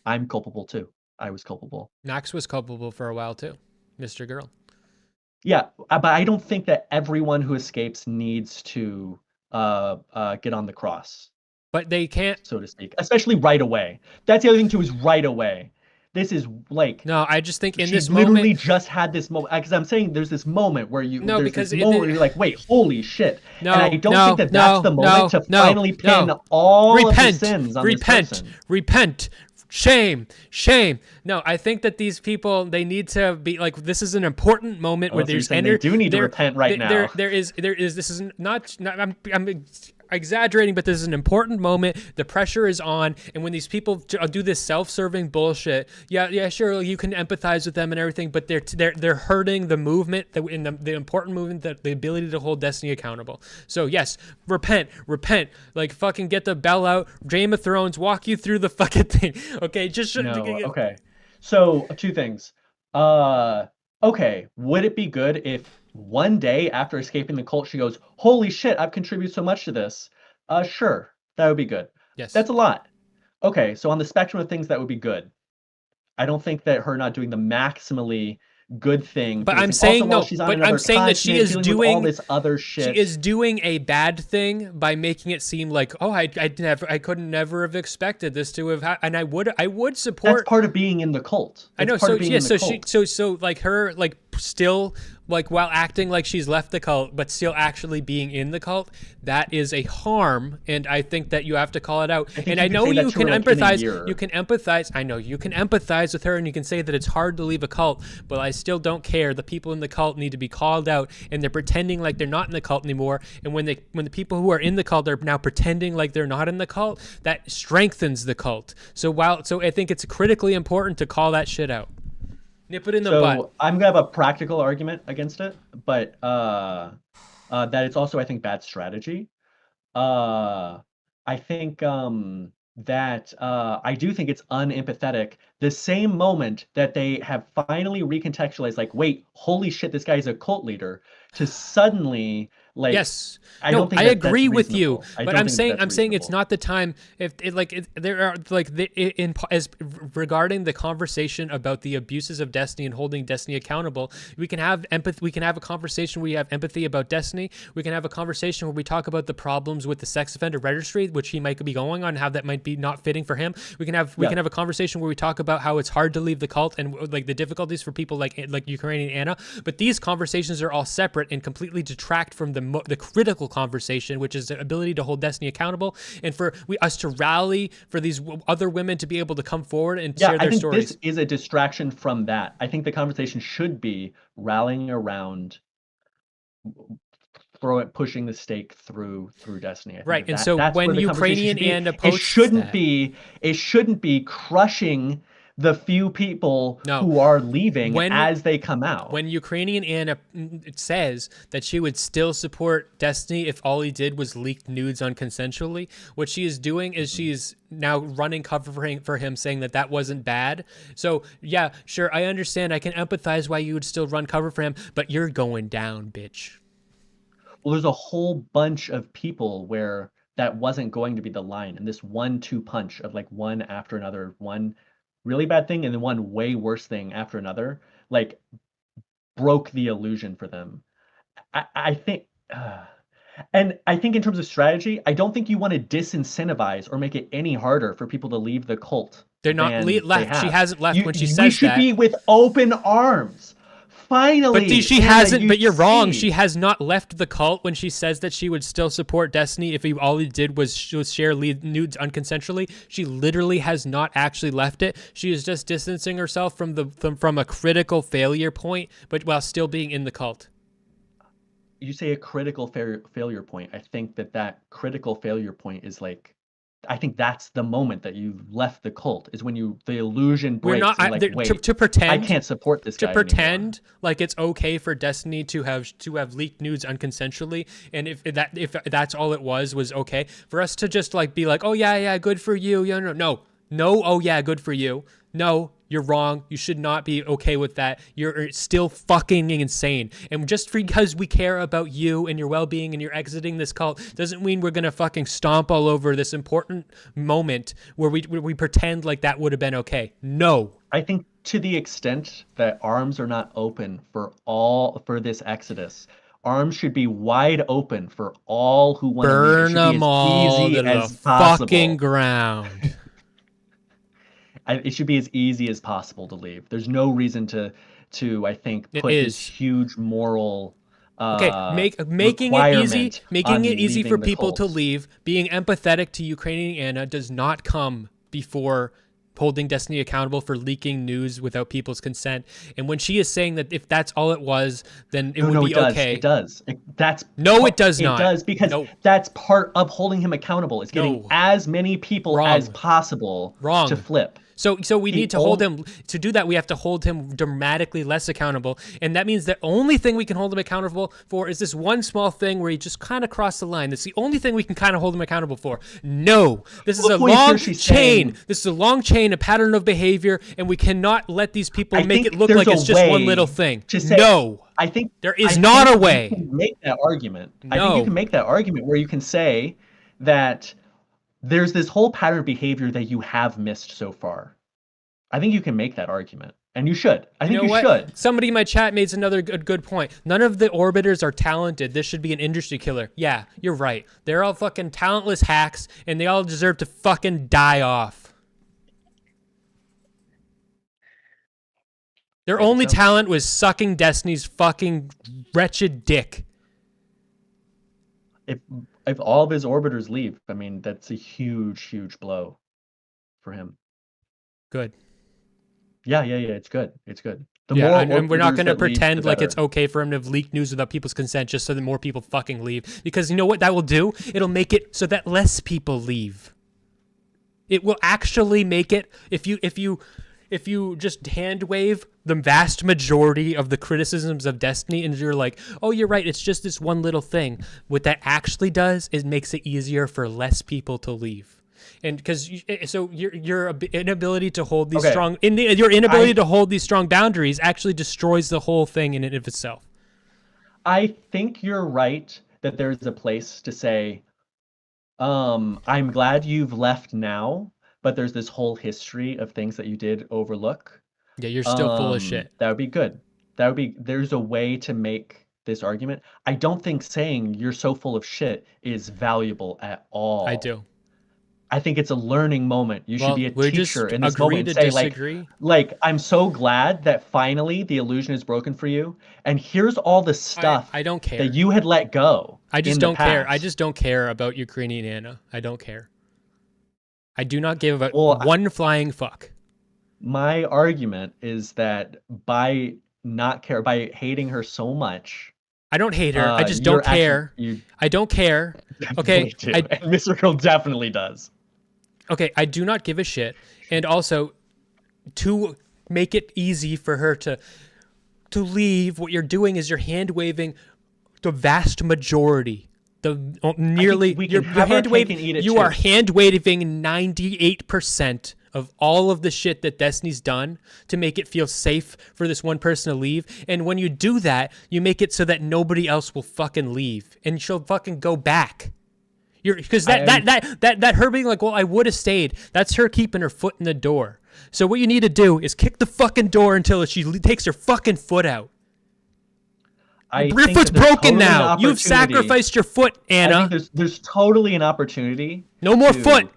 I'm culpable too. I was culpable. Max was culpable for a while too, Mr. Girl. Yeah, but I don't think that everyone who escapes needs to get on the cross, But they can't. so to speak, especially right away. That's the other thing too is right away. This is like No, I just think in she this moment, literally just had this moment because I'm saying there's this moment where no, because you're like, wait, holy shit. And I no, don't think that that's the moment to finally pin no. all of the Repent, sins on this repent, person. repent. Shame, shame. No, I think that these people they need to be like this is an important moment where Oh, so you're there's saying they do need to there repent right now. there is this is not I'm exaggerating, but this is an important moment. The pressure is on, and when these people do this self-serving bullshit, yeah, sure, you can empathize with them and everything, but they're hurting the movement, in the important movement, that the ability to hold Destiny accountable. So yes, repent, like fucking get the bell out, Game of Thrones, walk you through the fucking thing. Okay, just No, okay. So, two things. Uh, okay, would it be good if one day after escaping the cult she goes, "Holy shit, I've contributed so much to this." Sure, that would be good. yes. That's a lot. Okay, so on the spectrum of things that would be good. I don't think that her not doing the maximally good thing But for this I'm thing. Also, saying while no. she's on But I'm another saying that continent dealing with all this other she shit, is doing a bad thing by making it seem like I couldn't never have expected this to have and I would that's support. part of being in the cult. I That's know. part So of being yeah. in the So she. cult. So like her like still like while acting like she's left the cult, but still actually being in the cult. That is a harm, and I think that you have to call it out. I think And you I could know say that you to can her like in a empathize. You year. can empathize. I know you can empathize with her, and you can say that it's hard to leave a cult. But I still don't care. The people in the cult need to be called out, and they're pretending like they're not in the cult anymore. And when the people who are in the cult are now pretending like they're not in the cult, that strengthens the cult. So I think it's critically important to call that shit out. Nip it in the butt. So I'm gonna have a practical argument against it, but that it's also I think bad strategy. Uh, I think that I do think it's unempathetic. The same moment that they have finally recontextualized, like, wait, holy shit, this guy is a cult leader, to suddenly Like, Yes. I No, don't think I that that's agree with you, reasonable. I but don't I'm think that saying that's it's reasonable. not the time. If it, like it, there are like the, in as regarding the conversation about the abuses of Destiny and holding Destiny accountable, we can have empathy. We can have a conversation where we have empathy about Destiny. We can have a conversation where we talk about the problems with the sex offender registry, which he might be going on, how that might be not fitting for him. We can have Yeah. a conversation where we talk about how it's hard to leave the cult and like the difficulties for people like Ukrainian Anna. But these conversations are all separate and completely detract from the critical conversation, which is the ability to hold Destiny accountable and for us to rally for these other women to be able to come forward and Yeah, share I their think stories. this is a distraction from that. I think the conversation should be rallying around pushing the stake through Destiny. I think Right. that, And that so that's where when the conversation Ukrainian should be. Anna posts that, It shouldn't be crushing the few people no, who are leaving when as they come out. when Ukrainian Anna says that she would still support Destiny if all he did was leak nudes unconsensually, what she is doing is she's now running cover for him, saying that that wasn't bad. So yeah, sure, I understand. I can empathize why you would still run cover for him, but you're going down, bitch. Well, there's a whole bunch of people where that wasn't going to be the line, and this 1-2 punch of like one after another, one really bad thing and then one way worse thing after another, like broke the illusion for them. I think, and I think in terms of strategy, I don't think you want to disincentivize or make it any harder for people to leave the cult They're not than they left. She have. hasn't left when she We says should that. be with open arms. But Finally, she Anna, hasn't. you But you're wrong. see. She has not left the cult when she says that she would still support Destiny if all he did was share nudes unconsensually. She literally has not actually left it. She is just distancing herself from a critical failure point, but while still being in the cult. You say a critical failure point. I think that critical failure point is like, I think that's the moment that you left the cult, is when the illusion We're breaks not and you're like, wait, to pretend. I can't support this To guy anymore. pretend like it's okay for Destiny to have leaked nudes unconsensually, and if that's all it was okay for us to just like be like, oh yeah, good for you. No, oh yeah, good for you. No, you're wrong. You should not be okay with that. You're still fucking insane. And just because we care about you and your well-being and you're exiting this cult doesn't mean we're going to fucking stomp all over this important moment where we pretend like that would have been okay. No. I think to the extent that arms are not open for this exodus, arms should be wide open for all who want to leave. It Burn should be them as all easy to the as possible. fucking ground. It should be as easy as possible to leave. There's no reason to I think, It put this is. huge moral Okay, making it easy for people to cult. leave, being empathetic to Ukrainian Anna does not come before holding Destiny accountable for leaking news without people's consent. And when she is saying that if that's all it was, then it would be okay. It does. It does not. It does, because that's part of holding him accountable. It's getting as many people as possible to flip. So we need to hold him. To do that, we have to hold him dramatically less accountable. And that means the only thing we can hold him accountable for is this one small thing where he just kind of crossed the line. That's the only thing we can kind of hold him accountable for. No, this is a long chain. This is a long chain, a pattern of behavior, and we cannot let these people make it look like it's just one little thing. No. I think there is not a way. You can make that argument. No. I think you can make that argument where you can say that there's this whole pattern of behavior that you have missed so far. I think you can make that argument, and you should. I think you should. Somebody in my chat made another good point. None of the orbiters are talented. This should be an industry killer. Yeah, you're right. They're all fucking talentless hacks, and they all deserve to fucking die off. Their only talent was sucking Destiny's fucking wretched dick. If all of his orbiters leave, I mean, that's a huge blow for him. Good. Yeah, it's good. It's good. And we're not going to pretend like it's okay for him to leak news without people's consent just so that more people fucking leave. Because you know what that will do? It'll make it so that less people leave. It will actually make it, if you just hand wave the vast majority of the criticisms of Destiny and you're like, oh, you're right, it's just this one little thing. What that actually does is makes it easier for less people to leave. And because your inability to hold these to hold these strong boundaries actually destroys the whole thing in and of itself. I think you're right that there's a place to say, I'm glad you've left now, but there's this whole history of things that you did overlook. Yeah, you're still full of shit. That would be good. There's a way to make this argument. I don't think saying you're so full of shit is valuable at I all. do. I think it's a learning moment. You should Well, be a we teacher just in this agree moment to and say disagree. I'm so glad that finally the illusion is broken for you. And here's all the stuff I don't that care. you had let go I just in the don't care. I past. just don't care about Ukrainian Anna. I don't care. I do not give a Well, one flying fuck. my argument is that by hating her so much, I don't hate her. I just don't you're actually care. you I don't care. Okay. definitely do. And Mr. Girl definitely does. Okay, I do not give a shit. And also, to make it easy for her to leave, what you're doing is you're hand waving the vast majority. Nearly we you're can have our hand cake waving. and eat it You too. are hand waving 98% of all of the shit that Destiny's done to make it feel safe for this one person to leave. And when you do that, you make it so that nobody else will fucking leave, and she'll fucking go back. Because that her being like, well, I would have stayed. That's her keeping her foot in the door. So what you need to do is kick the fucking door until she takes her fucking foot out. Your foot's broken now. You've sacrificed your foot, Anna. I think there's totally an opportunity. No more foot.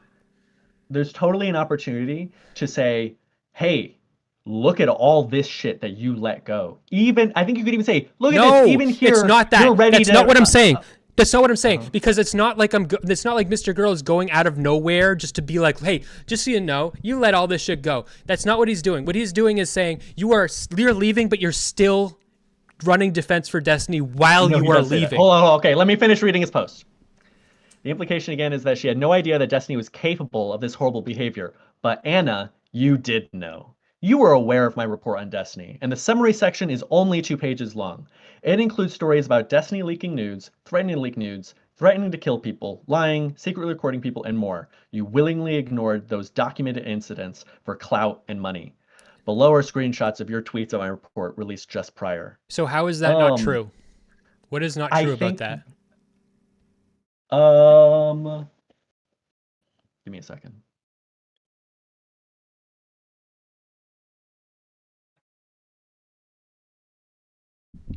There's totally an opportunity to say, hey, look at all this shit that you let go. Even I think you could even say, look at this. Even here, it's not that. You're ready That's to, not what I'm saying. That's not what I'm saying, because it's not like it's not like Mr. Girl is going out of nowhere just to be like, hey, just so you know, you let all this shit go. That's not what he's doing. What he's doing is saying you're leaving, but you're still running defense for Destiny while you are leaving. Hold on, okay, let me finish reading his post. The implication again is that she had no idea that Destiny was capable of this horrible behavior, but Anna, you did know. You were aware of my report on Destiny, and the summary section is only 2 pages long. It includes stories about Destiny leaking nudes, threatening to leak nudes, threatening to kill people, lying, secretly recording people, and more. You willingly ignored those documented incidents for clout and money. Below are screenshots of your tweets on my report released just prior. So how is that not true? What is not true about that? Give me a second.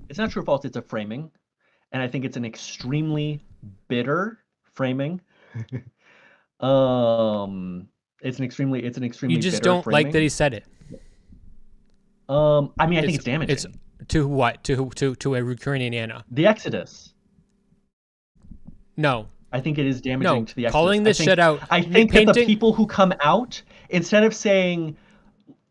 It's not true or false, it's a framing. And I think it's an extremely bitter framing. It's an extremely You just bitter don't framing. like that he said it. I mean, I think it's damaging. It's to what? To a Ukrainian Anna. The Exodus. No. I think it is damaging to the Exodus. Calling this shit out. I think that the people who come out, instead of saying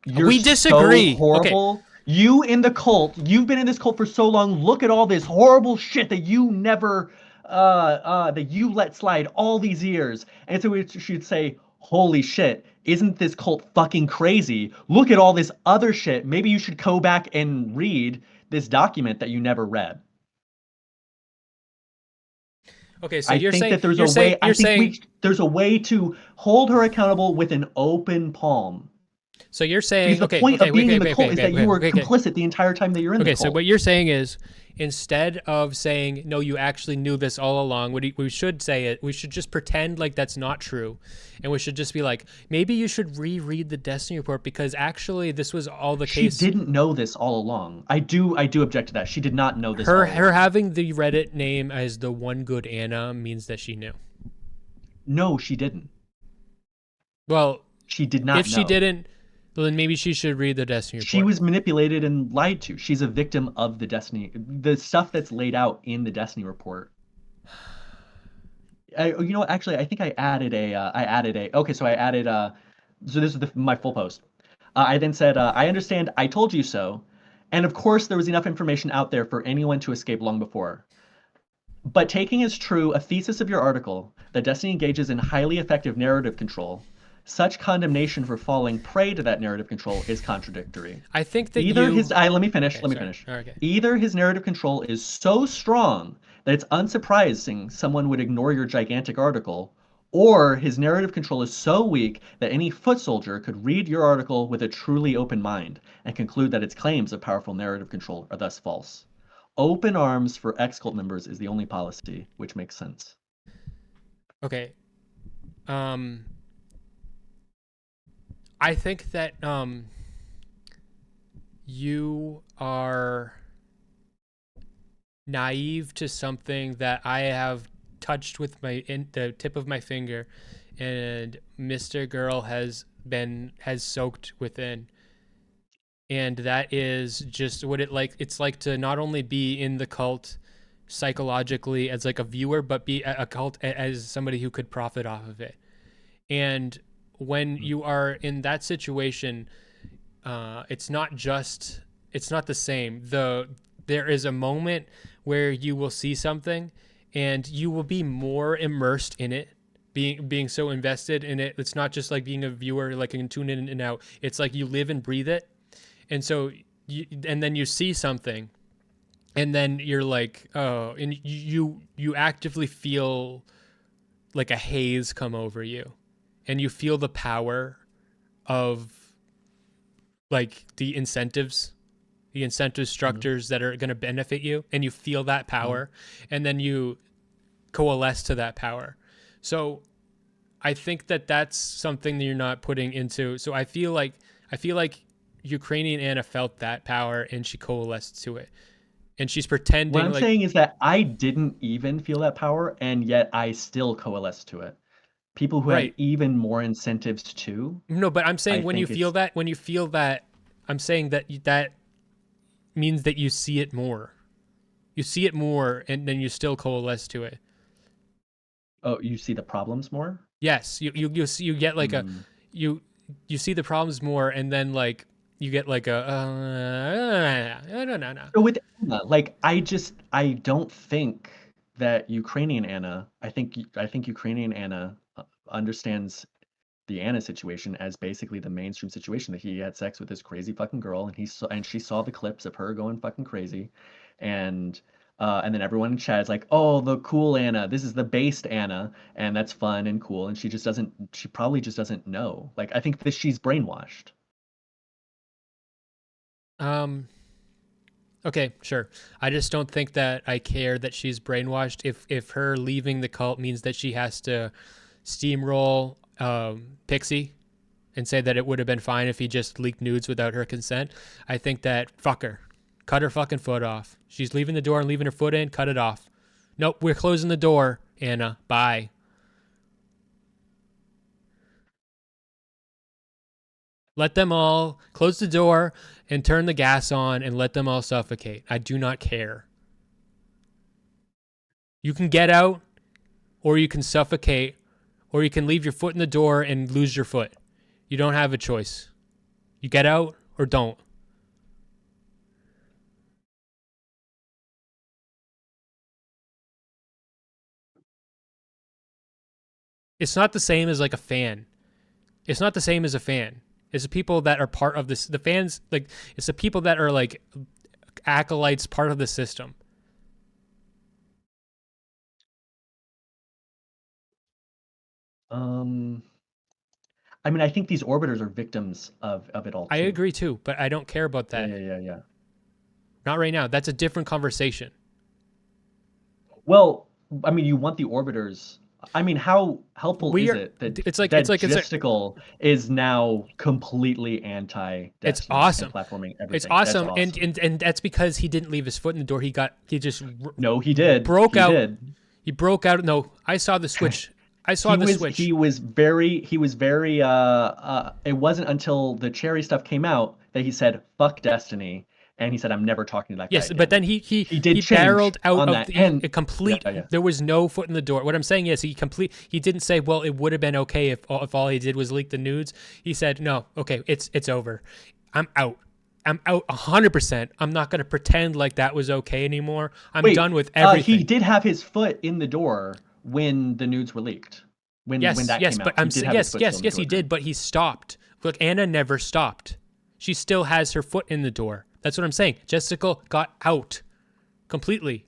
you're we disagree. so horrible, okay. You in the cult, you've been in this cult for so long, look at all this horrible shit that you never that you let slide all these years. And so we should say, holy shit, isn't this cult fucking crazy? Look at all this other shit. Maybe you should go back and read this document that you never read. Okay, so I you're think saying that there's you're a saying, way. I think there's a way to hold her accountable with an open palm. So you're saying, because the point of being in the cult is that you were complicit the entire time that you're in the cult. Okay, so what you're saying is, instead of saying, no, you actually knew this all along, we should say we should just pretend like that's not true. And we should just be like, maybe you should reread the Destiny report, because actually this was all the case. She didn't know this all along. I do object to that. She did not know this all along. Her having the Reddit name as the one good Anna means that she knew. No, she didn't. Well, she did not know. If she didn't, well, then maybe she should read the Destiny report. She was manipulated and lied to. She's a victim of the stuff that's laid out in the Destiny report. You know what? Actually, I think I added okay, so I added, so this is my full post. I then said, I understand I told you so. And of course, there was enough information out there for anyone to escape long before. But taking as true a thesis of your article that Destiny engages in highly effective narrative control, such condemnation for falling prey to that narrative control is contradictory. I think that let me finish. Okay. Either his narrative control is so strong that it's unsurprising someone would ignore your gigantic article, or his narrative control is so weak that any foot soldier could read your article with a truly open mind and conclude that its claims of powerful narrative control are thus false. Open arms for ex-cult members is the only policy, which makes sense. Okay. Um, I think that you are naive to something that I have touched with the tip of my finger, and Mr. Girl has soaked within. And that is just what it's like to not only be in the cult psychologically as like a viewer, but be a cult as somebody who could profit off of it. And when you are in that situation, it's not the same. There is a moment where you will see something and you will be more immersed in it, being so invested in it. It's not just like being a viewer, like you can tune in and out. It's like you live and breathe it. And so and then you see something, and then you're like, oh, and you actively feel like a haze come over you, and you feel the power of like the incentives structures that are going to benefit you, and you feel that power, and then you coalesce to that power. So I think that that's something that you're not putting into. So I feel like Ukrainian Anna felt that power and she coalesced to it, and she's pretending. What I'm saying is that I didn't even feel that power, and yet I still coalesced to it. People who had Right. even more incentives too. No, but I'm saying I think when you feel that, I'm saying that means that you see it more. You see it more, and then you still coalesce to it. Oh, you see the problems more? Yes, you get like you see the problems more, and then like you get like no. So with Anna, like I don't think that Ukrainian Anna, I think Ukrainian Anna understands the Anna situation as basically the mainstream situation that he had sex with this crazy fucking girl, and she saw the clips of her going fucking crazy, and and then everyone in chat is like, oh, the cool Anna, this is the based Anna, and that's fun and cool, and she probably just doesn't know. Like I think that she's brainwashed. Um. Okay, sure. I just don't think that I care that she's brainwashed. If her leaving the cult means that she has to steamroll Pixie and say that it would have been fine if he just leaked nudes without her consent, I think that fuck her. Cut her fucking foot off. She's leaving the door and leaving her foot in, cut it off. Nope, we're closing the door, Anna. Bye. Let them all close the door and turn the gas on and let them all suffocate. I do not care. You can get out, or you can suffocate, or you can leave your foot in the door and lose your foot. You don't have a choice. You get out or don't. It's not the same as like a fan. It's not the same as a fan. It's the people that are part of this. The fans, like, it's the people that are like acolytes, part of the system. Um, I mean, I think these orbiters are victims of it all I too. agree too, but I don't care about Yeah, that. yeah, yeah, yeah. Not right now. That's a different conversation. Well, I mean, you want the orbiters. I mean, how helpful We is are. it that It's Gisticle is now completely it's anti-Destiny and awesome. platforming It's everything? That's awesome, awesome. and that's because he didn't leave his foot in the door. He just No, he did. broke He out. did. He broke out. No, I saw the switch. I saw He the was switch. he was very it wasn't until the cherry stuff came out that he said fuck Destiny, and he said I'm never talking to that guy Yes, but again. then He did he change barreled out on of that. And a yeah, complete. yeah. There was no foot in the door. What I'm saying is he didn't say, well, it would have been okay if all he did was leak the nudes. He said, no, okay, it's over. I'm out. I'm out 100%. I'm not going to pretend like that was okay anymore. I'm Wait, done with he everything. did have his foot in the door when the nudes were leaked. When that Yes, came but out, he did have his foot still in the yes, door he did, then. but he stopped. Look, Anna never stopped. She still has her foot in the door. That's what I'm saying. Jessica got out completely.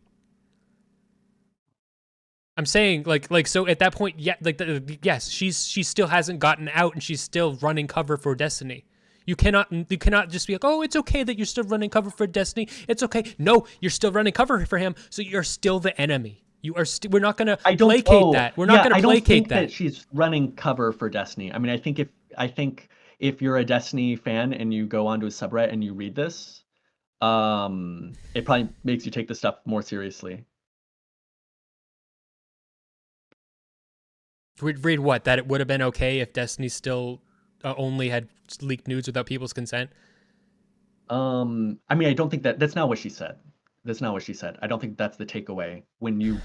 I'm saying like so at that point, yeah, like yes, she still hasn't gotten out, and she's still running cover for Destiny. You cannot just be like, oh, it's okay that you're still running cover for Destiny. It's okay. No, you're still running cover for him, so you're still the enemy. You are. We're not gonna placate that. We're not gonna I don't placate think that she's running cover for Destiny. I mean, I think if you're a Destiny fan and you go onto a subreddit and you read this, it probably makes you take this stuff more seriously. Read what? That it would have been okay if Destiny still only had leaked nudes without people's consent? I mean, I don't think that's not what she said. That's not what she said. I don't think that's the takeaway.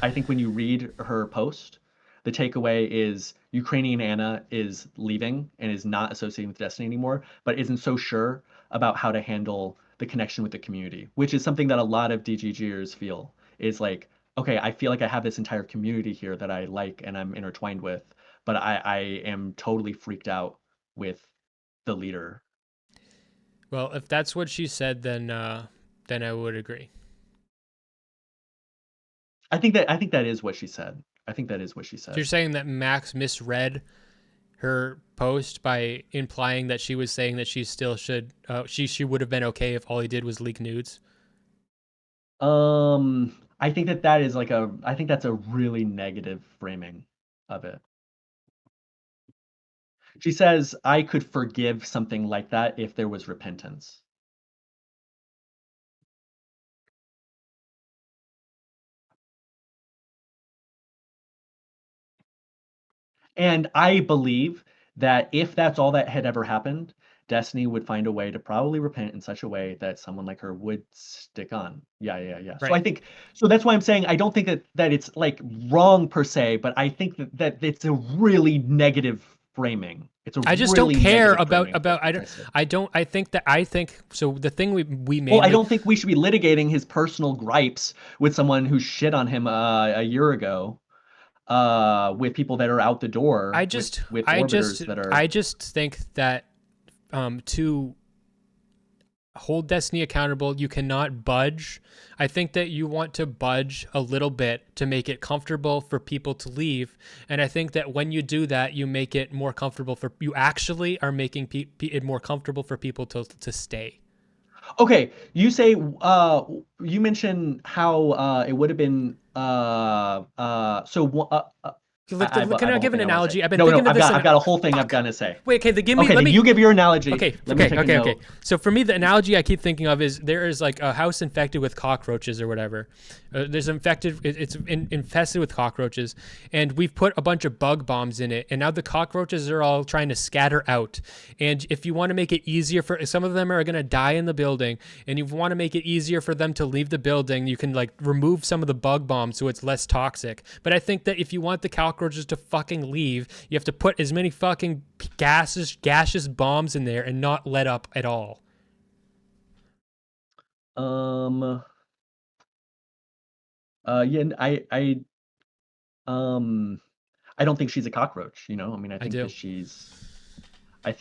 I think when you read her post, the takeaway is Ukrainian Anna is leaving and is not associating with Destiny anymore, but isn't so sure about how to handle the connection with the community, which is something that a lot of DGGers feel is like, okay, I feel like I have this entire community here that I like and I'm intertwined with, but I am totally freaked out with the leader. Well, if that's what she said, then I would agree. I think that is what she said. I think that is what she said. So you're saying that Max misread her post by implying that she was saying that she still should she would have been okay if all he did was leak nudes? I think that is like I think that's a really negative framing of it. She says, I could forgive something like that if there was repentance. And I believe that if that's all that had ever happened, Destiny would find a way to probably repent in such a way that someone like her would stick on. Yeah. Right. So I think that's why I'm saying I don't think that it's like wrong per se, but I think that it's a really negative framing. It's a I just really don't care about I think so the thing we made. Well, I don't think we should be litigating his personal gripes with someone who shit on him a year ago. With people that are out the door. I just think that to hold Destiny accountable, you cannot budge. I think that you want to budge a little bit to make it comfortable for people to leave, and I think that when you do that, you make it more comfortable for you. Actually, are making it more comfortable for people to stay. Okay, you say you mentioned how it would have been Can I give an analogy? I've been thinking of this. I've got a whole thing I've got to say. Wait, okay, you give your analogy. Okay. So for me, the analogy I keep thinking of is there is like a house infected with cockroaches or whatever. It's infested with cockroaches, and we've put a bunch of bug bombs in it, and now the cockroaches are all trying to scatter out. And if you want to make it easier for some of them are going to die in the building, and you want to make it easier for them to leave the building, you can like remove some of the bug bombs so it's less toxic. But I think that if you want the cockroaches to fucking leave, you have to put as many fucking gaseous bombs in there and not let up at all. Yeah, I don't think she's a cockroach, you know? I mean, I think that she's a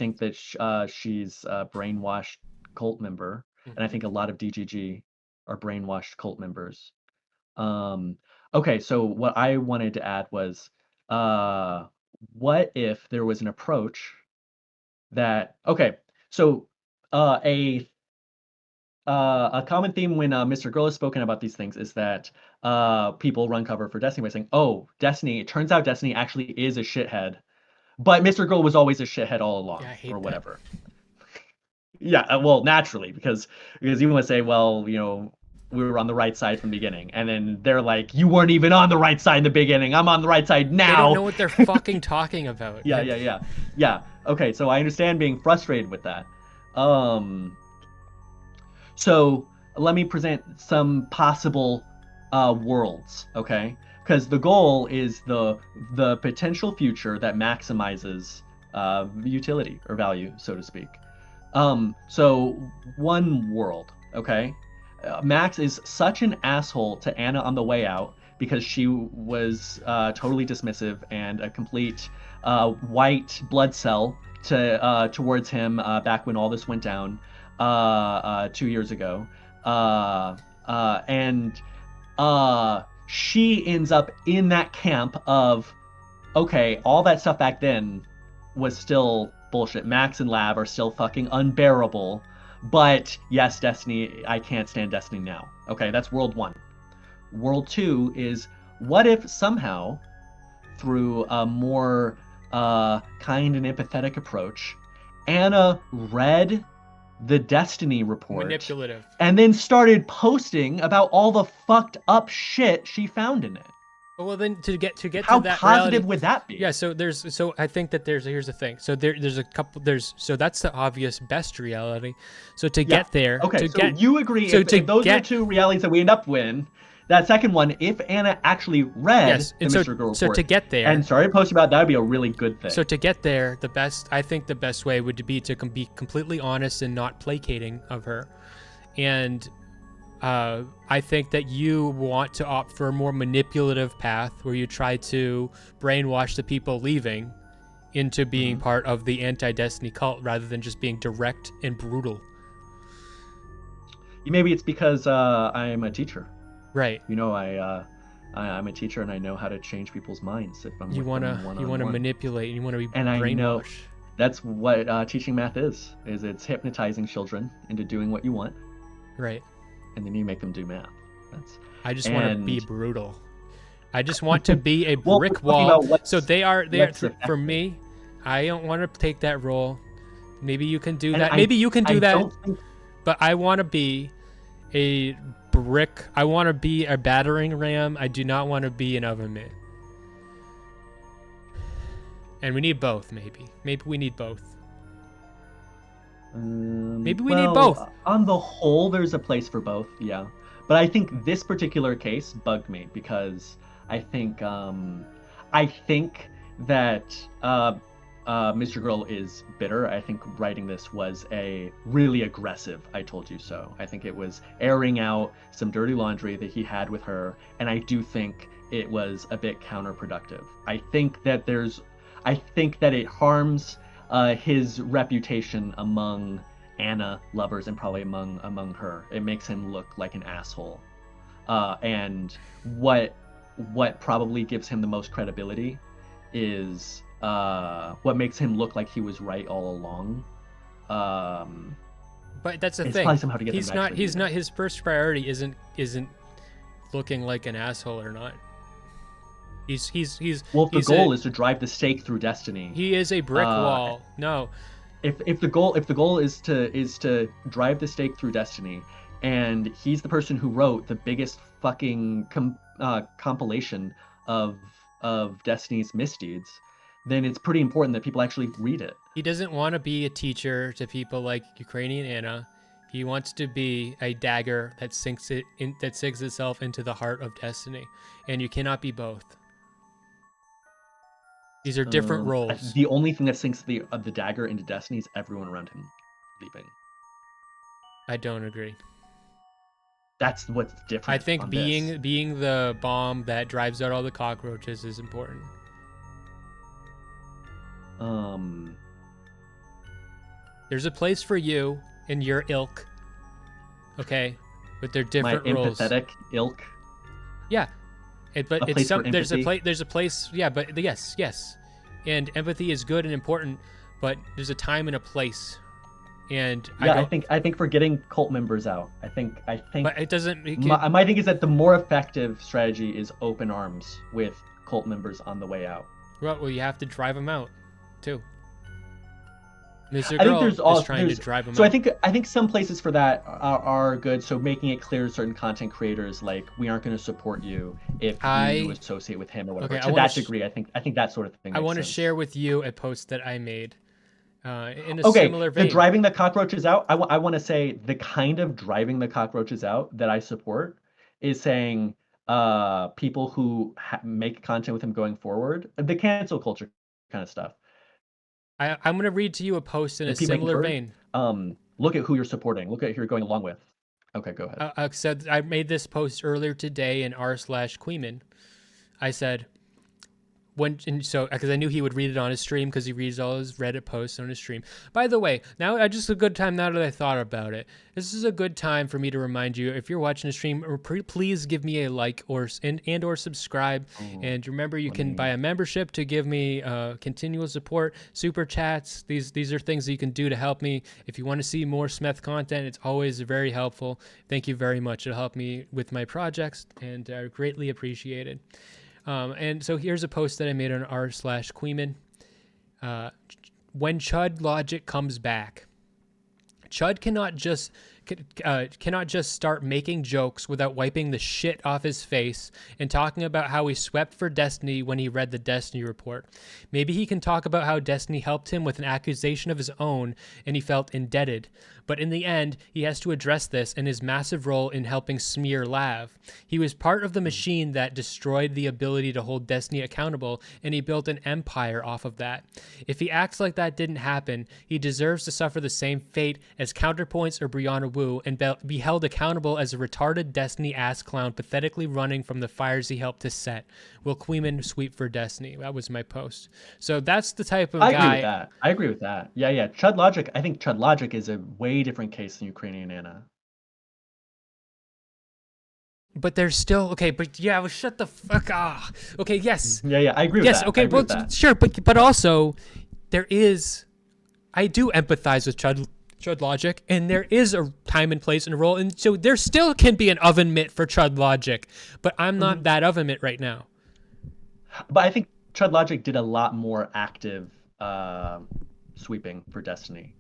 brainwashed cult member, and I think a lot of DGG are brainwashed cult members. Okay, so what I wanted to add was, what if there was an approach that, okay, so a common theme when Mr. Girl has spoken about these things is that people run cover for Destiny by saying, oh, Destiny, it turns out Destiny actually is a shithead, but Mr. Girl was always a shithead all along, or whatever. Yeah, well, naturally, because you want to say, well, you know, we were on the right side from the beginning, and then they're like, you weren't even on the right side in the beginning. I'm on the right side now. They don't know what they're fucking talking about. Yeah. Okay, so I understand being frustrated with that. So let me present some possible worlds, okay? Because the goal is the potential future that maximizes utility or value, so to speak. So one world, okay? Max is such an asshole to Anna on the way out because she was totally dismissive and a complete white blood cell towards him back when all this went down 2 years ago. And she ends up in that camp of, okay, all that stuff back then was still bullshit. Max and Lab are still fucking unbearable. But yes, Destiny, I can't stand Destiny now. Okay, that's world one. World two is, what if somehow, through a more kind and empathetic approach, Anna read the Destiny report Manipulative. and then started posting about all the fucked up shit she found in it. Well, then to get How to that positive reality, would that be? Yeah, so I think that here's the thing. So there's a couple so that's the obvious best reality. So to get there, okay, so you agree, if those are the two realities that we end up with, that second one, if Anna actually read the Mr. Girl report, so to get there, and started posting about that, would be a really good thing. So to get there, I think the best way would be to be completely honest and not placating of her. And I think that you want to opt for a more manipulative path where you try to brainwash the people leaving into being part of the anti-Destiny cult rather than just being direct and brutal. Maybe it's because I'm a teacher. Right. You know, I'm a teacher and I know how to change people's minds if I'm you want to manipulate and you want to be and brainwashed. I know that's what teaching math is it's hypnotizing children into doing what you want. Right. And then you make them do math. I just want to be brutal. I just want to be a brick wall. So they are for me. I don't want to take that role. Maybe you can do that. Maybe you can do that. But I want to be a brick. I want to be a battering ram. I do not want to be an oven mitt. And we need both, maybe. Maybe we need both. Maybe we need both. On the whole, there's a place for both, yeah. But I think this particular case bugged me because I think that Mr. Girl is bitter. I think writing this was a really aggressive I told you so. I think it was airing out some dirty laundry that he had with her, and I do think it was a bit counterproductive. I think that it harms his reputation among Anna lovers and probably among her. It makes him look like an asshole. And what probably gives him the most credibility is what makes him look like he was right all along. But that's the thing. He's not. His first priority isn't looking like an asshole or not. Well, if the goal is to drive the stake through Destiny, he is a brick wall. No. If the goal is to drive the stake through Destiny, and he's the person who wrote the biggest fucking compilation of Destiny's misdeeds, then it's pretty important that people actually read it. He doesn't want to be a teacher to people like Ukrainian Anna. He wants to be a dagger that sinks itself into the heart of Destiny, and you cannot be both. These are different roles. The only thing that sinks the dagger into Destiny is everyone around him leaving. I don't agree. That's what's different. I think being the bomb that drives out all the cockroaches is important. There's a place for you in your ilk. Okay, but they're different roles. My empathetic ilk. Yeah. There's a place, yeah, but yes, and empathy is good and important, but there's a time and a place, and I think for getting cult members out, I think. But it doesn't. My thing is that the more effective strategy is open arms with cult members on the way out. Well, you have to drive them out, too. Mr. I think Girl is trying to drive them out. So I think some places for that are good. So making it clear to certain content creators, like, we aren't going to support you if you associate with him or whatever. Okay, to that degree, I think that sort of thing. I want to share with you a post that I made in a similar vein. The driving the cockroaches out. I want to say the kind of driving the cockroaches out that I support is saying people who make content with him going forward, the cancel culture kind of stuff. I'm going to read to you a post in a similar vein. Look at who you're supporting. Look at who you're going along with. Okay, go ahead. I made this post earlier today in r/Queeman. I said, so because I knew he would read it on his stream because he reads all his Reddit posts on his stream. By the way, now just a good time now that I thought about it. This is a good time for me to remind you, if you're watching the stream, please give me a like and or subscribe. Oh, And remember, you let can buy me. a membership to give me continual support, super chats. These are things that you can do to help me. If you want to see more Smeth content, it's always very helpful. Thank you very much. It'll help me with my projects, and greatly appreciated. And so here's a post that I made on r/Queeman. When Chud logic comes back, Chud cannot just start making jokes without wiping the shit off his face and talking about how he swept for Destiny when he read the Destiny report. Maybe he can talk about how Destiny helped him with an accusation of his own and he felt indebted. But in the end, he has to address this and his massive role in helping smear Lav. He was part of the machine that destroyed the ability to hold Destiny accountable, and he built an empire off of that. If he acts like that didn't happen, he deserves to suffer the same fate as Counterpoints or Brianna Wu and be held accountable as a retarded Destiny ass clown pathetically running from the fires he helped to set. Will Queeman sweep for Destiny? That was my post. So that's the type of I agree with guy. that. I agree with that. Yeah, yeah. Chud Logic. I think Chud Logic is a way different case than Ukrainian Anna. But there's still okay, but yeah, well, shut the fuck off. Okay, yes, Yeah, yeah. I agree with yes, that. I okay, agree well, with that. sure, but also there is, I do empathize with Chud Logic, and there is a time and place and a role, and so there still can be an oven mitt for Chud Logic, but I'm not Mhm. that oven mitt right now. But I think Chud Logic did a lot more active sweeping for Destiny.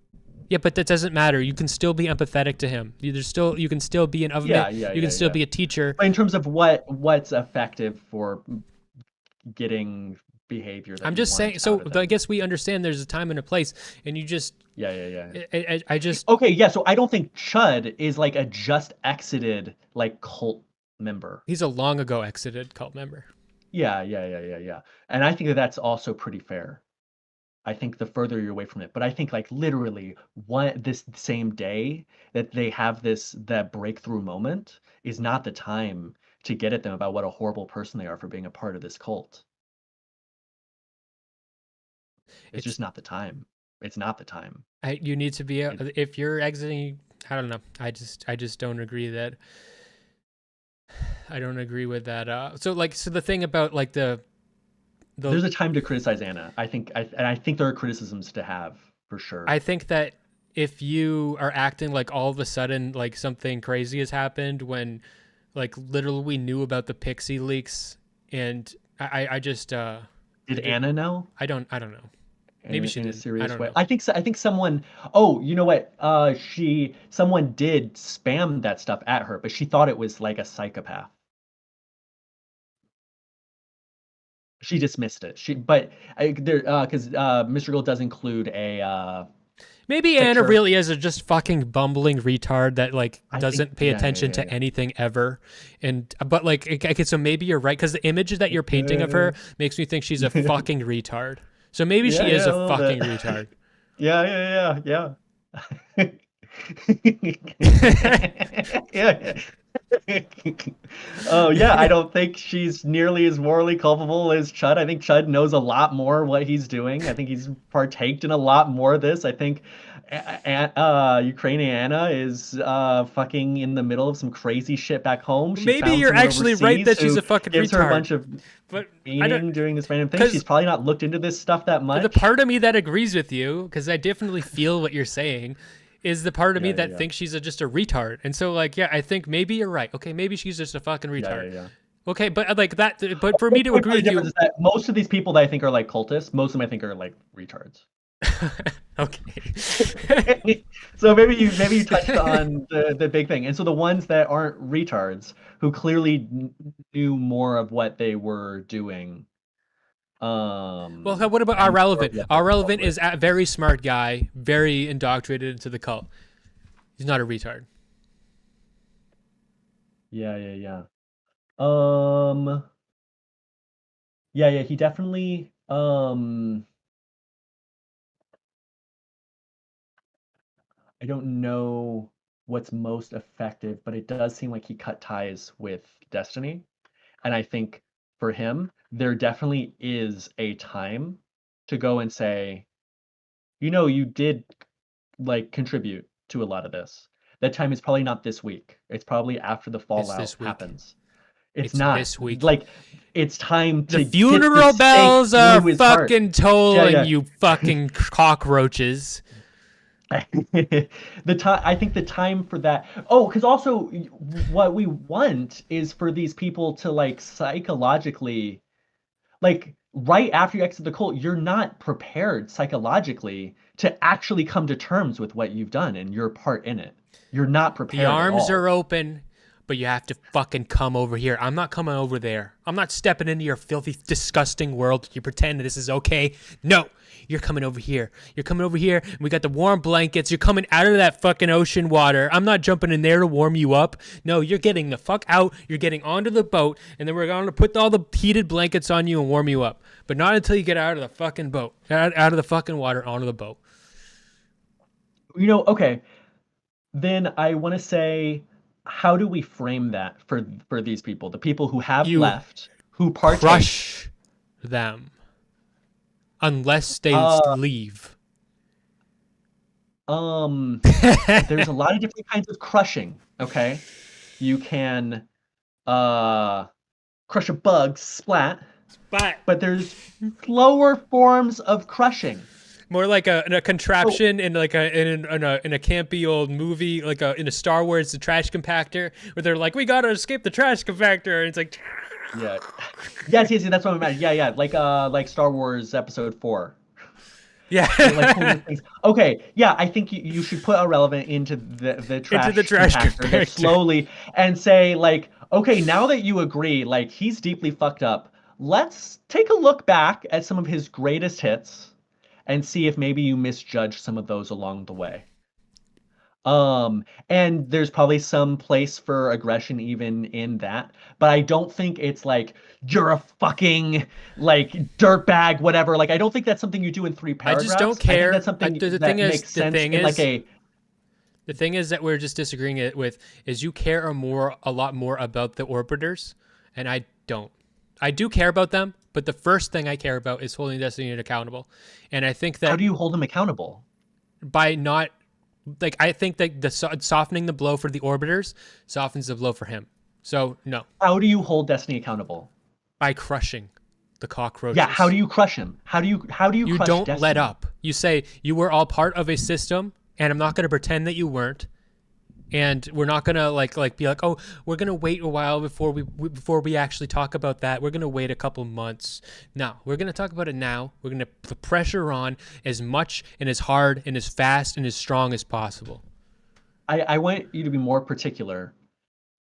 Yeah, but that doesn't matter. You can still be empathetic to him. You can still be an oven Yeah, mitt. yeah, You can yeah, still yeah. be a teacher. But in terms of what's effective for getting behavior that I'm you just saying. want out So of I them. guess we understand there's a time and a place, and you just, Yeah, yeah, yeah. I just, Okay, yeah, so I don't think Chud is like a just exited like cult member. he's a long ago exited cult member. Yeah, yeah, yeah, yeah, yeah. And I think that that's also pretty fair. I think the further you're away from it, but I think like literally one this same day that they have that breakthrough moment is not the time to get at them about what a horrible person they are for being a part of this cult. It's It's just not the time. It's not the time. you need to be It, if you're exiting. I don't know. I just don't agree that. I don't agree with that. So the thing about like the there's a time to criticize Anna. And I think there are criticisms to have for sure. I think that if you are acting like all of a sudden like something crazy has happened when like literally we knew about the Pixie leaks, and I just Did Anna know I don't know. Maybe she in a did. I serious don't way? know. I think someone. Oh, you know what? Someone did spam that stuff at her, but she thought it was like a psychopath. She dismissed it. Because Mr. Gold does include a Maybe Anna picture. really is a just fucking bumbling retard that like I think, doesn't pay yeah, yeah, attention yeah, to yeah. anything ever, and but like okay, so maybe you're right because the image that you're painting of her makes me think she's a fucking retard. So maybe Yeah, she is yeah, a a little fucking bit. retard. Yeah, yeah, yeah, yeah. Yeah. Oh yeah, I don't think she's nearly as morally culpable as Chud. I think Chud knows a lot more what he's doing. I think he's partaked in a lot more of this. I think Ukrainian Anna is fucking in the middle of some crazy shit back home. She Maybe found you're someone actually right overseas that she's who a fucking gives her a retard, bunch of but I don't meaning doing this random thing. because She's probably not looked into this stuff that the much. part of me that agrees with you because I definitely feel what you're saying is the part of me Yeah, yeah, that yeah. thinks she's just a retard, and so like yeah, I think maybe you're right. Okay, maybe she's just a fucking Yeah, retard. yeah, yeah. Okay, but like that, but for The me to only agree part of with the difference you, is that most of these people that I think are like cultists, most of them I think are like retards. okay. So maybe you touched on the big thing. And so the ones that aren't retards, who clearly knew more of what they were doing, Well, what about our and were relevant? yeah, Our more relevant culprit. is a very smart guy, very indoctrinated into the cult. He's not a retard. Yeah, yeah, yeah. Um, yeah, yeah, he definitely I don't know what's most effective, but it does seem like he cut ties with Destiny. And I think for him, there definitely is a time to go and say, you did like contribute to a lot of this. That time is probably not this week. It's probably after the It's fallout this week. happens. It's It's not this week. like it's time The to get the funeral stake bells are through his heart. fucking tolling, Yeah. you fucking cockroaches. I think the time for that. Oh, because also what we want is for these people to like psychologically, like right after you exit the cult, you're not prepared psychologically to actually come to terms with what you've done and your part in it. You're not The prepared at arms all. are open, but you have to fucking come over here. I'm not coming over there. I'm not stepping into your filthy, disgusting world. You pretend this is okay. No, you're coming over here. You're coming over here, and we got the warm blankets. You're coming out of that fucking ocean water. I'm not jumping in there to warm you up. No, you're getting the fuck out. You're getting onto the boat, and then we're going to put all the heated blankets on you and warm you up. But not until you get out of the fucking boat, out of the fucking water, onto the boat. Okay. Then I want to say, how do we frame that for these people, the people who have You left, who partake? Crush them unless they leave. There's a lot of different kinds of crushing. Okay, you can crush a bug, splat. But there's slower forms of crushing. More like a contraption in like in a campy old movie, like in a Star Wars, the trash compactor, where they're like, we gotta escape the trash compactor, and it's like, yeah, yes, that's what I meant. Yeah, like Star Wars Episode 4. Yeah. Okay, yeah, I think you should put Irrelevant into the trash compactor slowly and say like, okay, now that you agree, like he's deeply fucked up, let's take a look back at some of his greatest hits and see if maybe you misjudged some of those along the way. And there's probably some place for aggression even in that, but I don't think it's like, you're a fucking like dirtbag, whatever. Like, I don't think that's something you do in 3 paragraphs. I just don't care. I think that's something that makes sense in like a... The thing is that we're just disagreeing with is you care a lot more about the orbiters, and I don't. I do care about them, but the first thing I care about is holding Destiny accountable. And I think that... How do you hold him accountable? By not... Like, I think that softening the blow for the orbiters softens the blow for him. So, no. How do you hold Destiny accountable? By crushing the cockroaches. Yeah, how do you crush him? How do you crush You don't Destiny? let up. You say, you were all part of a system, and I'm not going to pretend that you weren't. And we're not gonna like be like, oh, we're gonna wait a while before we actually talk about that. We're gonna wait a couple months. No, we're gonna talk about it now. We're gonna put the pressure on as much and as hard and as fast and as strong as possible. I want you to be more particular.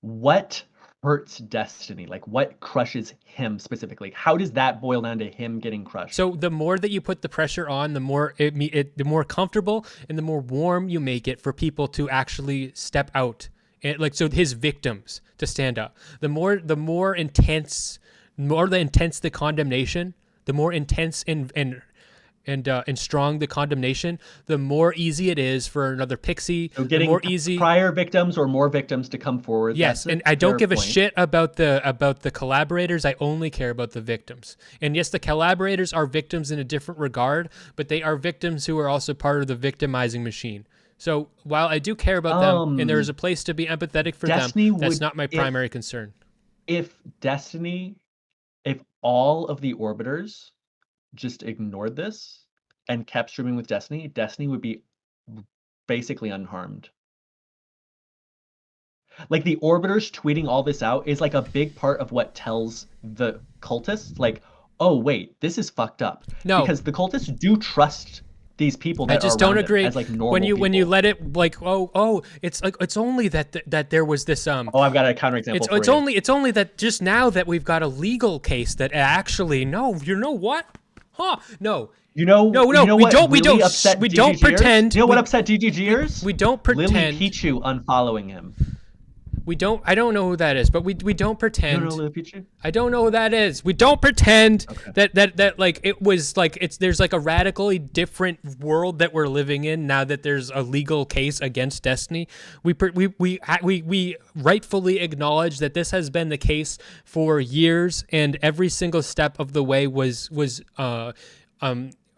What hurts Destiny? Like, what crushes him specifically? How does that boil down to him getting crushed? So the more that you put the pressure on, the more the more comfortable and the more warm you make it for people to actually step out, and like, so his victims to stand up. The more intense the condemnation, the more intense and strong the condemnation, the more easy it is for another pixie. So getting more easy prior victims or more victims to come forward. Yes, and I don't give a shit about the collaborators. I only care about the victims. And yes, the collaborators are victims in a different regard, but they are victims who are also part of the victimizing machine. So while I do care about them, and there is a place to be empathetic for Destiny them, that's not my primary concern. If all of the orbiters just ignored this and kept streaming with Destiny would be basically unharmed. Like, the orbiters tweeting all this out is like a big part of what tells the cultists, like, oh wait, this is fucked up. No, because the cultists do trust these people that I just don't agree as like normal when you let it like it's like it's only that there was this I've got a counterexample. It's only that just now that we've got a legal case that actually no, you know what? Huh? No. We don't pretend. You know what upset DGGers? We don't pretend. Lily Pichu unfollowing him. We don't. I don't know who that is, but we don't You don't know pretend. Lily Pichu? I don't know who that is. We don't pretend Okay. that like it was like it's there's like a radically different world that we're living in now that there's a legal case against Destiny. We rightfully acknowledge that this has been the case for years, and every single step of the way was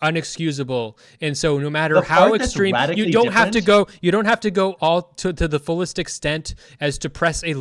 unexcusable. And so no matter The how part that's extreme, radically different. you don't have to go all to the fullest extent as to press a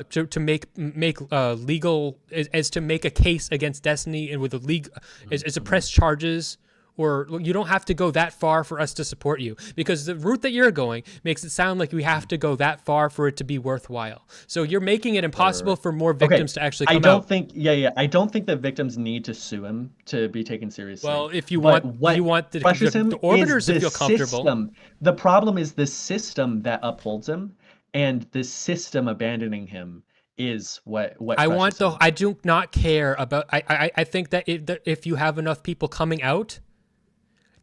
to make legal as to make a case against Destiny and with a league as to press charges. Or you don't have to go that far for us to support you, because the route that you're going makes it sound like we have to go that far for it to be worthwhile. So you're making it impossible for more Okay, victims to actually I come don't out. think. Yeah. I don't think that victims need to sue him to be taken seriously. Well, if you But want, what you want pressures him the is orbiters to the feel comfortable. system. The problem is the system that upholds him, and the system abandoning him is what I pressures want the. him. I do not care about. I think that if you have enough people coming out,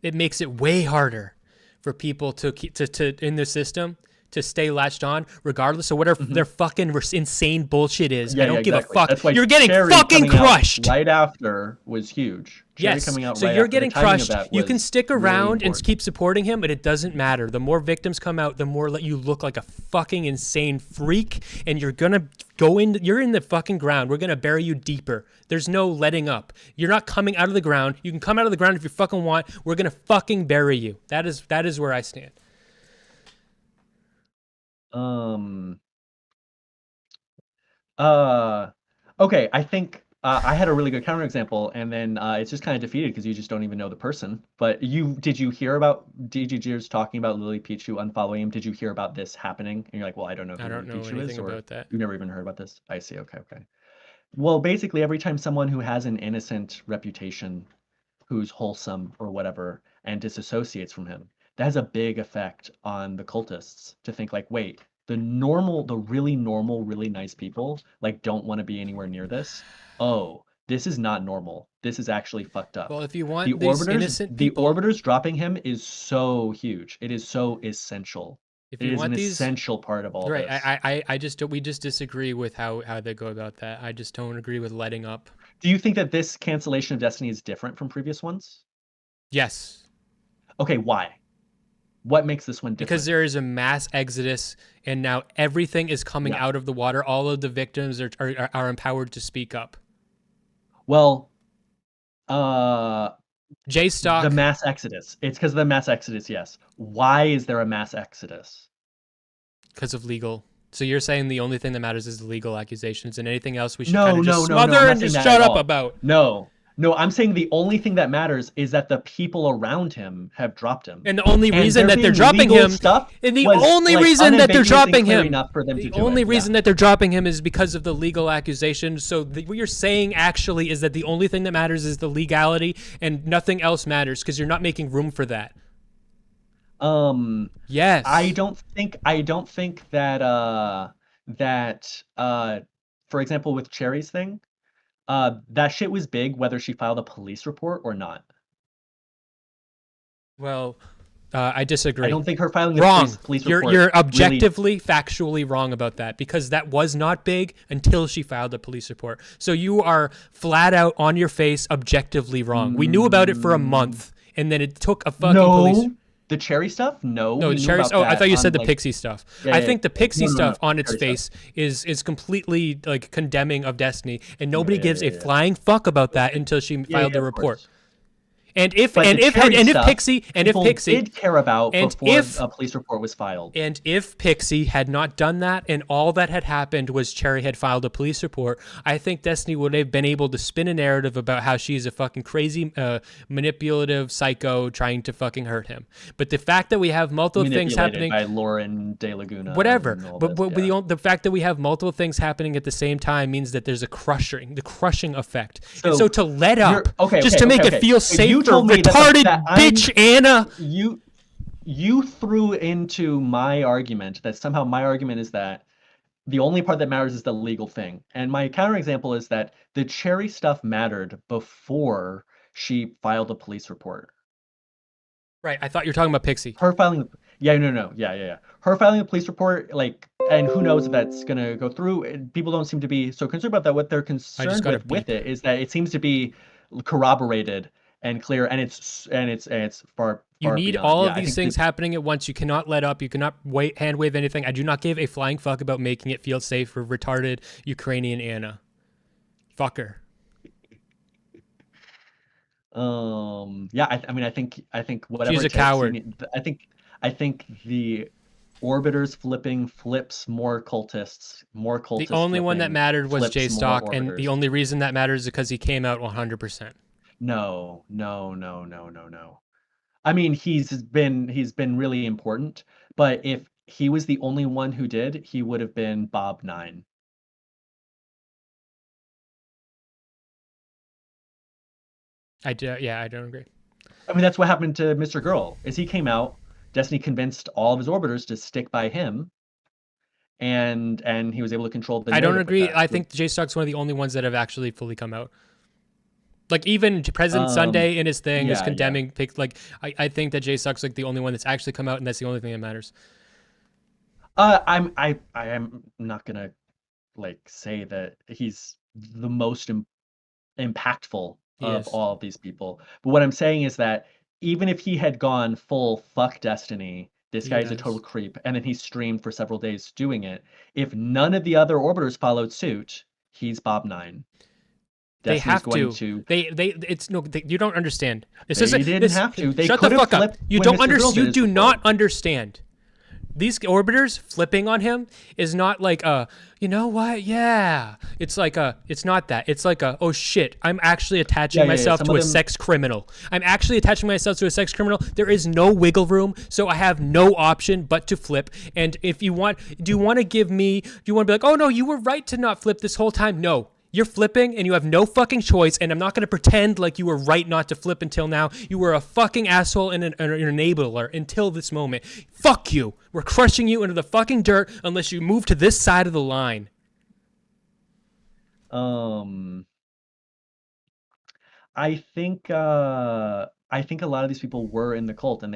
it makes it way harder for people to keep to in the system to stay latched on, regardless of whatever their fucking insane bullshit is. I Yeah, don't give a exactly. fuck. That's why You're getting Cherry fucking coming out crushed. right after was huge. Cherry Yes. coming out So right you're after, the getting timing of crushed. that You can was stick really around and important. keep supporting him, but it doesn't matter. The more victims come out, the more you look like a fucking insane freak, and you're gonna go in. You're in the fucking ground. We're gonna bury you deeper. There's no letting up. You're not coming out of the ground. You can come out of the ground if you fucking want. We're gonna fucking bury you. That is where I stand. Um. Uh, okay, I think I had a really good counterexample, and then it's just kind of defeated because you just don't even know the person. But did you hear about DG Gears talking about Lily Pichu unfollowing him? Did you hear about this happening? And you're like, well, I don't know I who don't Lily know Pichu is, anything or about that. you've never even heard about this? I see. Okay, okay. Well, basically, every time someone who has an innocent reputation, who's wholesome or whatever, and disassociates from him, that has a big effect on the cultists to think like, wait, the really normal, really nice people, like don't want to be anywhere near this. Oh, this is not normal. This is actually fucked up. Well, if you want these innocent The people, orbiters dropping him is so huge. It is so essential. if It you is an want these essential part of all right, this. I just we just disagree with how they go about that. I just don't agree with letting up. Do you think that this cancellation of Destiny is different from previous ones? Yes, Okay, why? What makes this one because different? there is a mass exodus, and now everything is coming Yeah. out of the water. All of the victims are empowered to speak up. Well, uh, J the Stock, mass exodus. It's because of the mass exodus, yes. Why is there a mass exodus? because of legal. So you're saying the only thing that matters is the legal accusations, and anything else we should No, kind of no, just no, no. smother I'm not and saying just that shut at up all. about. No, no. I'm saying the only thing that matters is that the people around him have dropped him. And the only And reason there that they're being dropping legal him, stuff and the was, only like, reason that they're unambiguously dropping clear him, enough for them to the do only it. reason Yeah. that they're dropping him is because of the legal accusations. So what you're saying actually is that the only thing that matters is the legality, and nothing else matters because you're not making room for that. Yes. I don't think that for example with Cherry's thing, that shit was big whether she filed a police report or not. Well, I disagree. I don't think her filing a Wrong. police You're report you're really. objectively, factually wrong about that, because that was not big until she filed a police report. So you are flat out on your face, objectively wrong. We knew about it for a month, and then it took a fucking police. No, the Cherry stuff? No, No, we the knew cherries. about Oh, I that thought you on, said the like, pixie stuff. yeah, I yeah, think the yeah. pixie No, no, stuff no, on its Cherry face stuff. is completely like condemning of Destiny, and nobody Yeah, gives yeah, a yeah. flying fuck about that until she Yeah, filed yeah, the of report. course. And if But and the if Cherry and if stuff, Pixie and if people Pixie did care about and before if a police report was filed. and if Pixie had not done that, and all that had happened was Cherry had filed a police report, I think Destiny would have been able to spin a narrative about how she's a fucking crazy, manipulative psycho trying to fucking hurt him. But the fact that we have multiple things Manipulated happening, by Lauren De Laguna. whatever. And all But this, yeah. the fact that we have multiple things happening at the same time means that there's the crushing effect. And so to let up, just to make it feel safe You for told me retarded that bitch Anna. You threw into my argument that somehow my argument is that the only part that matters is the legal thing. And my counterexample is that the Cherry stuff mattered before she filed a police report. Right, I thought you were talking about Pixie. Her filing, yeah, no, yeah. Her filing a police report, like and who knows if that's going to go through. People don't seem to be so concerned about that. What they're I just concerned got a with beep. it is that it seems to be corroborated and clear, and it's You far need beyond. all Yeah, of I these think things happening at once. You cannot let up. You cannot hand wave anything. I do not give a flying fuck about making it feel safe for retarded Ukrainian Anna. Fucker. yeah, I mean, I think whatever She's a it takes, coward. I think the orbiters flipping flips more The cultists only one that flipping mattered was J flips more Stock, and the orbiters. only reason that matters is because he came out 100%. No, no, no, no, no, no. I mean, he's been really important, but if he was the only one who did, he would have been Bob 9. Yeah, I don't agree. I mean, that's what happened to Mr. Girl, is he came out, Destiny convinced all of his orbiters to stick by him, and he was able to control the I don't narrative with agree. that. I think J Stock's one of the only ones that have actually fully come out. Like even President Um, Sunday in his thing is yeah, yeah. condemning pick. Like I think that J Stock's like the only one that's actually come out, and that's the only thing that matters. I am not gonna like say that he's the most impactful He of is. all of these people. But what I'm saying is that even if he had gone full fuck Destiny, this He guy is a total has. creep, and then he streamed for several days doing it. If none of the other orbiters followed suit, he's Bob 9. They Destiny's have going to. to. It's no. You don't understand. This They isn't didn't this. have to. They Shut the could have fuck up. flipped You when don't Mr. Girl did You his do before. not understand. These orbiters flipping on him is not like you know what? Yeah. It's not that. It's like oh shit, I'm actually attaching myself Some to of a them. sex criminal. I'm actually attaching myself to a sex criminal. There is no wiggle room, so I have no option but to flip. And if you want, do you want to be like, oh no, you were right to not flip this whole time? No. You're flipping and you have no fucking choice, and I'm not going to pretend like you were right not to flip until now. You were a fucking asshole and an enabler until this moment. Fuck you. We're crushing you into the fucking dirt unless you move to this side of the line. Um, I think a lot of these people were in the cult, and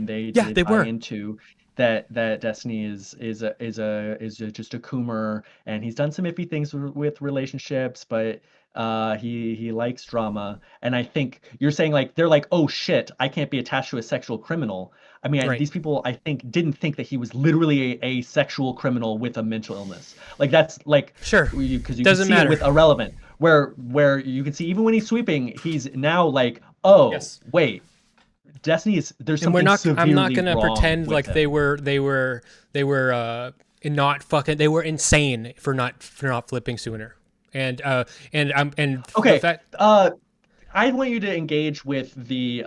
they Yeah, did they buy were. into that Destiny is just a coomer, and he's done some iffy things with relationships, but he likes drama. And I think you're saying like they're like, oh shit, I can't be attached to a sexual criminal. I mean, Right. these people I think didn't think that he was literally a sexual criminal with a mental illness. Like that's like Sure. because you can Doesn't see it matter. with Irrelevant, where you can see even when he's sweeping, he's now like, oh Yes. wait, Destiny is there's And we're something not I'm not severely going to wrong pretend with like him. they were not fucking they were insane for not flipping sooner. And the Okay, fact I want you to engage with the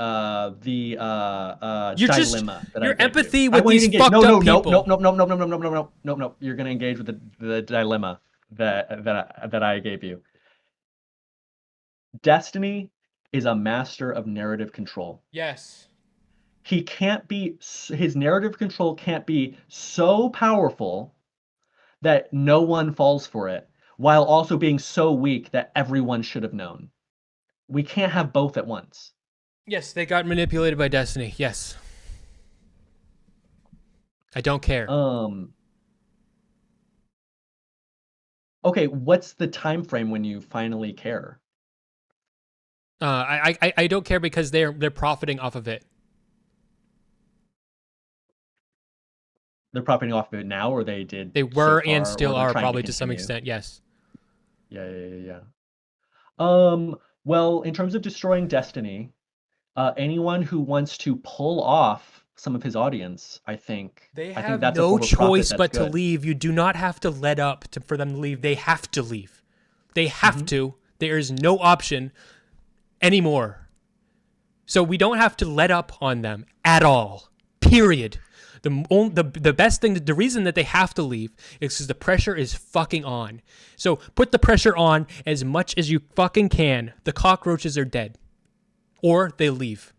you're just dilemma that I your gave you. empathy I with want you to these engage. fucked No, no, up no, no, people. no, no, no, no, no, no, no, no, no, no. You're gonna engage with the dilemma that I gave you. Destiny is a master of narrative control. Yes. He can't be his narrative control can't be so powerful that no one falls for it, while also being so weak that everyone should have known. We can't have both at once. Yes, they got manipulated by Destiny. Yes. I don't care. Um okay, what's the time frame when you finally care? I don't care because they're profiting off of it. They're profiting off of it now, or they did They so were and far, or still they're are trying to probably to some continue? extent. Yes. Yeah, yeah, yeah, yeah. Well, in terms of destroying Destiny, anyone who wants to pull off some of his audience, They I think have that's a no form of profit choice that's but to good. leave. You do not have to let up for them to leave. They have to leave. They have Hmm. to. There is no option anymore. So we don't have to let up on them at all. Period. The best thing, the reason that they have to leave is because the pressure is fucking on. So put the pressure on as much as you fucking can. The cockroaches are dead. Or they leave.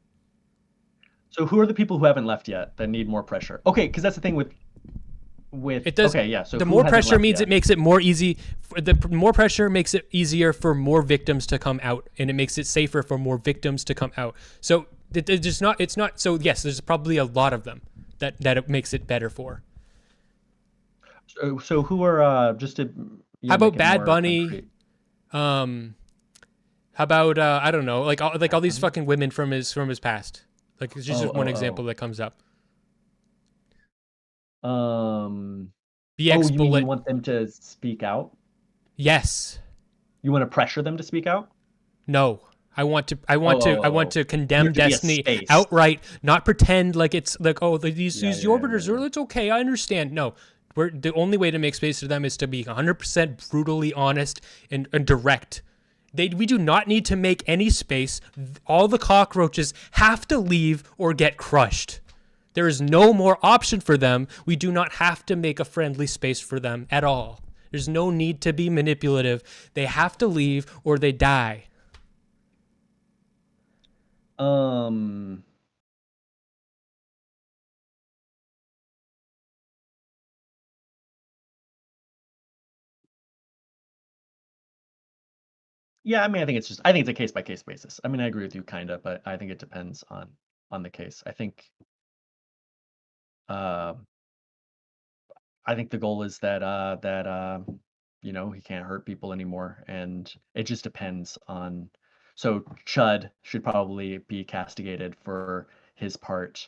So who are the people who haven't left yet that need more pressure? Okay, because that's the thing with It does. okay, yeah. So The who more hasn't pressure left means yet? it makes it more easy. The more pressure makes it easier for more victims to come out, and it makes it safer for more victims to come out. So it's just not. It's not. So yes, there's probably a lot of them that it makes it better for. So who are just to How make about it Bad more Bunny? concrete? Um, how about I don't know, like all Bad these Bunny? fucking women from his past. Like it's Oh, just one example oh, that comes up. oh. Oh, BX you mean you Bullet. want them to speak out? Yes. You want to pressure them to speak out? No. Oh, oh, I oh, want oh. to There condemn to be a Destiny space. outright, not pretend like it's like, oh, Yeah, these yeah, yeah, orbiters yeah, are, yeah. it's okay, I understand. No. The only way to make space for them is to be 100% brutally honest and direct. We do not need to make any space. All the cockroaches have to leave or get crushed. There is no more option for them. We do not have to make a friendly space for them at all. There's no need to be manipulative. They have to leave or they die. Um, yeah, I mean, I think it's a case by case basis. I mean, I agree with you kind of, but I think it depends on the case. Uh, I think the goal is that he can't hurt people anymore, and it just depends on. So Chud should probably be castigated for his part.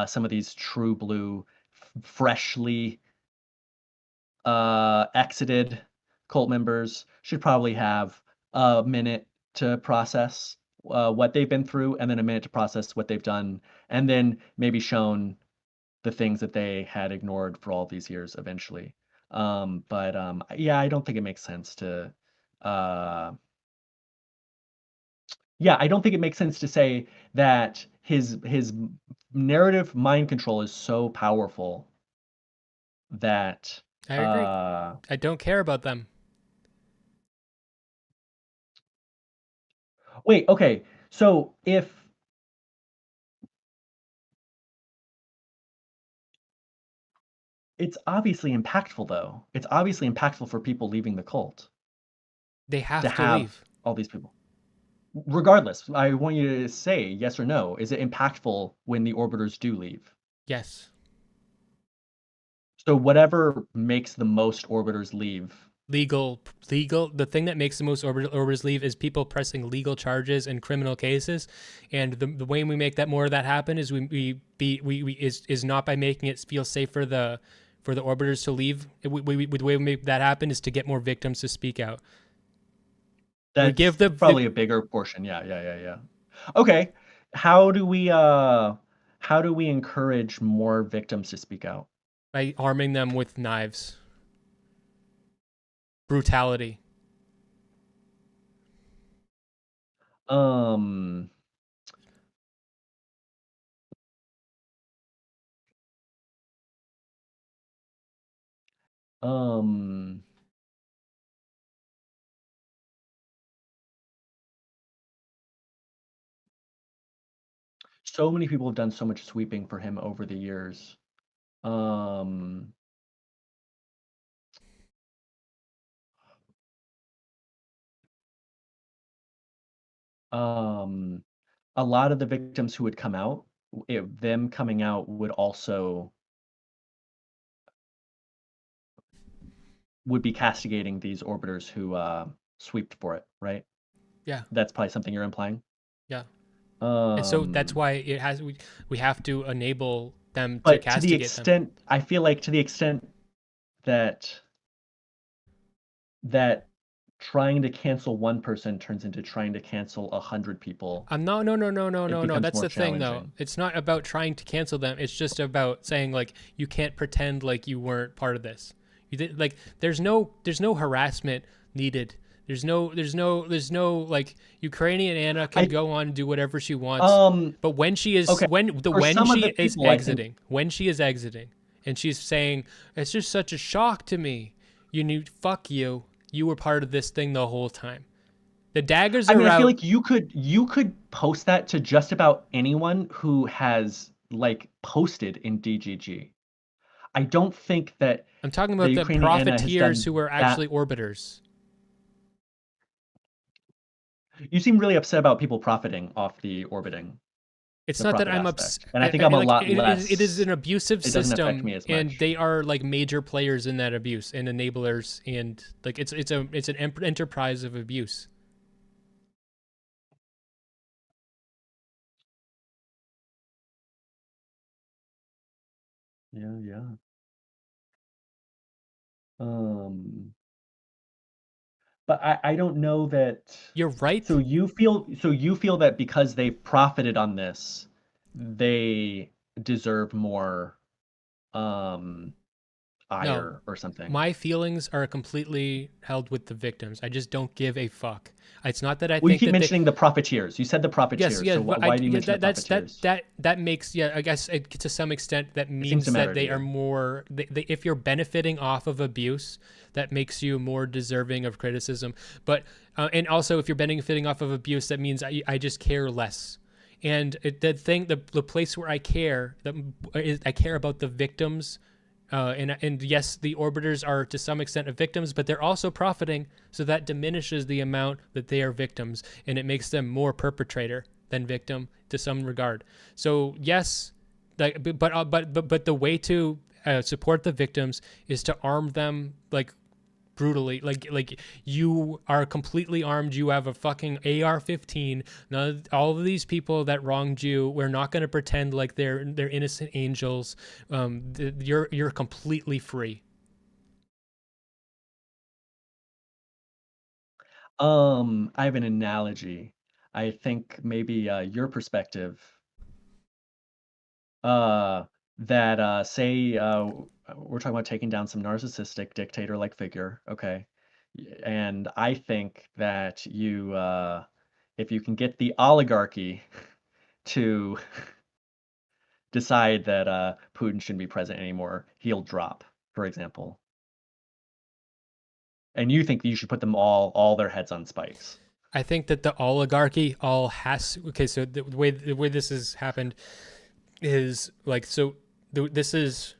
Some of these true blue, freshly exited cult members should probably have a minute to process what they've been through, and then a minute to process what they've done, and then maybe shown the things that they had ignored for all these years eventually. But yeah, I don't think it makes sense to. Uh, yeah, I don't think it makes sense to say that his narrative mind control is so powerful that I agree. uh, I don't care about them. wait, okay. So if it's obviously impactful though, it's obviously impactful for people leaving the cult They to have to have leave. all these people. Regardless, I want you to say yes or no. Is it impactful when the orbiters do leave? Yes. So whatever makes the most orbiters leave. Legal. The thing that makes the most orbiters leave is people pressing legal charges in criminal cases, and the way we make that more of that happen is we is not by making it feel safe for the orbiters to leave. The way we make that happen is to get more victims to speak out. We That's give the probably a bigger portion. Yeah, yeah, yeah, yeah. Okay. How do we uh how do we encourage more victims to speak out? by arming them with knives, brutality. Um um so many people have done so much sweeping for him over the years. Um um a lot of the victims who would come out, them coming out would be castigating these orbiters who sweeped for it, right? Yeah, That's probably something you're implying. yeah. And so that's Um why we have to enable them to but to the castigate them. extent I feel like to the extent that that trying to cancel one person turns into trying to cancel 100 people, it No. becomes That's more the thing, though. challenging. It's not about trying to cancel them. It's just about saying like you can't pretend like you weren't part of this. You did like there's no harassment needed. There's no like Ukrainian Anna can I go on and do whatever she wants. um But okay, for when some of she the is people I think exiting, and she's saying it's just such a shock to me. You knew fuck you. You were part of this thing the whole time. The daggers I mean are I feel out. like you could post that to just about anyone who has like posted in DGG. I don't think that I'm talking the about the Ukrainian Anna has profiteers done who are that. actually orbiters. You seem really upset about people profiting off the orbiting. It's the not that profit I'm ups. aspect. And I think I'm a Like lot it is less, an abusive it doesn't affect system, me as and much. they are like major players in that abuse and enablers, and like it's an enterprise of abuse. Yeah, yeah. Um, but I don't know that. You're right. So you feel that because they've profited on this, they deserve more um No, ire or something. my feelings are completely held with the victims. I just don't give a fuck. It's not that I Well, you think keep that they. mentioning the profiteers. You said the Yes, profiteers. yes, So but why do you yeah, mention the profiteers? that makes, yeah. I guess to some extent that It seems to means that matter to they are you. more. If you're benefiting off of abuse, that makes you more deserving of criticism. But and also if you're benefiting off of abuse, that means I just care less. And the place where I care, is I care about the victims, and yes, the orbiters are to some extent victims, but they're also profiting, so that diminishes the amount that they are victims, and it makes them more perpetrator than victim to some regard. So yes, like, but the way to support the victims is to arm them like brutally. Like you are completely armed. You have a fucking AR-15. None all of these people that wronged you, we're not going to pretend like they're innocent angels. You're completely free. I have an analogy. I think maybe your perspective uh that say we're talking about taking down some narcissistic dictator-like figure, okay? And I think that you if you can get the oligarchy to decide that Putin shouldn't be president anymore, he'll drop, for example. And you think that you should put them all their heads on spikes. I think that the oligarchy all has okay. So the way this has happened is like so. This is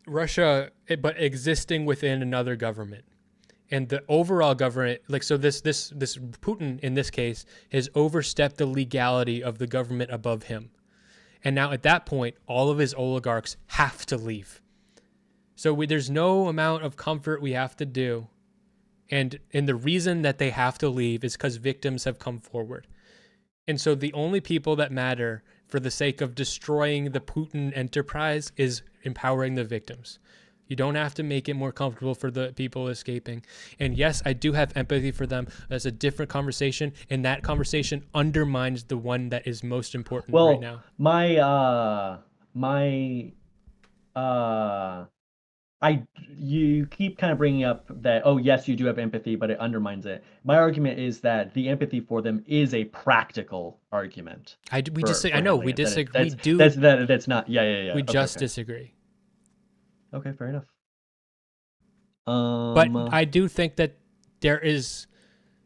Russia, but existing within another government. And the overall government, like, so this Putin in this case has overstepped the legality of the government above him, and now at that point all of his oligarchs have to leave. So there's no amount of comfort we have to do, and the reason that they have to leave is because victims have come forward. And so the only people that matter for the sake of destroying the Putin enterprise is empowering the victims. You don't have to make it more comfortable for the people escaping. And yes, I do have empathy for them. That's a different conversation, and that conversation undermines the one that is most important right Well, now. my uh I you keep kind of bringing up that, oh yes, you do have empathy, but it undermines it. My argument is that the empathy for them is a practical argument We just say I for know handling we it. That disagree. that's not, yeah, yeah, yeah. We Okay, just okay. disagree. Okay, fair enough. But Um I do think that there is.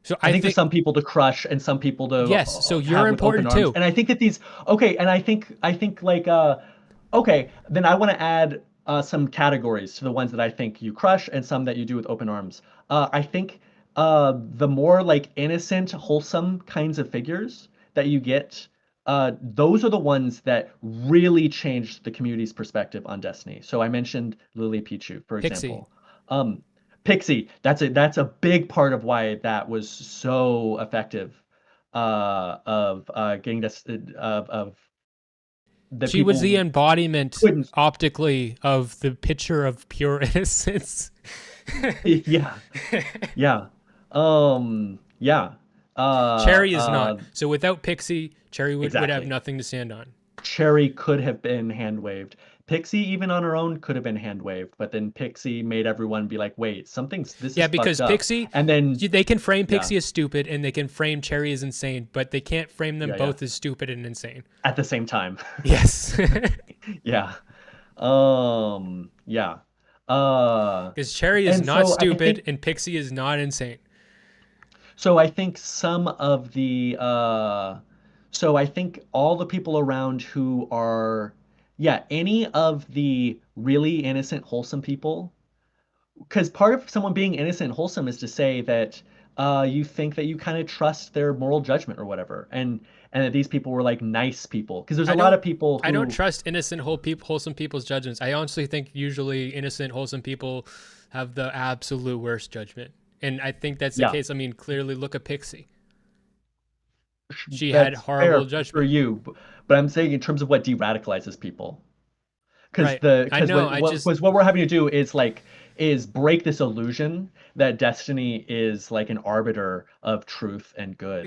So I I think there's think some people to crush and some people to yes. So you're have with open important arms. too. And I think that these okay, and I think like okay, then I want to add some categories to the ones that I think you crush and some that you do with open arms. I think the more like innocent, wholesome kinds of figures that you get, those are the ones that really changed the community's perspective on Destiny. So I mentioned Lily Pichu, for Pixie. example. Um, Pixie, that's a big part of why that was so effective of getting this of the She was the people embodiment couldn't. optically of the picture of pure innocence. Yeah, yeah, yeah. Cherry is not. So without Pixie, Cherry would have Exactly. nothing to stand on. Cherry could have been hand waved. Pixie, even on her own, could have been hand waved, but then Pixie made everyone be like, "Wait, this Yeah, is because fucked up." Pixie, And then, they can frame yeah, Pixie as stupid and they can frame Cherry as insane, but they can't frame them yeah, yeah, both as stupid and insane. at the same time. Yes. Yeah. Yeah. Uh, Because Cherry is and not so I stupid think and Pixie is not insane. I think some of the so I think all the people around who are, yeah, any of the really innocent, wholesome people, because part of someone being innocent and wholesome is to say that you think that you kind of trust their moral judgment or whatever. and that these people were like nice people. Because there's a I lot don't of people I don't who, trust innocent wholesome people's judgments. I honestly think usually innocent wholesome people have the absolute worst judgment. And I think that's the yeah, case. I mean, clearly look at Pixie. She had that's horrible fair for judgment. you, but I'm saying in terms of what de-radicalizes people. Because Right. the I because know. what I what just because what we're having to do is break this illusion that destiny is like an arbiter of truth and good.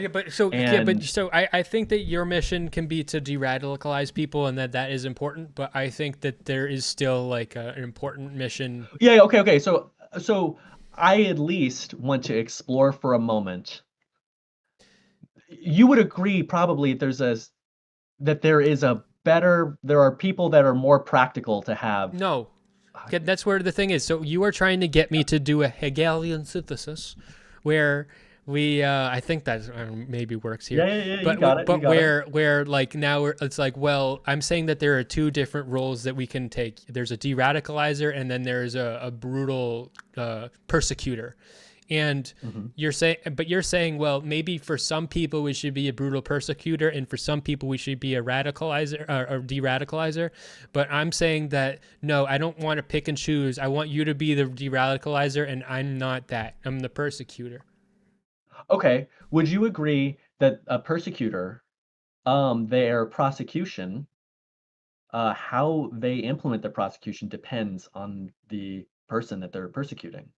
And I think that your mission can be to de-radicalize people and that is important, but I think that there is still like an important mission. yeah, okay. So I at least want to explore for a moment. You would agree probably that there are people that are more practical to have. No. Okay, that's where the thing is. So you are trying to get me to do a Hegelian synthesis where I think that maybe works here. Yeah, you But got it. You got it. where like now it's like, well, I'm saying that there are two different roles that we can take. There's a de-radicalizer and then there's a brutal persecutor. And Hmm. you're saying, well, maybe for some people we should be a brutal persecutor, and for some people we should be a radicalizer or de-radicalizer. But I'm saying that no, I don't want to pick and choose. I want you to be the de-radicalizer, and I'm not that. I'm the persecutor. Okay. Would you agree that a persecutor, their prosecution, how they implement their prosecution depends on the person that they're persecuting?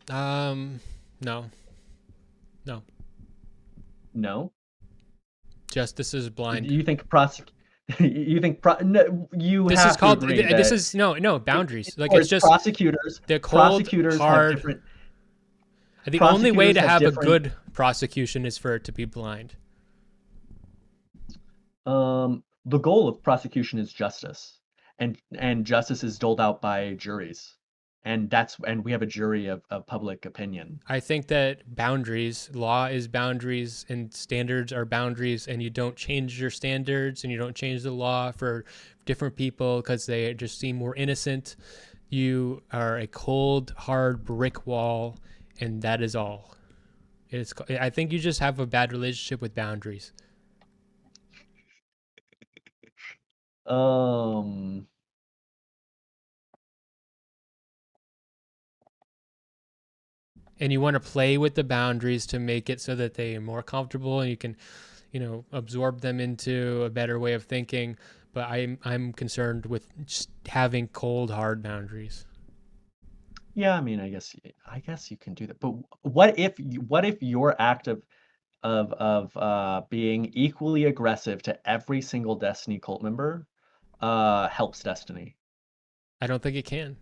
No, no. No? Justice is blind. You think you think no, you This is have to called. agree This that is no in boundaries. Like it's courts, just the cold, prosecutors have hard. different The only way prosecutors to have have a different good prosecution is for it to be blind. the goal of prosecution is justice. And justice is doled out by juries. And we have a jury of public opinion. I think that law is boundaries, and standards are boundaries, and you don't change your standards and you don't change the law for different people because they just seem more innocent. You are a cold, hard brick wall, and that is all. I think you just have a bad relationship with boundaries. Um, And you want to play with the boundaries to make it so that they are more comfortable and you can, absorb them into a better way of thinking. But I'm concerned with just having cold, hard boundaries. yeah, I mean, I guess you can do that. But what if your act of being equally aggressive to every single Destiny cult member helps Destiny? I don't think it can.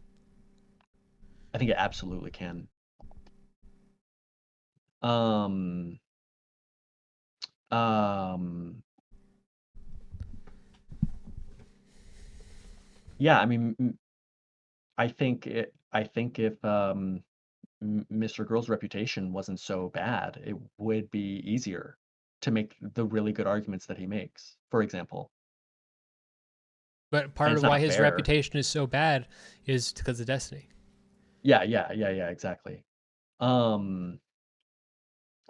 I think it absolutely can. Um, um, yeah, I mean, I think if Mr. Girl's reputation wasn't so bad, it would be easier to make the really good arguments that he makes, for example. But And part it's of why not his fair. reputation is so bad is because of Destiny. Yeah, exactly. Um,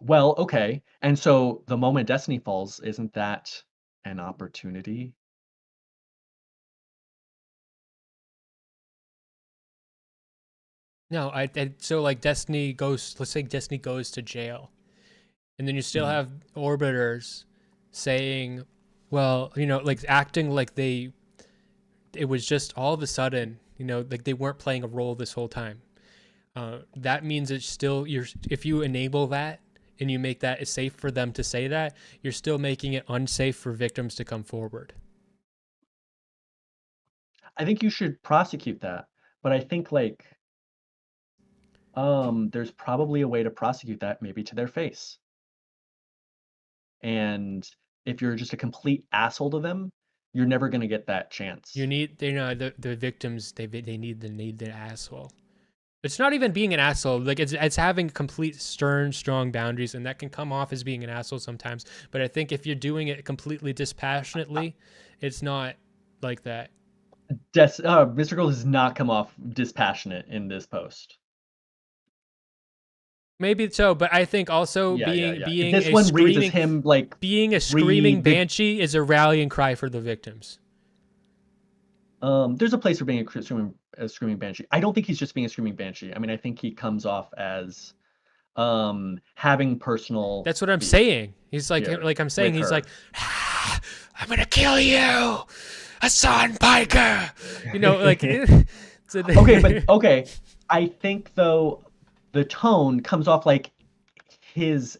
well, okay. And so the moment Destiny falls, isn't that an opportunity? No, so like Destiny goes. Let's say Destiny goes to jail, and then you still Mhm. have orbiters saying, well, like acting like it was just all of a sudden, like they weren't playing a role this whole time. That means it's still if you enable that and you make that safe for them to say that, you're still making it unsafe for victims to come forward. I think you should prosecute that, but I think like there's probably a way to prosecute that maybe to their face. And if you're just a complete asshole to them, you're never going to get that You chance. need, the victims, they need the asshole. It's not even being an asshole. Like it's having complete stern, strong boundaries, and that can come off as being an asshole sometimes. But I think if you're doing it completely dispassionately, it's not like that. Mr. Girl does not come off dispassionate in this post. Maybe so, but I think also Yeah, yeah, being yeah. being This a one reads as screaming him like being a screaming re. banshee is a rallying cry for the victims. There's a place for being a screaming banshee. I don't think he's just being a screaming banshee. I mean, I think he comes off as having personal That's what I'm beef saying. He's here like I'm saying with he's like, her. ah, I'm gonna kill you, Hassan Piker. You know, like Okay, but okay. I think though the tone comes off like his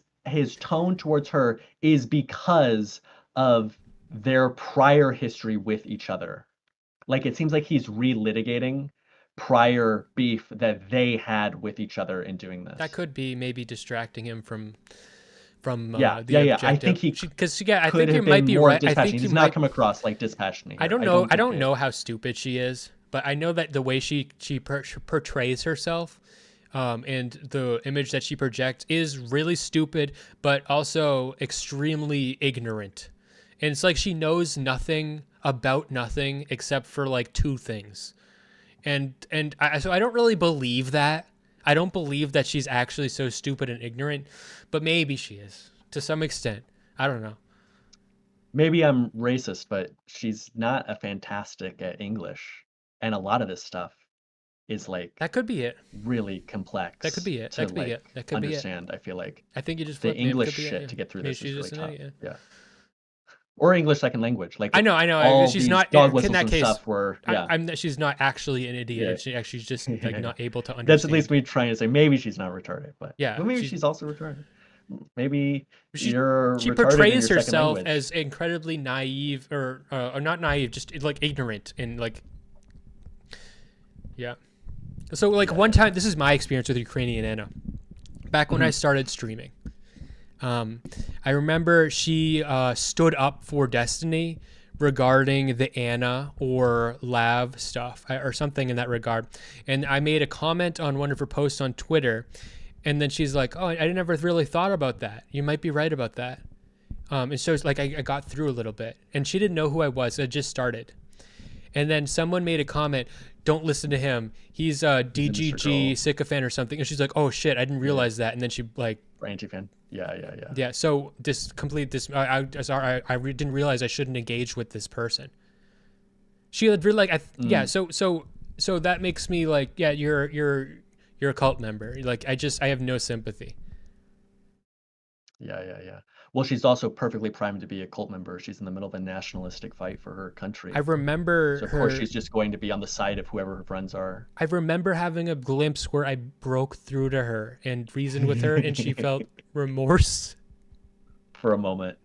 tone towards her is because of their prior history with each other. Like it seems like he's relitigating prior beef that they had with each other in doing that this. could be maybe distracting him from Yeah, the yeah, yeah. I objective. think he Because yeah, I could think you have been might be more right. I dispassionate. think He you does not might. come across like dispassionate here. I I don't don't know think how stupid she is, but I know that the way she portrays herself, and the image that she projects is really stupid, but also extremely ignorant. And it's like she knows nothing about nothing except for like two things. So I don't really believe that. I don't believe that she's actually so stupid and ignorant, but maybe she is to some extent. I don't know. maybe I'm racist, but she's not a fantastic at English. And a lot of this stuff is like That could be it. really That could complex be it. That to could be like it. That could be it. understand. I feel like I think you just the flipped. Maybe it English could be it. shit Yeah. to get through Maybe this she's is really just an tough. idiot. Yeah. Or English second language. Like I know. I know. all She's these not dog in whistles that and case. stuff were, yeah. She's not actually an Yeah. idiot. She actually just like not able to That's at least understand. me trying to say maybe she's not retarded, but Yeah, maybe she's also retarded. Maybe she you're she retarded in portrays your second herself language. as incredibly naive or not naive, just like ignorant and like yeah. So like Yeah, one yeah, time, this is my experience with Ukrainian Anna. Back when I started streaming, I remember she stood up for Destiny regarding the Anna or Lav stuff or something in that regard. And I made a comment on one of her posts on Twitter, and then she's like, "Oh, I never really thought about that. You might be right about that." And so it's like I got through a little bit, and she didn't know who I was. I just started, and then someone made a comment, "Don't listen to him. He's a DGG sycophant or something." And she's like, "Oh shit, I didn't realize that." And then she like, anti-fan. Yeah, yeah, yeah. yeah. So I didn't realize I shouldn't engage with this person. She had really like, yeah. So that makes me like, yeah, you're a cult member. Like I have no sympathy. Yeah, yeah, yeah. Well, she's also perfectly primed to be a cult member. She's in the middle of a nationalistic fight for her country. I remember So of course she's just going to be on the side of whoever her friends are. I remember having a glimpse where I broke through to her and reasoned with her, and she felt remorse for a moment.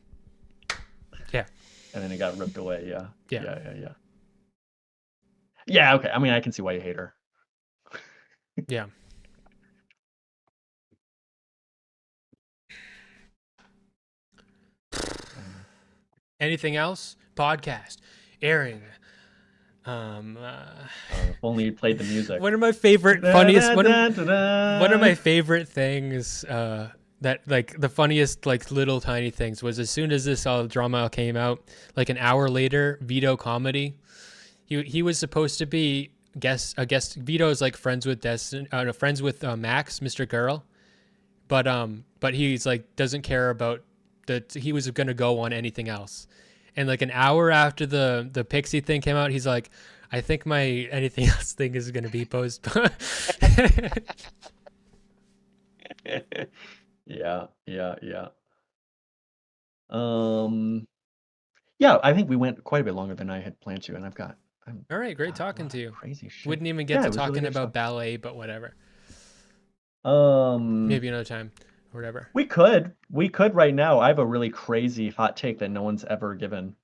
Yeah. And then it got ripped away. Yeah. Yeah. Yeah, yeah, yeah. Yeah, okay. I mean, I can see why you hate her. Yeah. Anything else? Podcast, airing. If only you played the music. One of my favorite, funniest, one of my favorite things, that like the funniest like little tiny things was as soon as this drama came out, like an hour later, Vito Comedy. He was supposed to be a guest. Vito is like friends with friends with Max, Mr. Girl, but he's like doesn't care about that. He was gonna go on anything else, and like an hour after the Pixie thing came out, he's like, I think my anything else thing is gonna be postponed. Yeah, yeah, yeah. Yeah, I think we went quite a bit longer than I had planned to, and All right, great talking to you. Crazy shit. Wouldn't even get to it was really talking good about stuff. ballet, but whatever. Maybe another time or whatever. We could right now. I have a really crazy hot take that no one's ever given.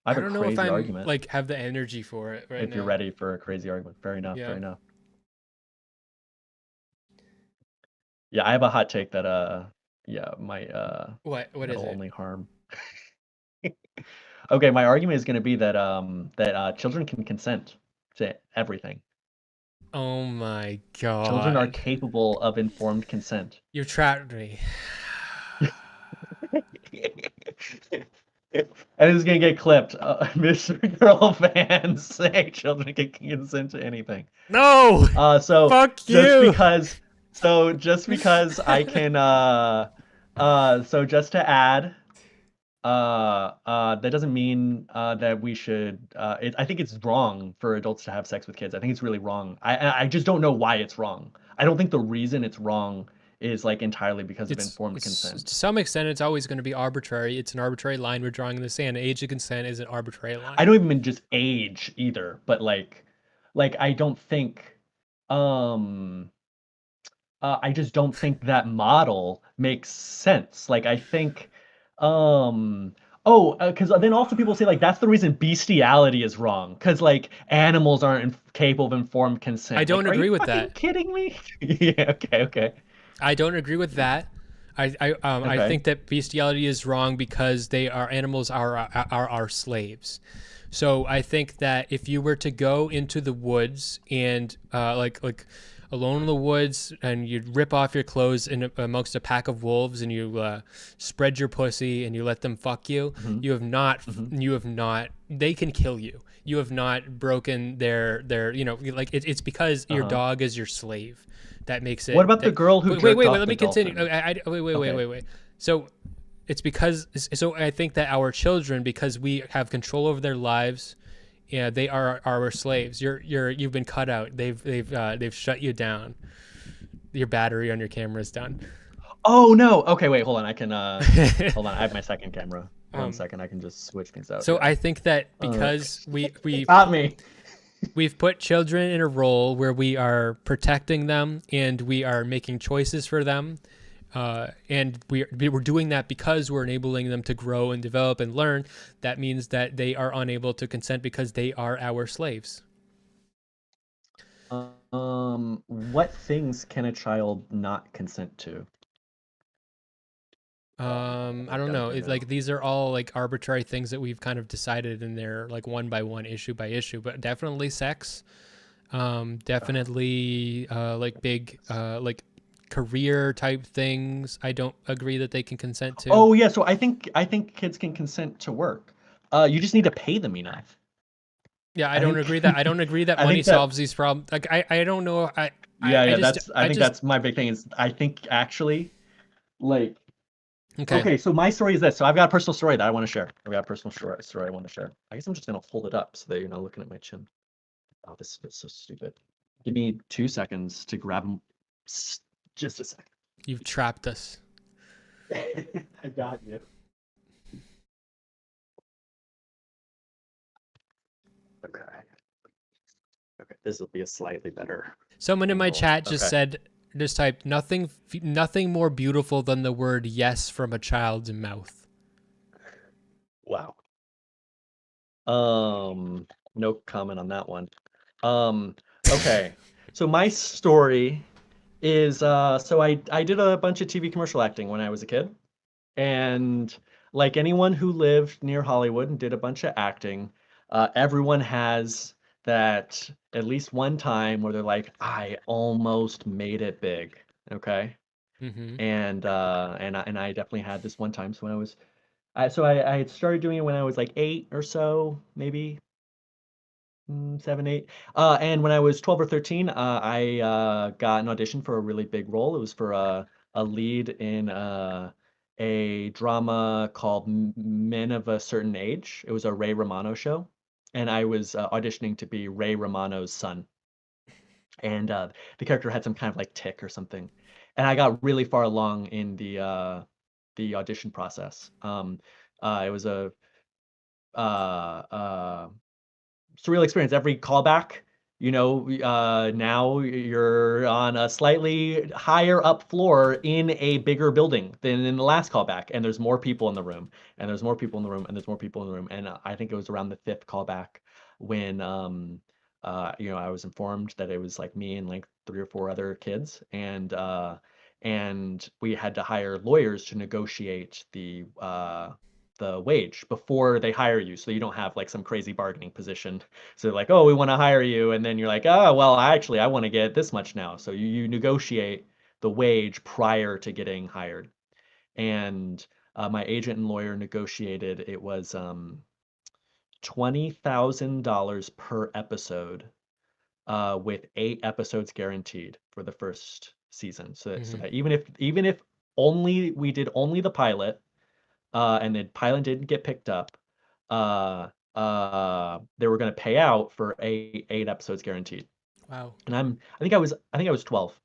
I don't have a know if crazy I'm argument. like have the energy for it right now. If you're ready for a crazy argument. Fair enough, Yeah. fair enough. Yeah, I have a hot take that might What is it'll it? only harm. Okay, my argument is going to be that children can consent to everything. Oh my god. Children are capable of informed consent. You trapped me. And it's gonna get clipped. Mr. Girl fans say children can consent to anything. No. So Fuck just you. because So just because I can so just to add, that doesn't mean that we should I think it's wrong for adults to have sex with kids. I think it's really wrong. I just don't know why it's wrong. I don't think the reason it's wrong is like entirely because of informed It's to consent. some extent it's always going to be arbitrary. It's an arbitrary line we're drawing in the sand. Age of consent is an arbitrary I line. don't even mean just age either, but like I don't think um I just don't think that model makes sense. Like I think, because then also people say like that's the reason bestiality is wrong, because like animals aren't capable of informed I consent. Like, don't are you agree with fucking that. kidding me? Yeah. Okay. Okay. I don't agree with that. I Okay. think that bestiality is wrong because they are animals are our slaves. So I think that if you were to go into the woods and like alone in the woods and you rip off your clothes in amongst a pack of wolves and you spread your pussy and you let them fuck you, Hmm. Hmm. you have not they can kill you. You have not broken their like it's because your Uh-huh. dog is your slave that makes What it about the that girl who wait jerked off let the me continue. dolphin? Okay. Wait. So it's because so I think that our children, because we have control over their lives, yeah, they are our slaves. You've been cut out. They've shut you down. Your battery on your camera is done. Oh no. Okay, wait, hold on. I can hold on. I have my second camera. One um, second. I can just switch things out. so Yeah. I think that Uh, because got me. we've put children in a role where we are protecting them and we are making choices for them. And we're doing that because we're enabling them to grow and develop and learn. That means that they are unable to consent because they are our slaves. What things can a child not consent to? I don't Gotta know. think It's now. like these are all like arbitrary things that we've kind of decided in there, like one by one, issue by issue. But definitely sex. Definitely like big like career type things. I don't agree that they can consent to. Oh yeah, so I think kids can consent to work. You just need to pay them enough. Yeah, I think I don't agree that I money think that solves these problems. Like I don't know. yeah, I yeah, just that's I I think just that's my big thing is I think actually like okay. okay, so my story is this. So I've got a personal story that I want to share. I've got a personal story I want to share. I guess I'm just gonna hold it up so that you're not looking at my chin. Oh, this is so stupid. Give me 2 seconds to grab them. Just a second. You've trapped us. I got you. Okay. Okay. This will be a slightly better Someone in my angle. chat just Okay. said, just typed nothing more beautiful than the word yes from a child's mouth. Wow. Um, no comment on that one. Um, okay. So my story is so I did a bunch of TV commercial acting when I was a kid. And like anyone who lived near Hollywood and did a bunch of acting, everyone has that at least one time where they're like, I almost made it big. Okay. Mm-hmm. And I definitely had this one time. So when I had started doing it when I was like 8 or so, maybe 7, 8. And when I was 12 or 13, I got an audition for a really big role. It was for a lead in a drama called Men of a Certain Age. It was a Ray Romano show. And I was auditioning to be Ray Romano's son. And the character had some kind of like tick or something. And I got really far along in the audition process. It was a uh, surreal experience. Every callback, now you're on a slightly higher up floor in a bigger building than in the last callback, and there's more people in the room, and there's more people in the room, and there's more people in the room, and I think it was around the fifth callback when I was informed that it was like me and like three or four other kids, and we had to hire lawyers to negotiate the wage before they hire you so you don't have like some crazy bargaining position. So they're like, oh, we want to hire you. And then you're like, oh, well, actually, I want to get this much now. So you negotiate the wage prior to getting hired. And my agent and lawyer negotiated it was $20,000 per episode with 8 episodes guaranteed for the first season, so Mm-hmm. that even if only we did only the pilot, and the pilot didn't get picked up, they were going to pay out for eight episodes guaranteed. Wow. And I think I was 12,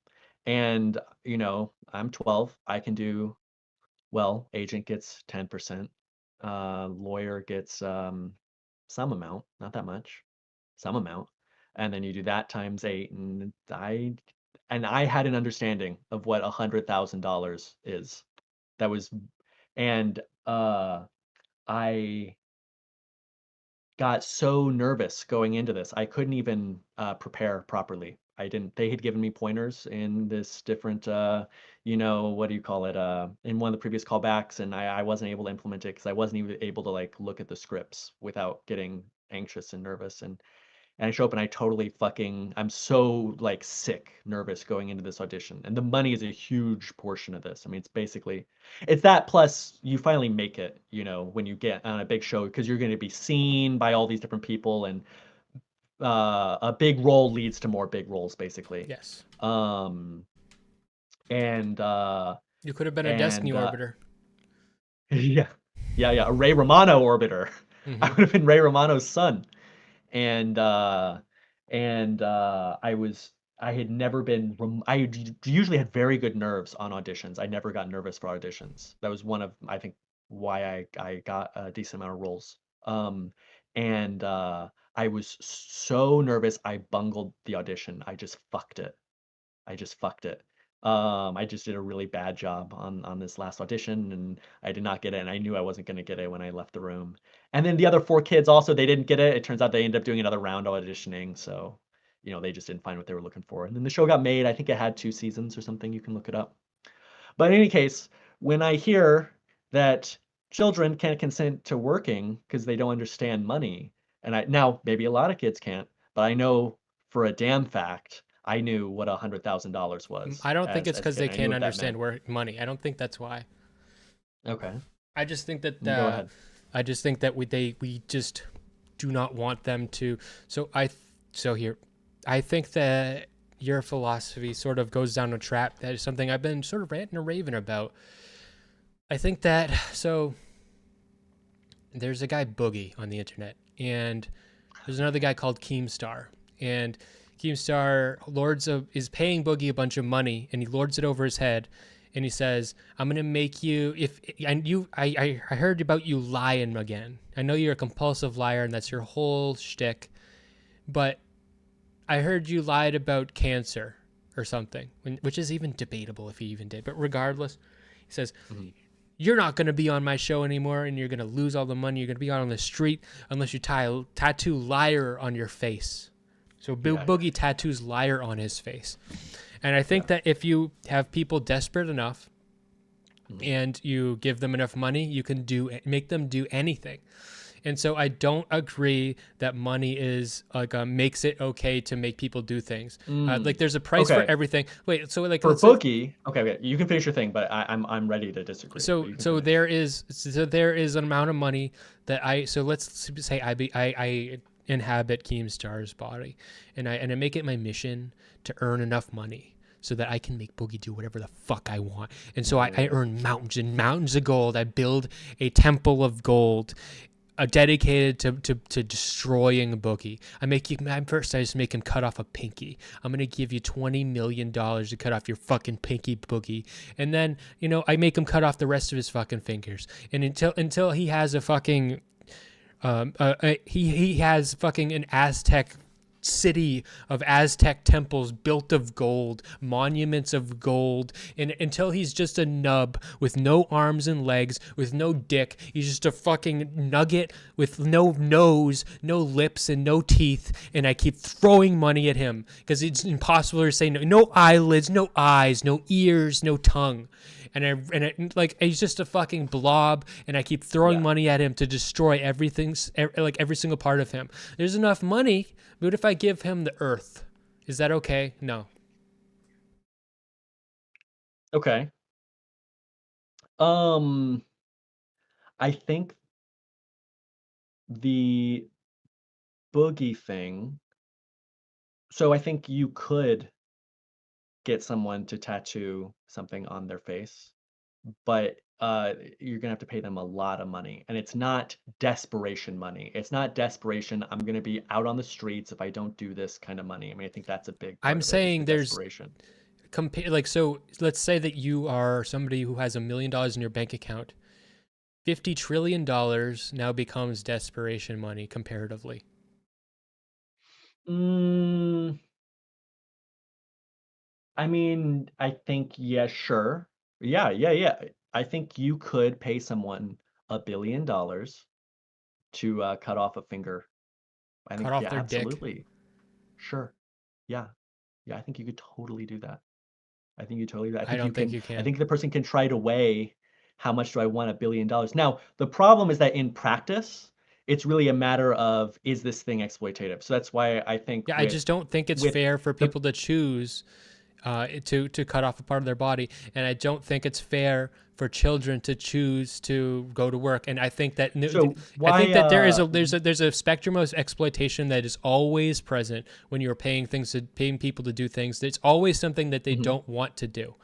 and I'm 12. I can do well. Agent gets 10%, lawyer gets some amount, not that much, some amount, and then you do that times eight, and I had an understanding of what $100,000 is. That was, and I got so nervous going into this. I couldn't even prepare properly. I didn't. They had given me pointers in this different, what do you call it? In one of the previous callbacks, and I wasn't able to implement it because I wasn't even able to like look at the scripts without getting anxious and nervous. And I show up and I'm so like sick, nervous going into this audition. And the money is a huge portion of this. I mean, it's that plus you finally make it, when you get on a big show because you're going to be seen by all these different people, and a big role leads to more big roles basically. Yes. Um and You could have been a Destiny and Orbiter. yeah. Yeah, a Ray Romano orbiter. I Mm-hmm. would have been Ray Romano's son. And I had never been usually had very good nerves on auditions. I never got nervous for auditions. That was one of, I think, why I got a decent amount of roles. And I was so nervous I bungled the audition. I just fucked it. I just did a really bad job on this last audition, and I did not get it, and I knew I wasn't going to get it when I left the room. And then the other four kids also, they didn't get it. It turns out they ended up doing another round auditioning, so they just didn't find what they were looking for. And then the show got made. I think it had 2 seasons or something. You can look it up. But in any case, when I hear that children can't consent to working because they don't understand money, and now maybe a lot of kids can't, but I know for a damn fact I knew what $100,000 was I don't think as it's as a because kid. they I knew can't what that understand meant. where money. I don't think that's why. Okay, I just think that go ahead. I just think that we just do not want them to. So here, I think that your philosophy sort of goes down a trap that is something I've been sort of ranting and raving about. I think that there's a guy Boogie on the internet, and there's another guy called Keemstar, and Keemstar is paying Boogie a bunch of money, and he lords it over his head, and he says, "I'm gonna make you if and you I heard about you lying again. I know you're a compulsive liar, and that's your whole shtick, but I heard you lied about cancer or something, which is even debatable if he even did. But regardless, he says." Mhm. You're not going to be on my show anymore, and you're going to lose all the money. You're going to be out on the street unless you tattoo liar on your face. So Yeah, yeah, Boogie tattoos liar on his face. And I think yeah. that if you have people desperate enough Mhm. and you give them enough money, you can make them do anything. And so I don't agree that money is like makes it okay to make people do things. Like Mm. there's a price for Okay, everything. Wait, so like for let's say Boogie. Okay, okay, you can finish your thing, but I'm ready to disagree. But so you can so finish. there is an amount of money that let's say I inhabit Keemstar's body, and I make it my mission to earn enough money so that I can make Boogie do whatever the fuck I want. And so I Mm. earn mountains and mountains of gold. I build a temple of gold, dedicated to destroying Boogie. First I just make him cut off a pinky. I'm gonna give you $20 million to cut off your fucking pinky, Boogie, and then I make him cut off the rest of his fucking fingers, and until he has a fucking he has fucking an Aztec city of Aztec temples built of gold, monuments of gold, and until he's just a nub with no arms and legs, with no dick, he's just a fucking nugget with no nose, no lips, and no teeth, and I keep throwing money at him because it's impossible to say no. No eyelids, no eyes, no ears, no tongue. Like he's just a fucking blob, and I keep throwing Yeah. money at him to destroy everything, like every single part of him. There's enough money, but what if I give him the earth? Is that okay? No. Okay. Um, I think the Boogie thing. So I think you could get someone to tattoo something on their face, but you're gonna have to pay them a lot of money, and it's not desperation money. It's not desperation. I'm gonna be out on the streets if I don't do this kind of money. I mean, I think that's a big I'm part of it is the saying there's desperation. compare like so. Let's say that you are somebody who has $1 million in your bank account. $50 trillion now becomes desperation money comparatively. Mm, I mean, I think, yeah, sure. Yeah, yeah, yeah. I think you could pay someone $1 billion to cut off a finger. I Cut think, off yeah, their dick. absolutely. Sure. Yeah. Yeah, I think you could totally do that. I think you totally, I I think you don't think can, you I can. think the person can try to weigh how much do I want $1 billion. Now, the problem is that in practice, it's really a matter of is this thing exploitative? So that's why I think Yeah, I just don't think it's with fair for the people to choose to cut off a part of their body, and I don't think it's fair for children to choose to go to work. And so I think why that there's a spectrum of exploitation that is always present when you're paying people to do things. It's always something that they mhm, don't want to do,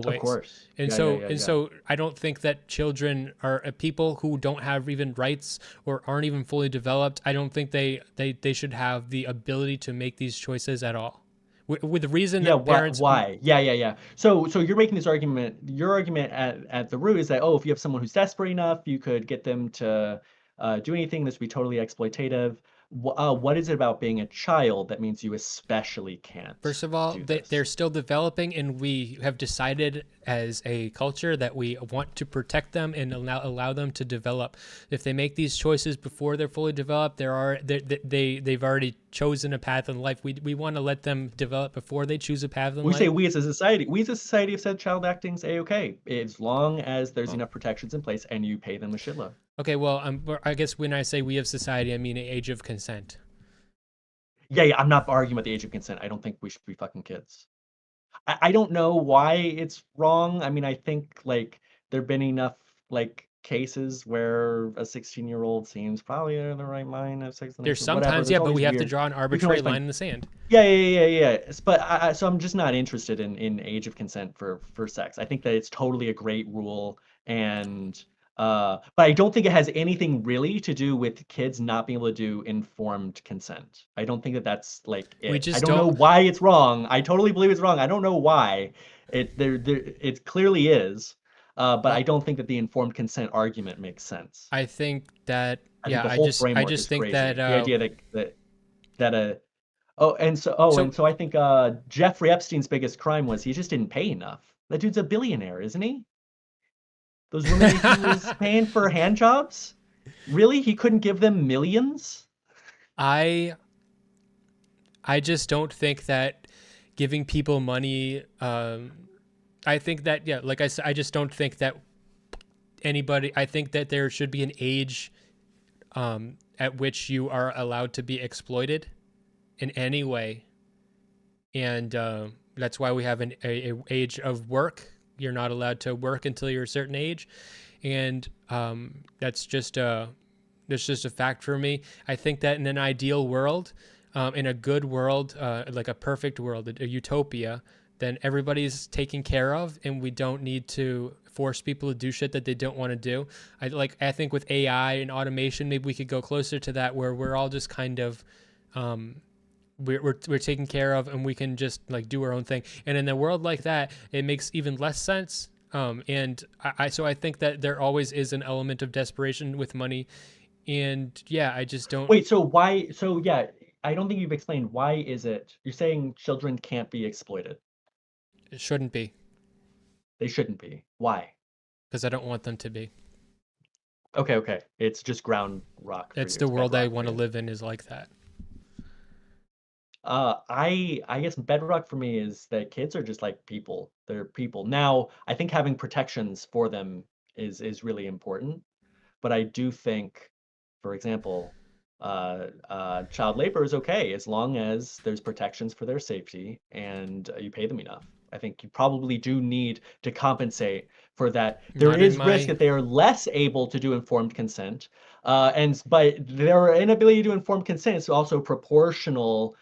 of always. course. And Yeah, yeah, so yeah, and yeah. so I don't think that children are people who don't have even rights or aren't even fully developed. I don't think they should have the ability to make these choices at all. With the reason Yeah, that what parents why? Yeah, yeah, yeah. So you're making this argument, your argument at the root is that, oh, if you have someone who's desperate enough, you could get them to do anything. This would be totally exploitative. What is it about being a child that means you especially can't First of all, do they're this? still developing, and we have decided as a culture that we want to protect them and allow them to develop. If they make these choices before they're fully developed, they've already chosen a path in life. We want to let them develop before they choose a path in We say life. we as a society have said child acting's a-okay, as long as there's Well, enough protections in place and you pay them a shitload. okay, well, I guess when I say we have society, I mean age of consent. Yeah, yeah, I'm not arguing about the age of consent. I don't think we should be fucking kids. I don't know why it's wrong. I mean, I think like there've been enough like cases where a 16-year-old seems probably in the right mind of sex There's whatever. sometimes, There's yeah, all but we these have to weird. draw an We can arbitrary always line find. in the sand. Yeah, yeah, yeah, yeah. But so I'm just not interested in age of consent for sex. I think that it's totally a great rule, and but I don't think it has anything really to do with kids not being able to do informed consent. I don't think that that's like We it. I just don't know don't. why it's wrong. I totally believe it's wrong. I don't know why. It clearly is. But I Well, don't think that the informed consent argument makes sense. I think that I think yeah, the whole I framework just is think that crazy. The idea that a so I think Jeffrey Epstein's biggest crime was he just didn't pay enough. That dude's a billionaire, isn't he? Those women that he was paying for hand jobs? Really? He couldn't give them millions? I I just don't think that giving people money. I think that yeah, like I said, I just don't think that anybody. I think that there should be an age at which you are allowed to be exploited in any way, and that's why we have a age of work. You're not allowed to work until you're a certain age, and that's just a fact for me. I think that in an ideal world, in a good world, like a perfect world, a utopia, then everybody's taken care of, and we don't need to force people to do shit that they don't want to do. I think with AI and automation, maybe we could go closer to that where we're all just kind of um, we're taken care of and we can just like do our own thing. And in a world like that, it makes even less sense. And so I think that there always is an element of desperation with money. And yeah, I just don't. Wait, so why? So yeah, I don't think you've explained why is it you're saying children can't be exploited. It shouldn't be They shouldn't be. Why? because I don't want them to be. Okay, okay. It's just ground rock for It's you. the It's world I bedrock for want to you. live in is like that. I guess bedrock for me is that kids are just like people. They're people. Now, I think having protections for them is really important, but I do think, for example, child labor is okay as long as there's protections for their safety and you pay them enough. I think you probably do need to compensate for that. There Not in is risk my that they are less able to do informed consent, but their inability to do informed consent is also proportional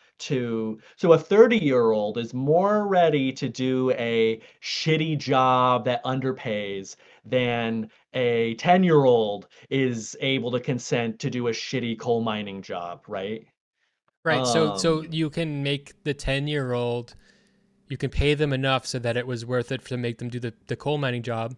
so a 30-year-old is more ready to do a shitty job that underpays than a 10-year-old is able to consent to do a shitty coal mining job, right? Right. So Um, you can make the 10-year-old, you can pay them enough so that it was worth it to make them do the coal mining job.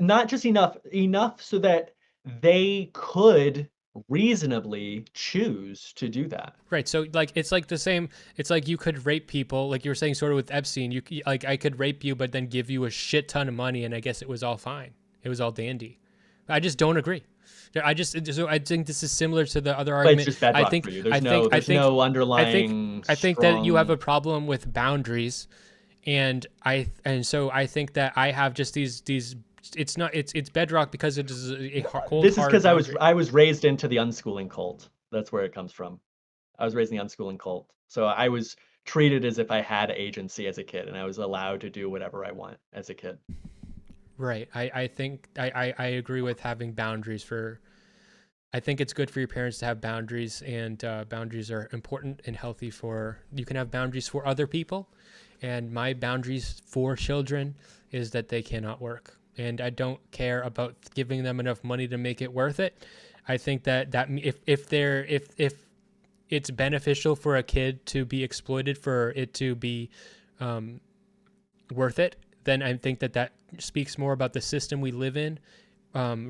not just enough so that they could reasonably choose to do that. Right. So like it's like the same. It's like you could rape people, like you were saying, sort of with Epstein. Like I could rape you, but then give you a shit ton of money, and I guess it was all fine. It was all dandy. I just don't agree. I think this is similar to the other But it's argument. just bedrock for you. There's no I think underlying I think that you have strong. a problem with boundaries, and so I think that I have just these. It's not it's bedrock because it is a cold This is hard because boundary. I was raised into the unschooling cult. That's where it comes from. I was raised in the unschooling cult. So I was treated as if I had agency as a kid and I was allowed to do whatever I want as a kid. Right. I think I agree with having boundaries for. I think it's good for your parents to have boundaries, and boundaries are important and healthy for. You can have boundaries for other people, and my boundaries for children is that they cannot work, and I don't care about giving them enough money to make it worth it. I think that if it's beneficial for a kid to be exploited for it to be um, worth it, then I think that speaks more about the system we live in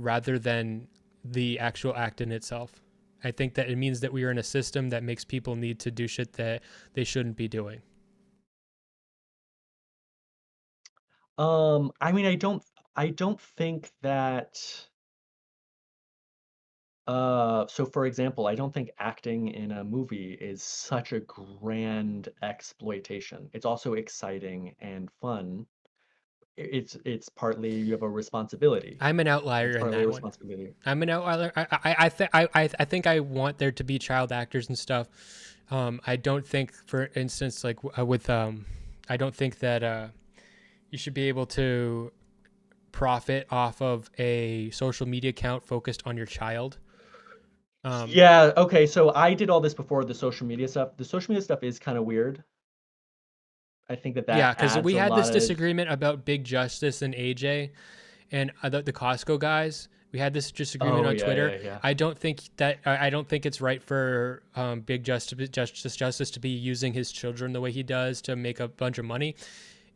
rather than the actual act in itself. I think that it means that we are in a system that makes people need to do shit that they shouldn't be doing. I mean, I don't think that so for example, I don't think acting in a movie is such a grand exploitation. It's also exciting and fun. It's partly you have a responsibility. I'm an It's outlier in partly a that one. responsibility. I'm an outlier. I think I want there to be child actors and stuff. I don't think, for instance, like with I don't think that you should be able to profit off of a social media account focused on your child. Um, Yeah, okay, so I did all this before the social media stuff. The social media stuff is kind of weird. I think that yeah, that because adds we a had lot this of. disagreement about Big Justice and AJ and the Costco guys. We had this disagreement Oh on yeah, Twitter. yeah, yeah. I don't think it's right for Big Justice to be using his children the way he does to make a bunch of money.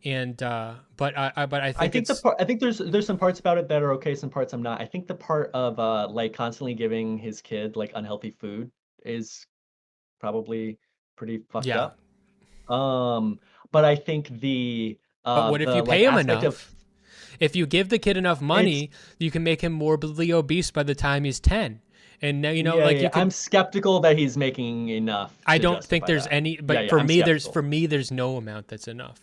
And but I think it's I think there's some parts about it that are okay, some parts I'm not. I think the part of like constantly giving his kid like unhealthy food is probably pretty fucked yeah. up. But I think But what if you the like pay him aspect of enough? If you give the kid enough it's money, you can make him morbidly obese by the time he's 10. And now yeah, like you yeah. I'm could. skeptical that he's making enough I to don't think justify there's that. any. Yeah, But yeah, I'm for skeptical. me there's no amount that's enough.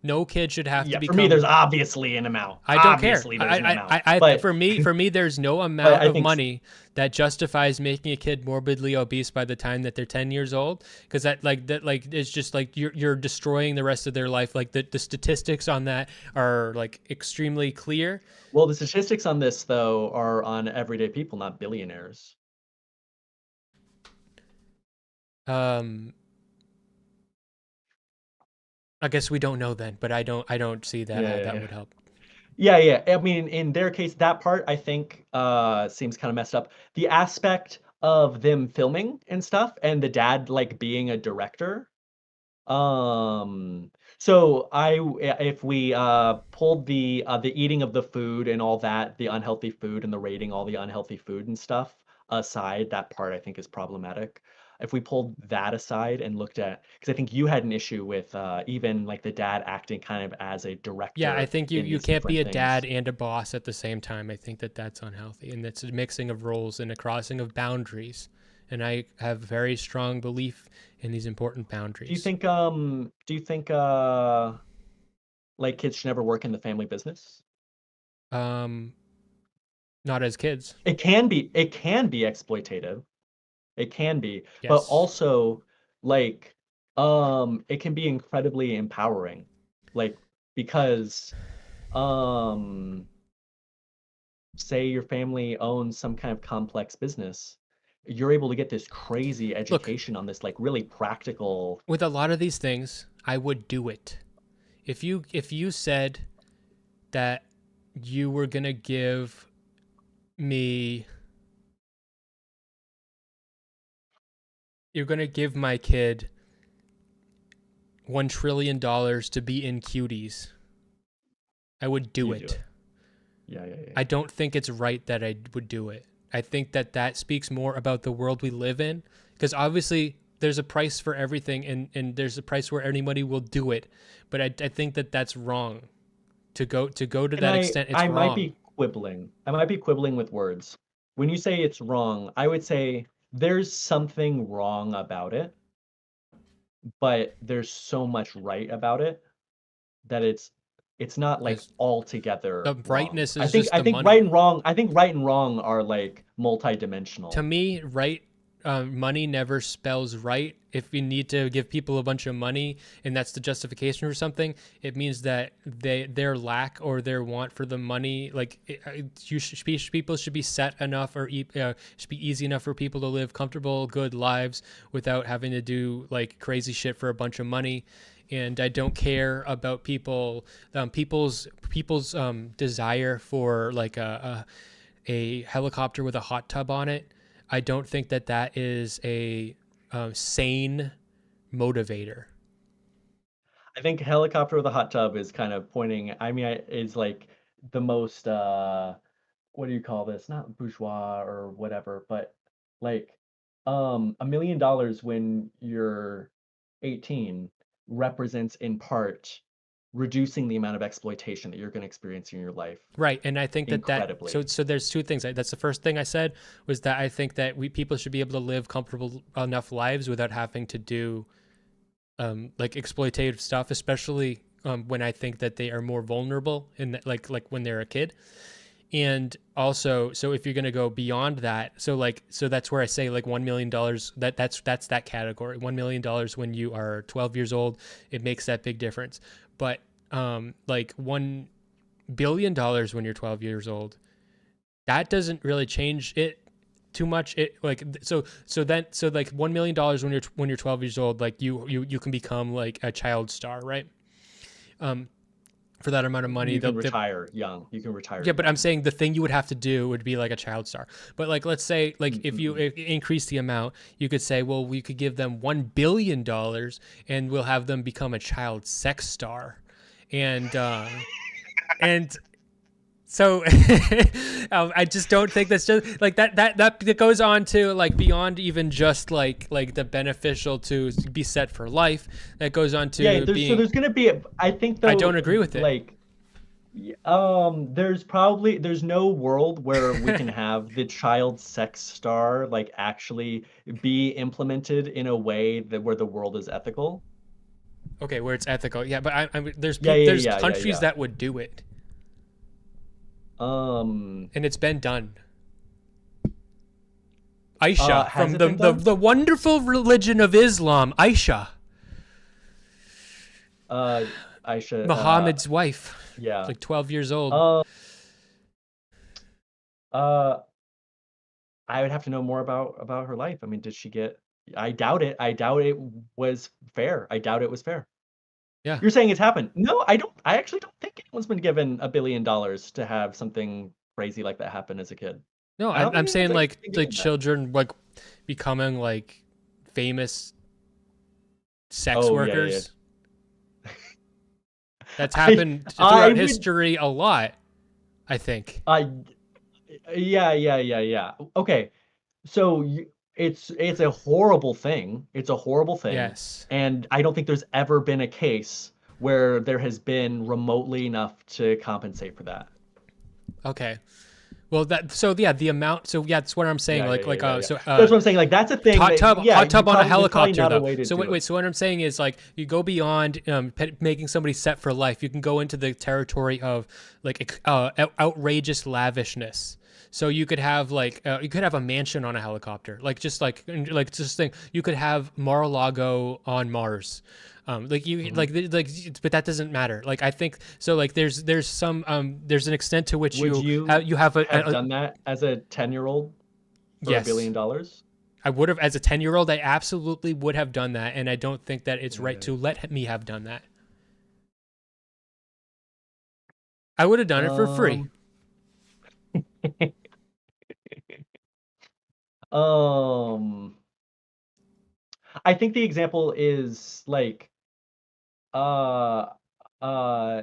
No kid should have to Yeah, for me become. there's obviously an amount. I don't care. Obviously there's an amount. For me, there's no But amount I of think money that justifies making a kid morbidly obese by the time that they're 10 years old. Because that it's just like you're destroying the rest of their life. Like the statistics on that are like extremely clear. well, the statistics on this though are on everyday people, not billionaires. Um, I guess we don't know then, but I don't see that Yeah, how yeah, that yeah. would help. Yeah, yeah. I mean, in their case, that part I think seems kind of messed up. The aspect of them filming and stuff and the dad like being a director. So if we pulled the eating of the food and all that, the unhealthy food and the rating all the unhealthy food and stuff aside, that part I think is problematic. If we pulled that aside and looked at, because I think you had an issue with even like the dad acting kind of as a Yeah, I director think in you these can't be different a dad things. and a boss at the same time. I think that that's unhealthy, and it's a mixing of roles and a crossing of boundaries. And I have very strong belief in these important boundaries. Do you think like kids should never work in the family business? Um, Not as kids. It can be exploitative. It can be, but Yes. also like it can be incredibly empowering. Like because um say your family owns some kind of complex business, you're able to get this crazy Look, education on this like really practical. with a lot of these things, I would do it. If you said that you were gonna give me, you're gonna give my kid $1 trillion to be in cuties, I would do You do it. it. Yeah, yeah, yeah. I don't think it's right that I would do it. I think that that speaks more about the world we live in, because obviously there's a price for everything, and there's a price where anybody will do it. But I think that that's wrong. To go to And that extent, it's I might wrong. be quibbling. I might be quibbling with words. When you say it's wrong, I would say there's something wrong about it, but there's so much right about it that it's not like As the altogether wrong. rightness is just I the think right money. and wrong, I think right and wrong are like To multidimensional. me, right, money never spells right. If you need to give people a bunch of money and that's the justification for something, it means that their lack or their want for the money, like people should be set enough, or should be easy enough for people to live comfortable, good lives without having to do like crazy shit for a bunch of money. And I don't care about people's desire for like a helicopter with a hot tub on it. I don't think that that is a sane motivator. I think helicopter with a hot tub is kind of pointing, is like the most what do you call this? Not bourgeois or whatever, but like $1 million when you're 18 represents in part reducing the amount of exploitation that you're going to experience in your life Right, and I think that so incredibly. so there's two things. That's the first thing I said, was that I think that we people should be able to live comfortable enough lives without having to do like exploitative stuff, especially when I think that they are more vulnerable in like when they're a kid. And also, so if you're going to go beyond that, so that's where I say like $1 million, that's that category. $1 million when you are 12 years old, it makes that big difference. But like $1 billion when you're 12 years old, that doesn't really change it too much. It like so like $1 million when you're 12 years old, like you can become like a child star, right? Um, for that amount of money, You can they'll retire young. You can retire yeah, but I'm young. saying the thing you would have to do would be like a child star. But like, let's say, like, if you Mm-mm-mm. increase the amount, you could say, well, we could give them $1 billion, and we'll have them become a child sex star, and so I just don't think that's just like that goes on to like beyond even just like the beneficial to be set for life. That goes on Yeah, to being. there's gonna be I think I don't though agree with it. like there's no world where we can have the child sex star like actually be implemented in a way that where the world is ethical. Okay, where it's ethical, yeah, but Yeah, yeah, there's yeah, yeah, countries yeah. that would do it, Um, and it's been done. Aisha has from it been done? the wonderful religion of Islam, Aisha, Uh, Aisha, Muhammad's wife, yeah. like 12 years old. Uh, uh, I would have to know more about her life. I mean, did she get? I doubt it. I doubt it was fair. I doubt it was fair. Yeah, You're saying it's happened? No, I don't. I actually don't think anyone's been given $1 billion to have something crazy like that happen as a kid. no, I don't think I'm anyone's saying actually like been given that. children like becoming like famous sex Oh yeah, yeah, workers. That's yeah. happened I throughout would. history a lot, I think. I Yeah, yeah, yeah, yeah. Okay, so it's a horrible thing. It's a horrible thing, Yes. and I don't think there's ever been a case where there has been remotely enough to compensate for that. Okay. Well, that so yeah, the amount. So yeah, that's what I'm saying. Yeah, yeah, Like yeah, like yeah, yeah. so That's what I'm saying. Like that's a thing hot that tub yeah, hot tub on a there's probably helicopter not a though. way to So do it. wait. So what I'm saying is like you go beyond making somebody set for life. You can go into the territory of like outrageous lavishness. So you could have like you could have a mansion on a helicopter, like just think you could have Mar-a-Lago on Mars, like you Mhm. but that doesn't matter. Like I think so. Like there's some there's an extent to which Would you you you have have a done that as a 10-year-old for a yes. billion dollars? I would have, as a 10-year-old, I absolutely would have done that. And I don't think that it's right Yeah. to let me have done that. I would have done it for free. Um, um, I think the example is like, uh, uh,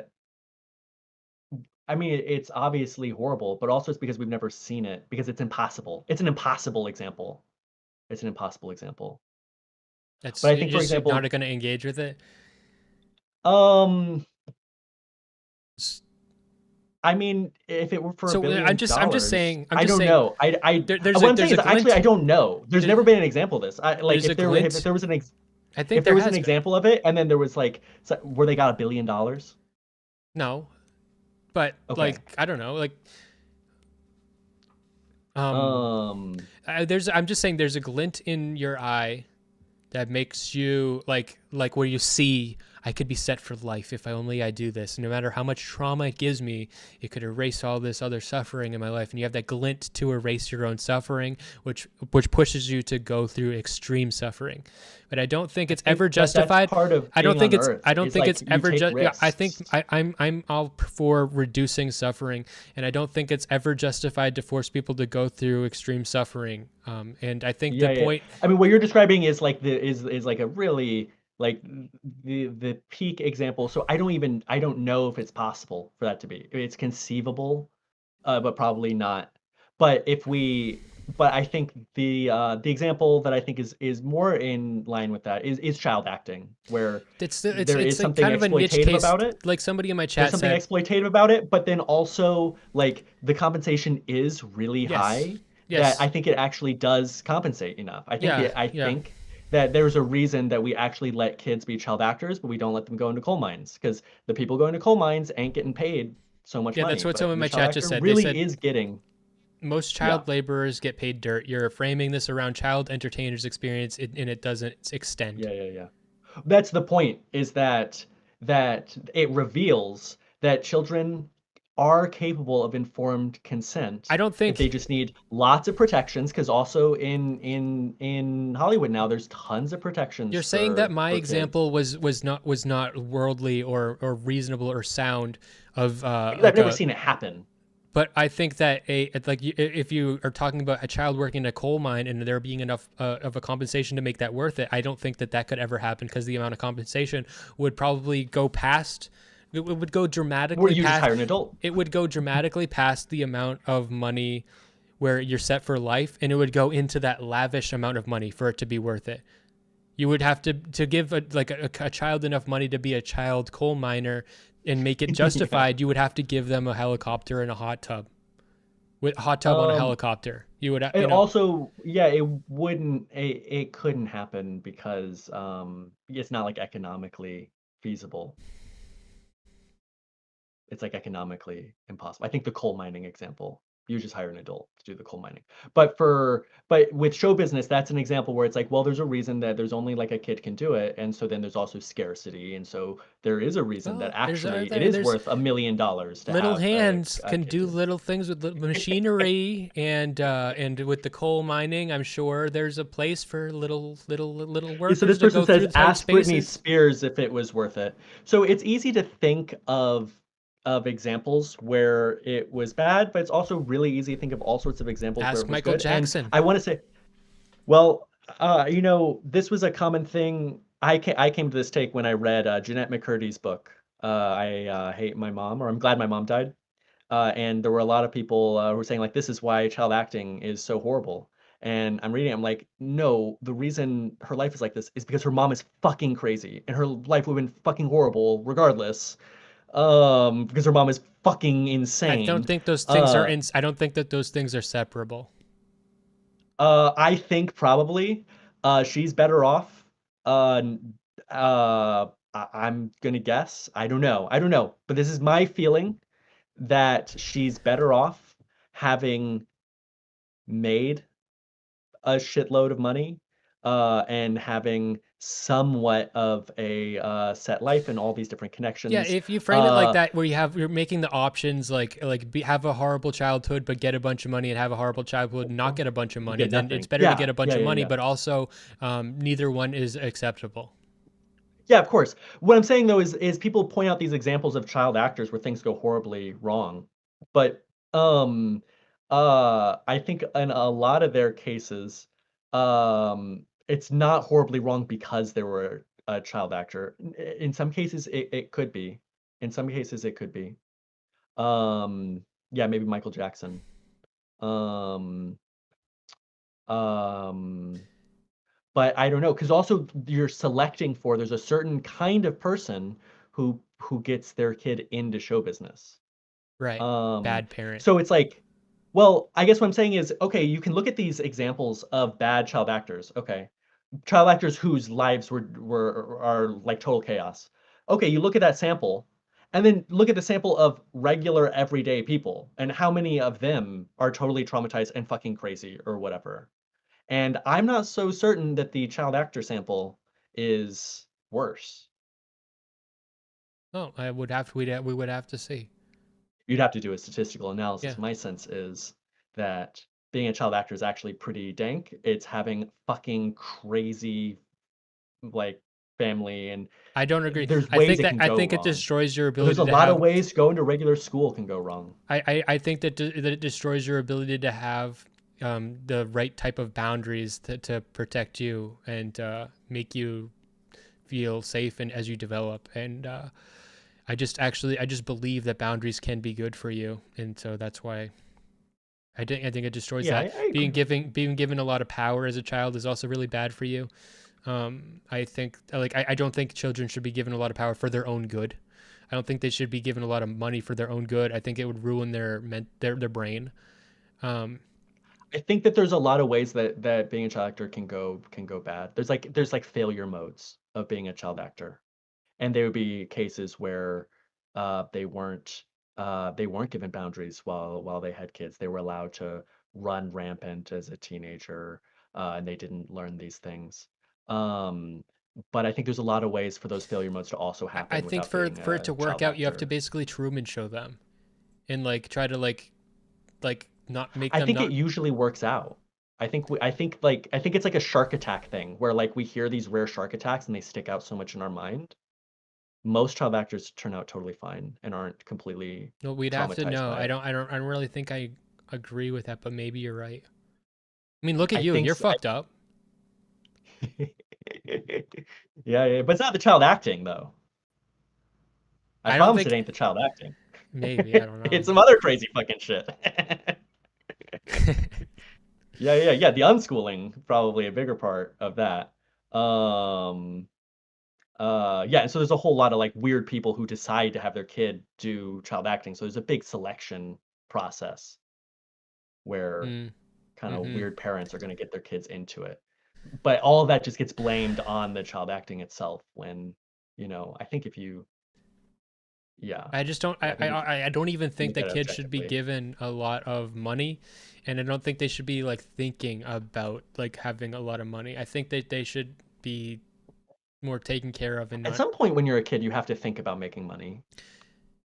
I mean, it's obviously horrible, but also it's because we've never seen it because it's impossible. It's an impossible example. It's an impossible example. But That's I you're think, for just not example, going to engage with it. um, I mean, if it were for a So billion I'm just dollars, saying, I'm I just don't saying, know. there's What I'm saying there's is a actually glint. I don't know. There's There, never been an example of this. there's a If glint. there was an I think if there there was an has been. example of it, and then there was like where they got $1 billion. No, but like Okay. I don't know, like um, Um. I'm just saying there's a glint in your eye that makes you like where you see I could be set for life if I do this. No matter how much trauma it gives me, it could erase all this other suffering in my life. And you have that glint to erase your own suffering, which pushes you to go through extreme suffering. But I don't think I it's ever think that that's justified. part of being on Earth. I don't Is think like it's you ever take just. Yeah, I think risks. I'm all for reducing suffering, and I don't think it's ever justified to force people to go through extreme suffering. And I think the Yeah, yeah. point. I mean, what you're describing is like is like a really like the peak example. So I don't know if it's possible for that to be. It's conceivable, but probably not. But if we, but I think the example that I think is more in line with that is child acting, where there is It's like something kind of a niche exploitative case. about it. Like somebody in my There's chat something said, exploitative about it, but then also like the compensation is really yes, high that I yes, think it actually does compensate enough. yeah, I yeah, think that there's a reason that we actually let kids be child actors, but we don't let them go into coal mines because the people going to coal mines ain't getting paid so much yeah. That's money, what but someone in the my child chat just actor said. They really said is getting, most yeah. child laborers get paid dirt. You're framing this around child entertainers' experience, and it doesn't extend. Yeah, yeah, yeah. That's the point, is that it reveals that children are capable of informed I consent don't if they think just need lots of protections, because also in Hollywood now there's tons of you're protections saying that my for kids. example was not worldly or reasonable or sound of Because I've like never a. seen it happen. But I think that if you are talking about a child working in a coal mine and there being enough of a compensation to make that worth it, I don't think that that could ever happen because the amount of compensation would probably go past. It would go Where dramatically you just past. hire an adult. It would go dramatically past the amount of money where you're set for life, and it would go into that lavish amount of money for it to be worth it. You would have to give a child enough money to be a child coal miner and make it Yeah. justified. You would have to give them a helicopter and a hot tub with a hot tub on a Um, helicopter. You would, it you know, also, yeah, it couldn't happen because it's not like economically feasible. It's like economically impossible. I think the coal mining example, you just hire an adult to do the coal mining. But with show business, that's an example where it's like, well, there's a reason that there's only like a kid can do it, and so then there's also scarcity, and so there is a reason that well, actually it is there's worth $1 million to little have hands a can kid do do little things with machinery and with the coal mining. I'm sure there's a place for little it. So workers this to person go through says, tight ask Britney spaces. Spears if it was worth it. So it's easy to think of examples where it was bad, but it's also really easy to think of all sorts of examples where Ask it was Michael good. And Jackson. I want to say, well, this was a common thing. I came to this take when I read Jeanette McCurdy's book. I Hate My Mom, or I'm Glad My Mom Died. And there were a lot of people who were saying like, this is why child acting is so horrible. And I'm reading, I'm like, no, the reason her life is like this is because her mom is fucking crazy, and her life would have been fucking horrible regardless. Because her mom is fucking I don't insane. think those things are Uh, in. I don't think that those things are separable. I think probably she's better off. I'm gonna guess. I don't know. I don't know. But this is my feeling that she's better off having made a shitload of money and having somewhat of a set life and all these different Yeah, connections. if you frame it like that, where you're making the options have a horrible childhood but get a bunch of money, and have a horrible childhood and not get a bunch of money, Get then it's nothing. better to Yeah, get a bunch yeah, of yeah, money, yeah. but also neither one is acceptable. Yeah, of course. What I'm saying though is people point out these examples of child actors where things go horribly wrong. But um I think in a lot of their cases, it's not horribly wrong because they were a child actor. In some cases it could be. In some cases it could be. Yeah, maybe Michael Jackson. Um um But I don't know, because also you're selecting for there's a certain kind of person who gets their kid into show business. Right. Um, Bad parent. so it's like, well, I guess what I'm saying is, okay, you can look at these examples of bad child actors. Okay, child actors whose lives were are like total chaos. Okay, you look at that sample, and then look at the sample of regular everyday people, and how many of them are totally traumatized and fucking crazy or whatever. And I'm not so certain that the child actor sample is worse. Oh, I would have we would have to see. You'd have to do a statistical Yeah. analysis. My sense is that being a child actor is actually pretty dank. It's having fucking crazy like family and I don't agree. there's ways it can I go think it wrong. destroys your But there's ability a to lot of have. ways going to regular school can go wrong. I think that that it destroys your ability to have the right type of boundaries to protect you and make you feel safe and as you develop. And I just believe that boundaries can be good for you, and so that's why I think it destroys Yeah, that. I agree. Being given a lot of power as a child is also really bad for you. I think I don't think children should be given a lot of power for their own good. I don't think they should be given a lot of money for their own good. I think it would ruin their brain. Um, I think that there's a lot of ways that being a child actor can go bad. There's like failure modes of being a child actor. And there would be cases where they they weren't given boundaries while they had kids. They were allowed to run rampant as a teenager, and they didn't learn these things. Um, but I think there's a lot of ways for those failure modes to also I happen think without being for it a to work child out, you have to actor. basically Truman show them and like try to not make I them think it not. usually works out. I think it's like a shark attack thing where like we hear these rare shark attacks and they stick out so much in our mind. Most child actors turn out totally fine and aren't completely No, we'd have to traumatized know. by it. I don't really think I agree with that, but maybe you're right. I mean, look at I you. think You're so. fucked up. Yeah, yeah, but it's not the child acting though. I I don't promise it think. ain't the child acting. Maybe I don't know. It's some other crazy fucking shit. Yeah, yeah, yeah. The unschooling probably a bigger part of that. Um, yeah, and so there's a whole lot of like weird people who decide to have their kid do child acting. So there's a big selection process where Mm, kind of mm-hmm. weird parents are going to get their kids into it. But all of that just gets blamed on the child acting itself when, I think if you, yeah, I just don't. yeah, I think if I don't even you think look at that it kids should be objectively. given a lot of money, and I don't think they should be like thinking about like having a lot of money. I think that they should be more taken care of and At not. some point when you're a kid, you have to think about making money.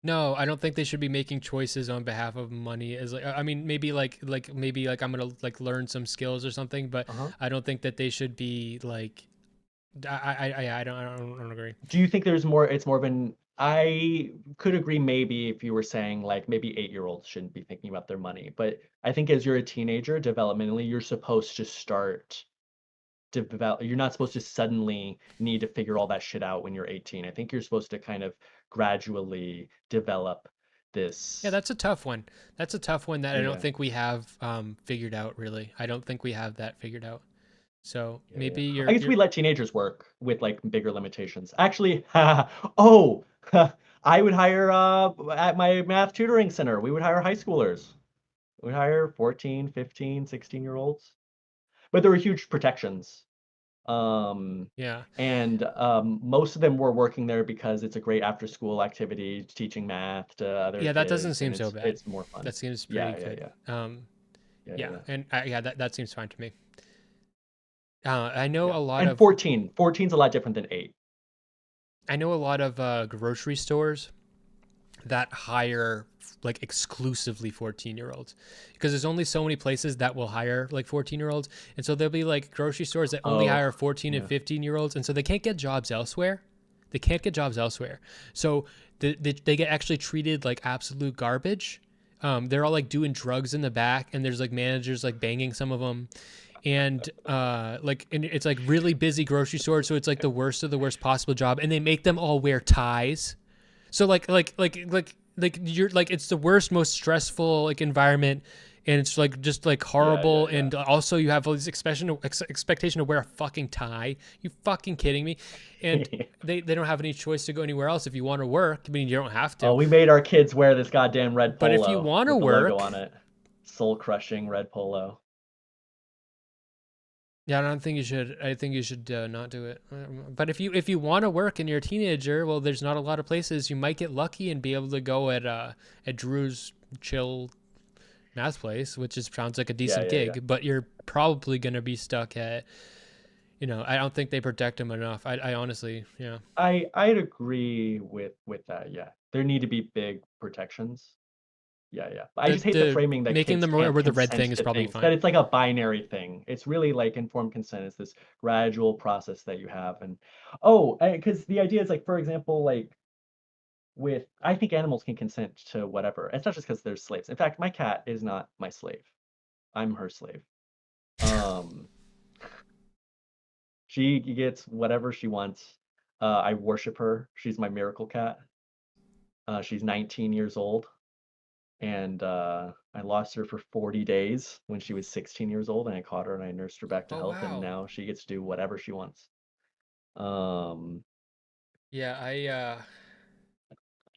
No, I don't think they should be making choices on behalf of money. As like, I mean, maybe like I'm gonna like learn some skills or something, but Uh-huh. I don't think that they should be like. I don't agree. Do you think it's more of an, I could agree maybe if you were saying like maybe 8-year-olds shouldn't be thinking about their money, but I think as you're a teenager, developmentally, you're supposed to start develop, you're not supposed to suddenly need to figure all that shit out when you're 18. I think you're supposed to kind of gradually develop Yeah, this. that's a tough one. That's a tough one that I don't Yeah. think we have figured out really. I don't think we have that figured out. So Yeah, yeah. maybe I guess you're we let teenagers work with like bigger limitations. Actually, oh, I would hire at my math tutoring center, we would hire high schoolers. We'd hire 14, 15, 16-year-olds. But there were huge protections. Um, yeah. and most of them were working there because it's a great after-school activity, teaching math to other Yeah, that doesn't kids, and seem so bad. it's more fun. That seems pretty Yeah, yeah, good. yeah. Yeah, Yeah, yeah. and yeah, that seems fine to me. I know Yeah. a lot And of 14's a lot different than 8. grocery stores that hire like exclusively 14-year-olds because there's only so many places that will hire like 14-year-olds, and so there'll be like grocery stores that only Oh, hire 14 and yeah. 15-year-olds, and so they can't get jobs elsewhere. So they get actually treated like absolute garbage. They're all like doing drugs in the back, and there's like managers like banging some of them, and and it's like really busy grocery store, so it's like the worst of the worst possible job, and they make them all wear ties. So you're like it's the worst, most stressful like environment, and it's like just like Yeah, yeah, horrible. yeah. And also you have all this expectation to wear a fucking tie. You fucking kidding me? And they don't have any choice to go anywhere else if you want to work. I mean, you don't have Oh, to, we made our kids wear this goddamn red but if you polo want to with the logo work, on it. Soul crushing red polo. yeah, I don't think you should. I think you should not do it. But if you want to work and you're a teenager, well, there's not a lot of places. You might get lucky and be able to go at Drew's chill math place, which is sounds like a Yeah, decent yeah, yeah. gig. But you're probably gonna be stuck at. I don't think they protect him enough. I honestly, yeah. I'd agree with that. Yeah. There need to be big protections. Yeah, yeah. I just hate the The framing that making kids them wear can't the red consent thing is to probably things, that fine. it's like a binary thing. It's really like informed consent is this gradual process that you have. And oh, because the idea is like, for example, like with, I think animals can consent to whatever. It's not just because they're slaves. In fact, my cat is not my slave. I'm her slave. Um, she gets whatever she wants. I worship her. She's my miracle cat. She's 19 years old. And I lost her for 40 days when she was 16 years old, and I caught her and I nursed her back to Oh health, and wow. now she gets to do whatever she wants. Um, Yeah,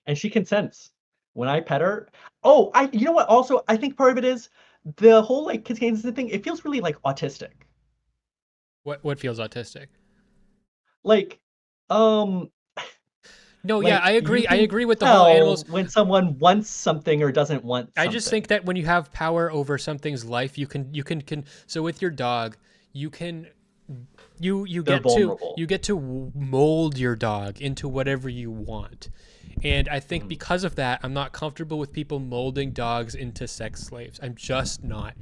and she consents when I pet her. Oh, you know what? Also, I think part of it is the whole like kids games thing. It feels really like autistic. what feels autistic? Like, um, No, yeah, like I you agree. I can agree with the whole tell animals. when someone wants something or doesn't want I just think something. that when you have power over something's life, can so with your dog, you can you They're get to vulnerable. mold your dog into whatever you want. And I think Mhm. because of that, I'm not comfortable with people molding dogs into sex slaves. I'm just not.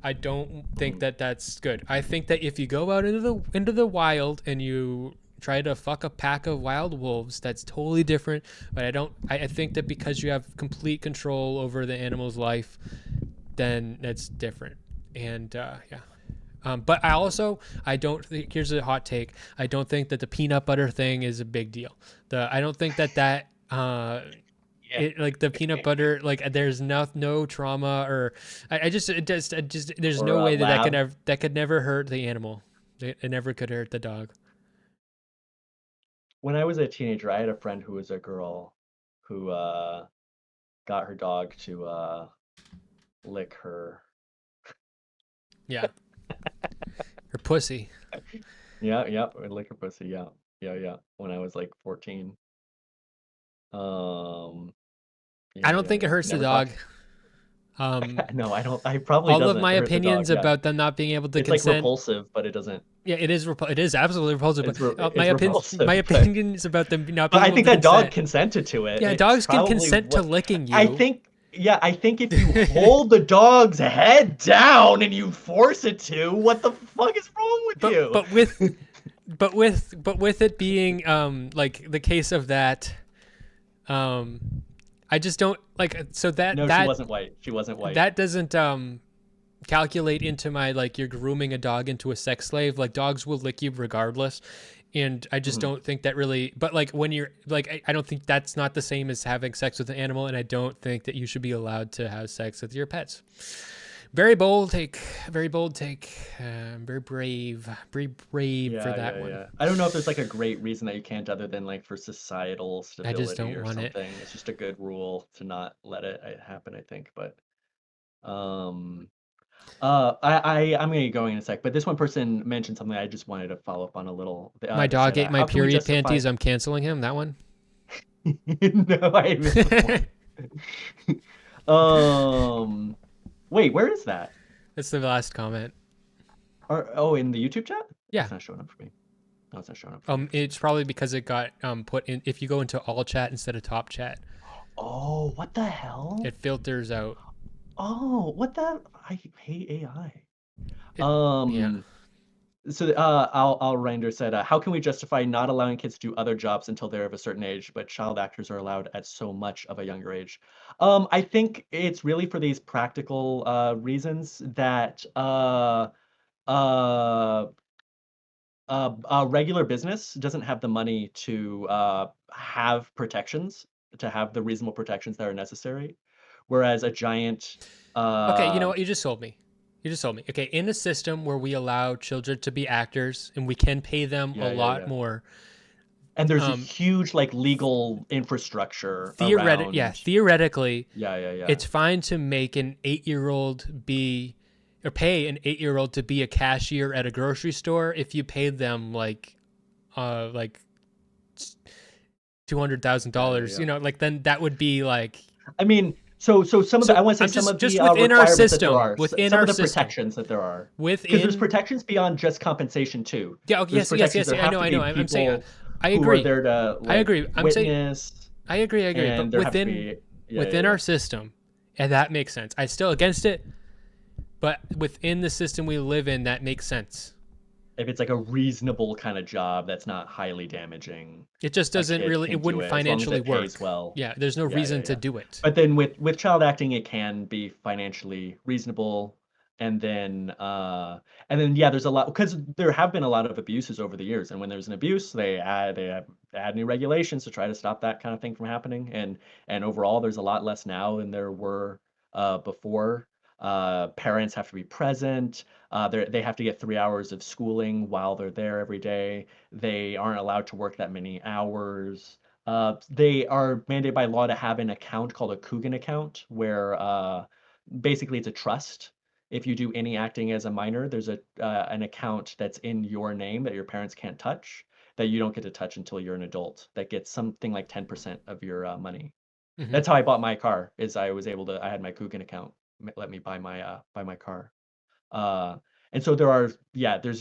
I don't think Mhm. that that's good. I think that if you go out into the wild and you try to fuck a pack of wild wolves, that's totally different. But I don't. I think that because you have complete control over the animal's life, then that's different. And yeah. But I don't think, here's a hot take. I don't think that the peanut butter thing is a big deal. I don't think that Yeah. it like the peanut butter like there's no trauma or I just there's Or no way that lab. that could never hurt the animal. It never could hurt the dog. When I was a teenager, I had a friend who was a girl who got her dog to lick her. Yeah, her pussy. Yeah, yeah, lick her pussy. Yeah, yeah, yeah. When I was like 14. Um, I yeah, don't yeah, think it yeah. hurts the Never dog. talked. Um, No, I don't. I probably all of doesn't my hurt the dog. opinions Yeah, about them not being able to it's like consent. repulsive, but it doesn't. Yeah, it is absolutely repulsive. But It's my repulsive, but opinions about them not being I able think to that dog consent. consented to it. Yeah, It's dogs can probably consent to what licking I you. think. Yeah, I think if you hold the dog's head down and you force it to, what the fuck is wrong with but you? but with but with it being like the case of that um I just don't like so No, she wasn't white. She wasn't white. that doesn't calculate into my like you're grooming a dog into a sex slave. Like dogs will lick you regardless, and I just Mhm. don't think that really. But like when you're like I don't think that's not the same as having sex with an animal, and I don't think that you should be allowed to have sex with your pets. Very bold take, very bold take. Very brave for Yeah, that yeah, one. yeah. I don't know if there's like a great reason that you can't other than like for societal I just stability don't or want it. something. It's just a good rule to not let it happen, I think. But um I'm gonna get going in a sec, but this one person mentioned something I just wanted to follow up on a little. My They said, dog ate my how can we period justify panties. I'm canceling him. That one. No, I missed the point. Um, wait, where is that? That's the last comment. In the YouTube chat? Yeah. It's not showing up for me. No, it's not showing up for me. It's probably because it got put in. If you go into all chat instead of top chat, Oh, what the hell? it filters out. Oh, what the? I hate AI. Yeah. So Al Reinder said, how can we justify not allowing kids to do other jobs until they're of a certain age, but child actors are allowed at so much of a younger age? I think it's really for these practical reasons that a regular business doesn't have the money to have protections, to have the reasonable protections that are necessary, whereas a giant. Okay, you know what? You just sold me. Okay, in a system where we allow children to be actors and we can pay them a lot more. And there's a huge like legal infrastructure around. Theoretically, yeah. It's fine to make an 8-year-old be, or pay an 8-year-old to be a cashier at a grocery store if you paid them like $200,000. You know, like then that would be like. I mean, so some of the, I want to say some of the within our system, within some of the protections that there are, because there's protections beyond just compensation too. Yeah. Yes. I know. I'm saying. I agree. Who are there to, like, I agree. I'm saying. I agree. But within our system, and that makes sense. I'm still against it, but within the system we live in, that makes sense. If it's like a reasonable kind of job that's not highly damaging, it just doesn't really. It wouldn't financially work. Well, yeah. There's no reason to do it. But then with child acting, it can be financially reasonable, and then there's a lot, because there have been a lot of abuses over the years, and when there's an abuse, they add new regulations to try to stop that kind of thing from happening, and overall, there's a lot less now than there were before. Parents have to be present. They have to get 3 hours of schooling while they're there every day. They aren't allowed to work that many hours. They are mandated by law to have an account called a Coogan account, where basically it's a trust. If you do any acting as a minor, there's an account that's in your name that your parents can't touch, that you don't get to touch until you're an adult, that gets something like 10% of your money. Mm-hmm. That's how I bought my car, is I had my Coogan account let me buy my car. And so there's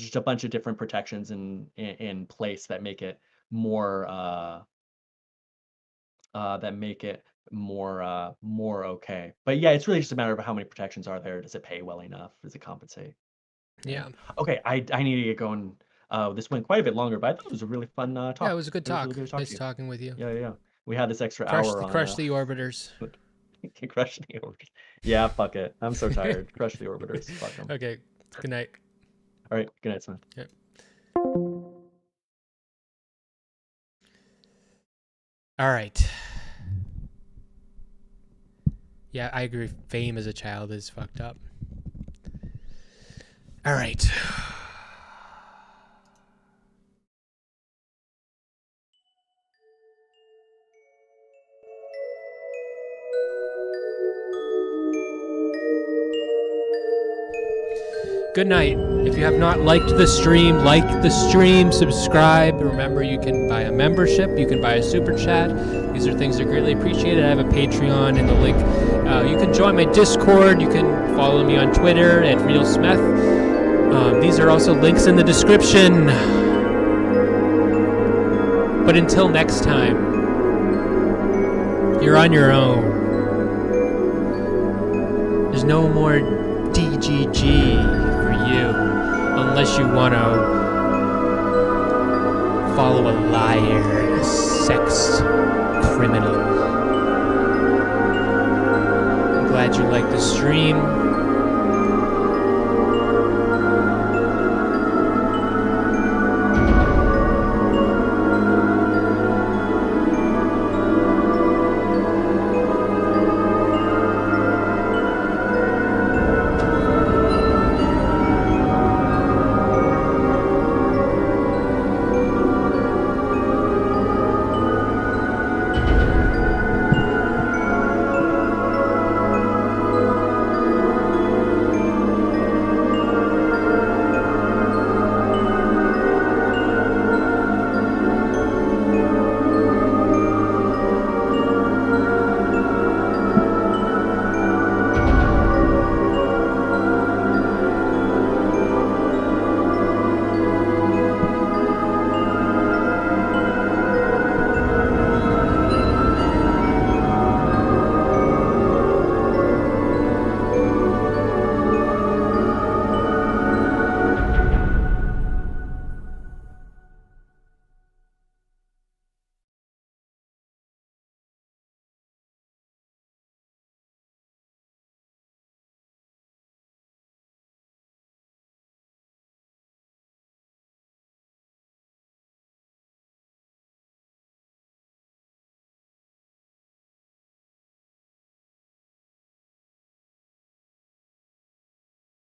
just a bunch of different protections in place that make it more more okay. But yeah, it's really just a matter of how many protections are there. Does it pay well enough? Does it compensate? Yeah. Okay, I need to get going. This went quite a bit longer, but I thought it was a really fun talk. Yeah, it was a good talk. Nice talking with you. Yeah. We had this extra hour on. Crush the orbiters. Crush the orbiters. Yeah, fuck it. I'm so tired. Crush the orbiters. Fuck them. Okay. Good night. All right. Good night, Smith. Yep. All right. Yeah, I agree. Fame as a child is fucked up. All right. Good night. If you have not liked the stream, like the stream, subscribe. Remember, you can buy a membership. You can buy a super chat. These are things that are greatly appreciated. I have a Patreon in the link. You can join my Discord. You can follow me on Twitter at RealSmeth. These are also links in the description. But until next time, you're on your own. There's no more DGG. Unless you want to follow a liar, a sex criminal. I'm glad you liked the stream.